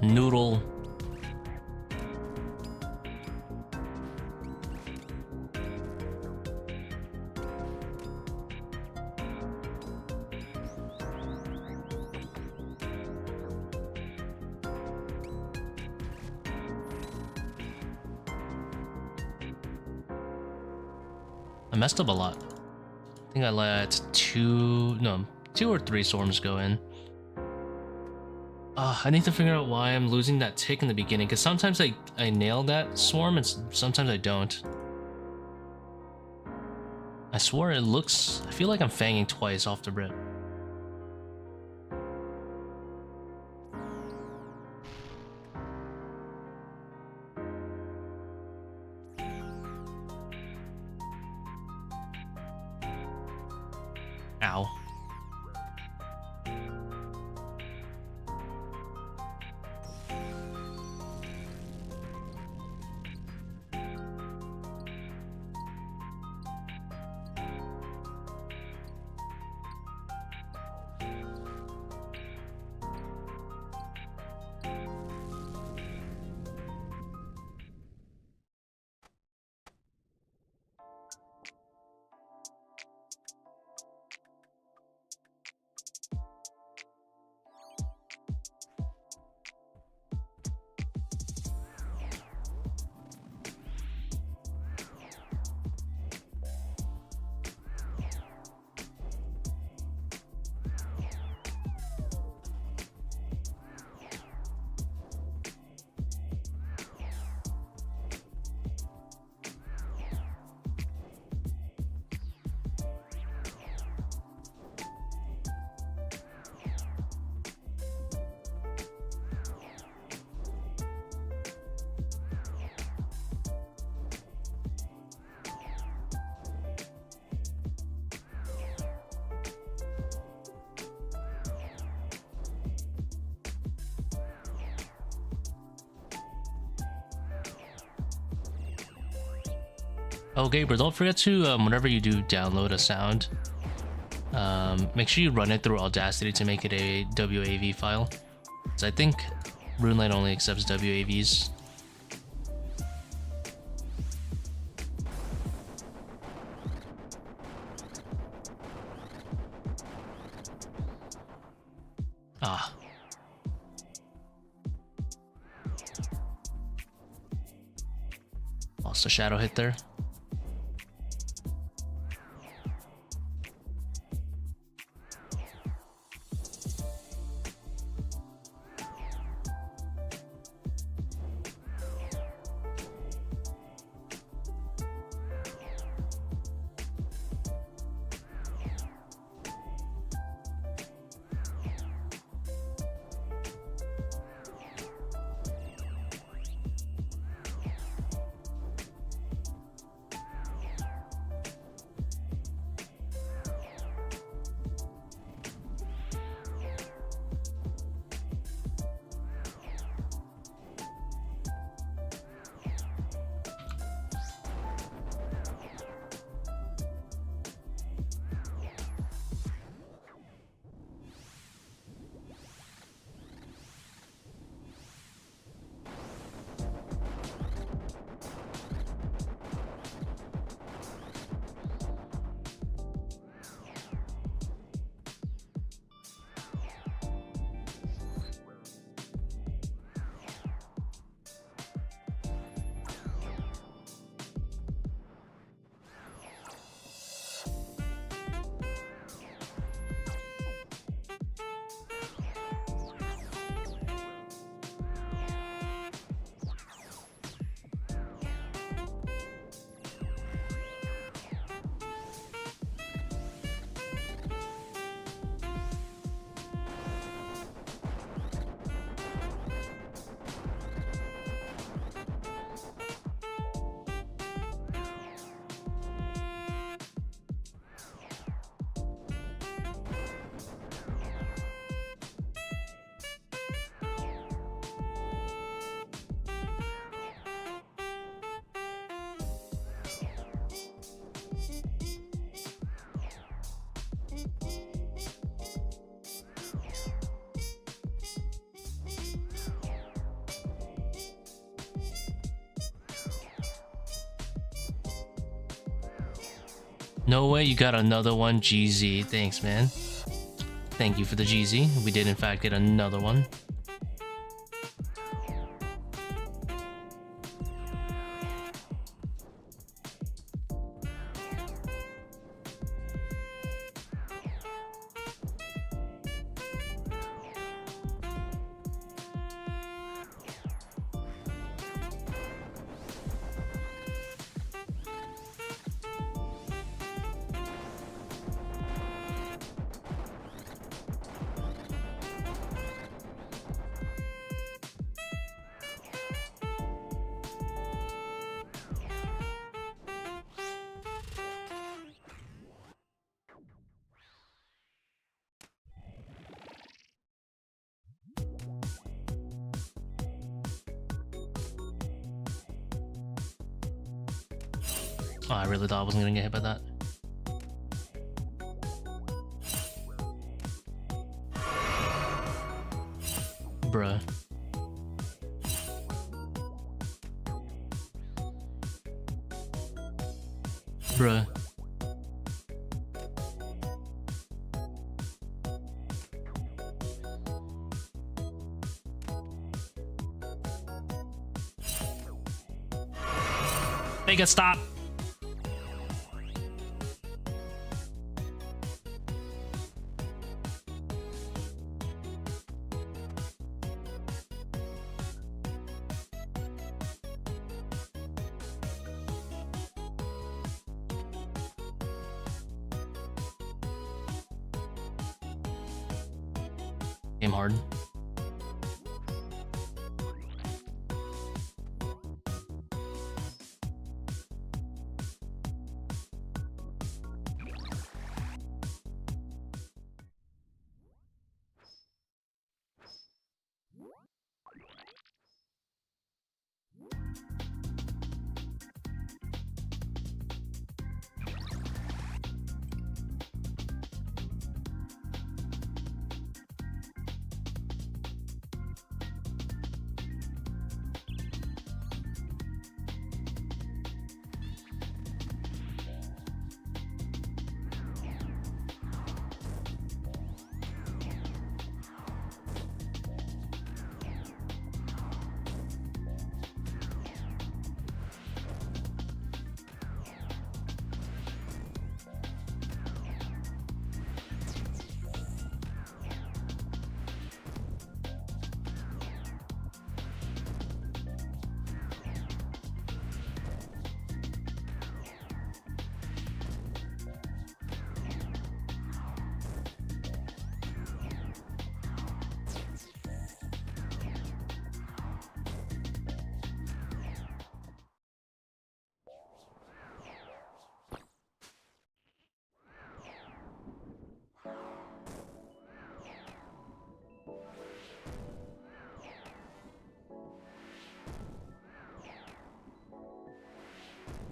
noodle. I messed up a lot. I think I let two or three swarms go in. I need to figure out why I'm losing that tick in the beginning, because sometimes I nail that swarm and sometimes I don't. I swore it looks... I feel like I'm fanging twice off the rip. Ow. Oh, Gabriel, don't forget to, whenever you do download a sound, make sure you run it through Audacity to make it a WAV file. So I think RuneLite only accepts WAVs. Ah. Lost a shadow hit there. No way, you got another one. GZ. Thanks, man. Thank you for the GZ. We did in fact get another one. Oh, I really thought I wasn't gonna get hit by that. Bruh. Bruh. Make it stop. Game hard.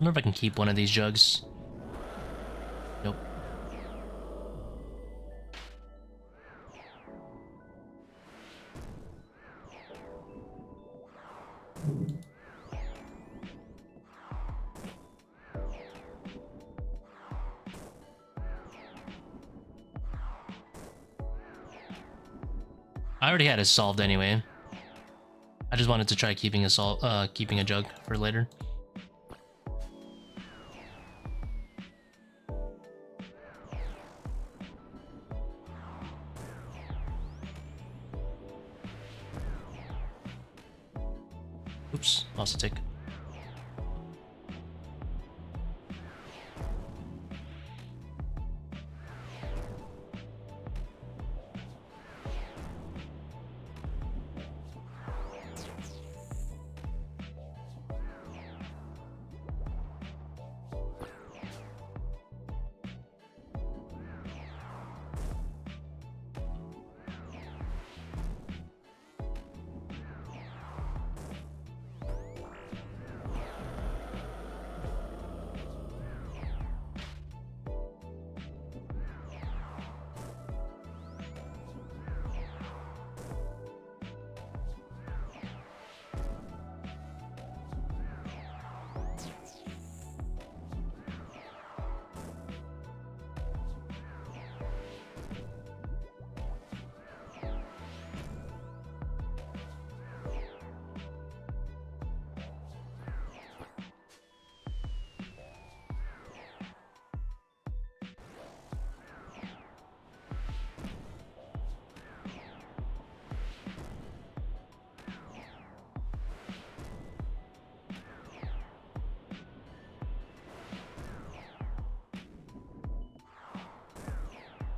I wonder if I can keep one of these jugs. Nope. I already had it solved anyway. I just wanted to try keeping a jug for later. Oops, lost a tick.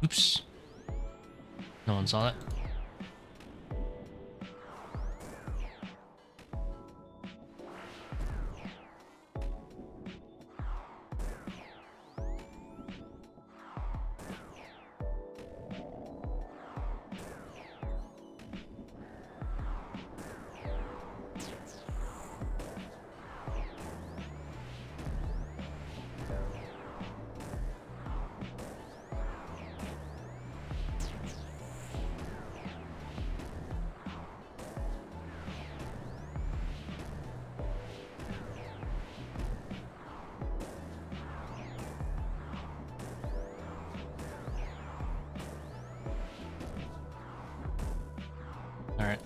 Oops. No one saw that. Alright.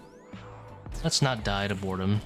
Let's not die to boredom.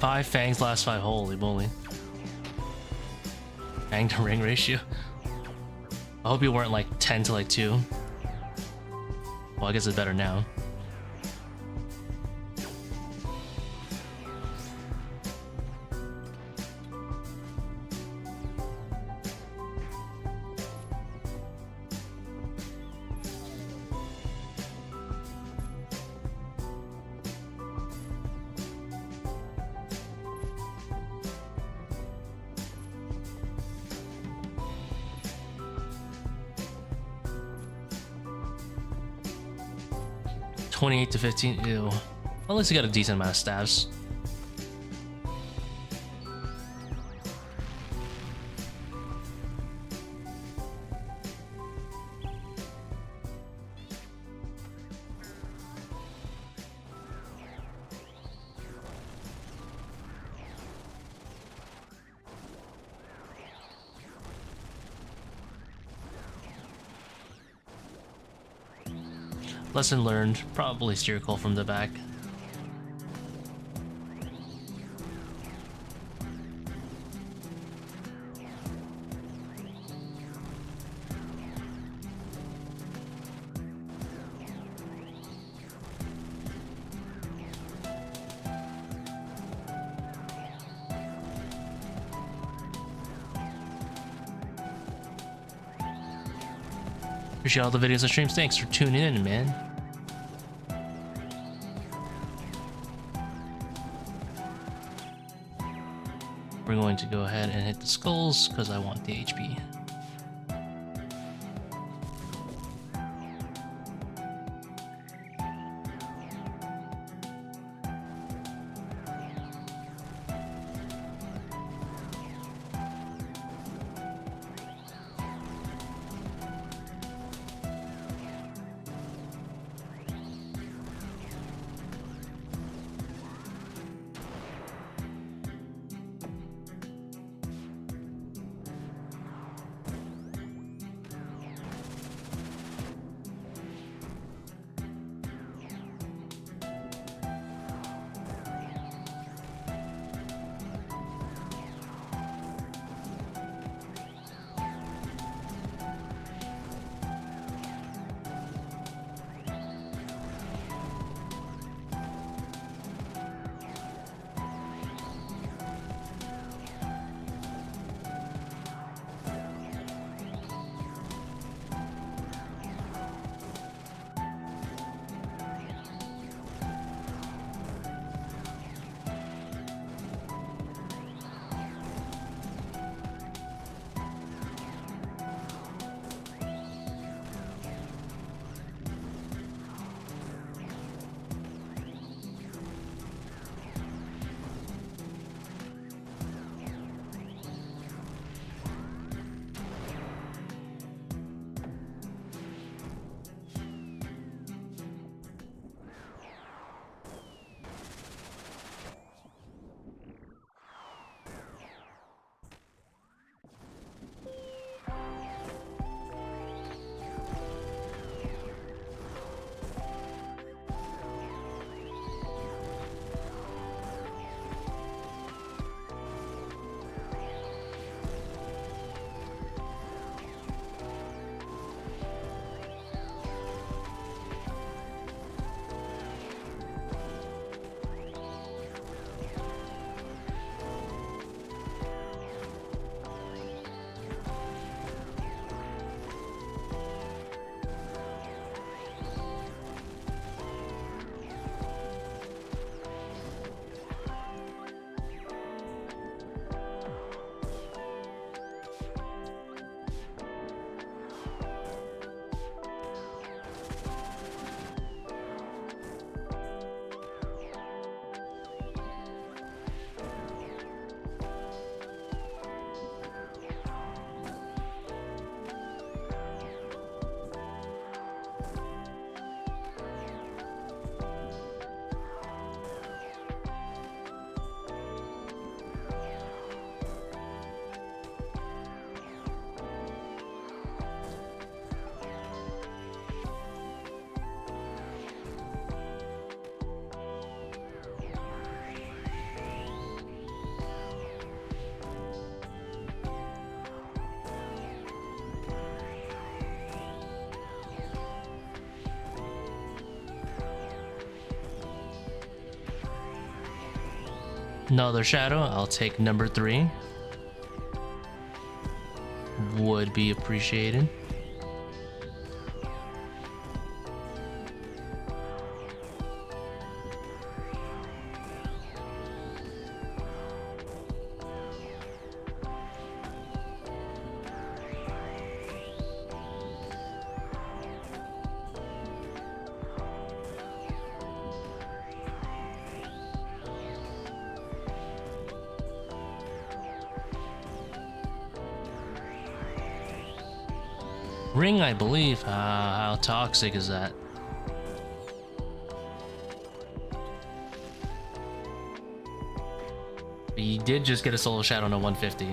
5 fangs, last 5. Holy moly. Fang to ring ratio. I hope you weren't like 10 to like 2. Well, I guess it's better now. $28 to $15. Ew. Well, at least you got a decent amount of staves. Lesson learned, probably Seercull from the back. Appreciate all the videos and streams. Thanks for tuning in, man. We're going to go ahead and hit the skulls because I want the HP. Another shadow. I'll take number 3. Would be appreciated. Ring, I believe. How toxic is that? We did just get a solo shadow on a 150.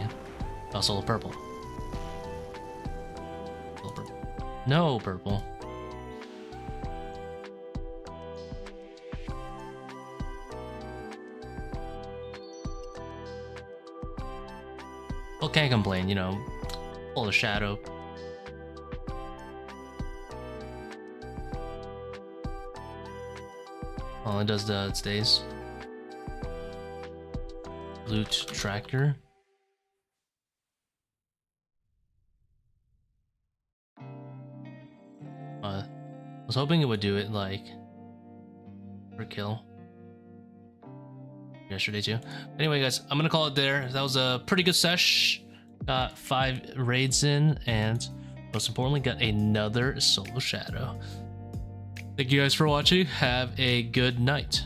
Oh, solo purple. Solo purple. No purple. Well, can't complain, you know. Pull the shadow. All it does it stays. Loot tracker. I was hoping it would do it like per kill yesterday too. Anyway, guys, I'm gonna call it there. That was a pretty good sesh. Got 5 raids in, and most importantly, got another solo shadow. Thank you guys for watching. Have a good night.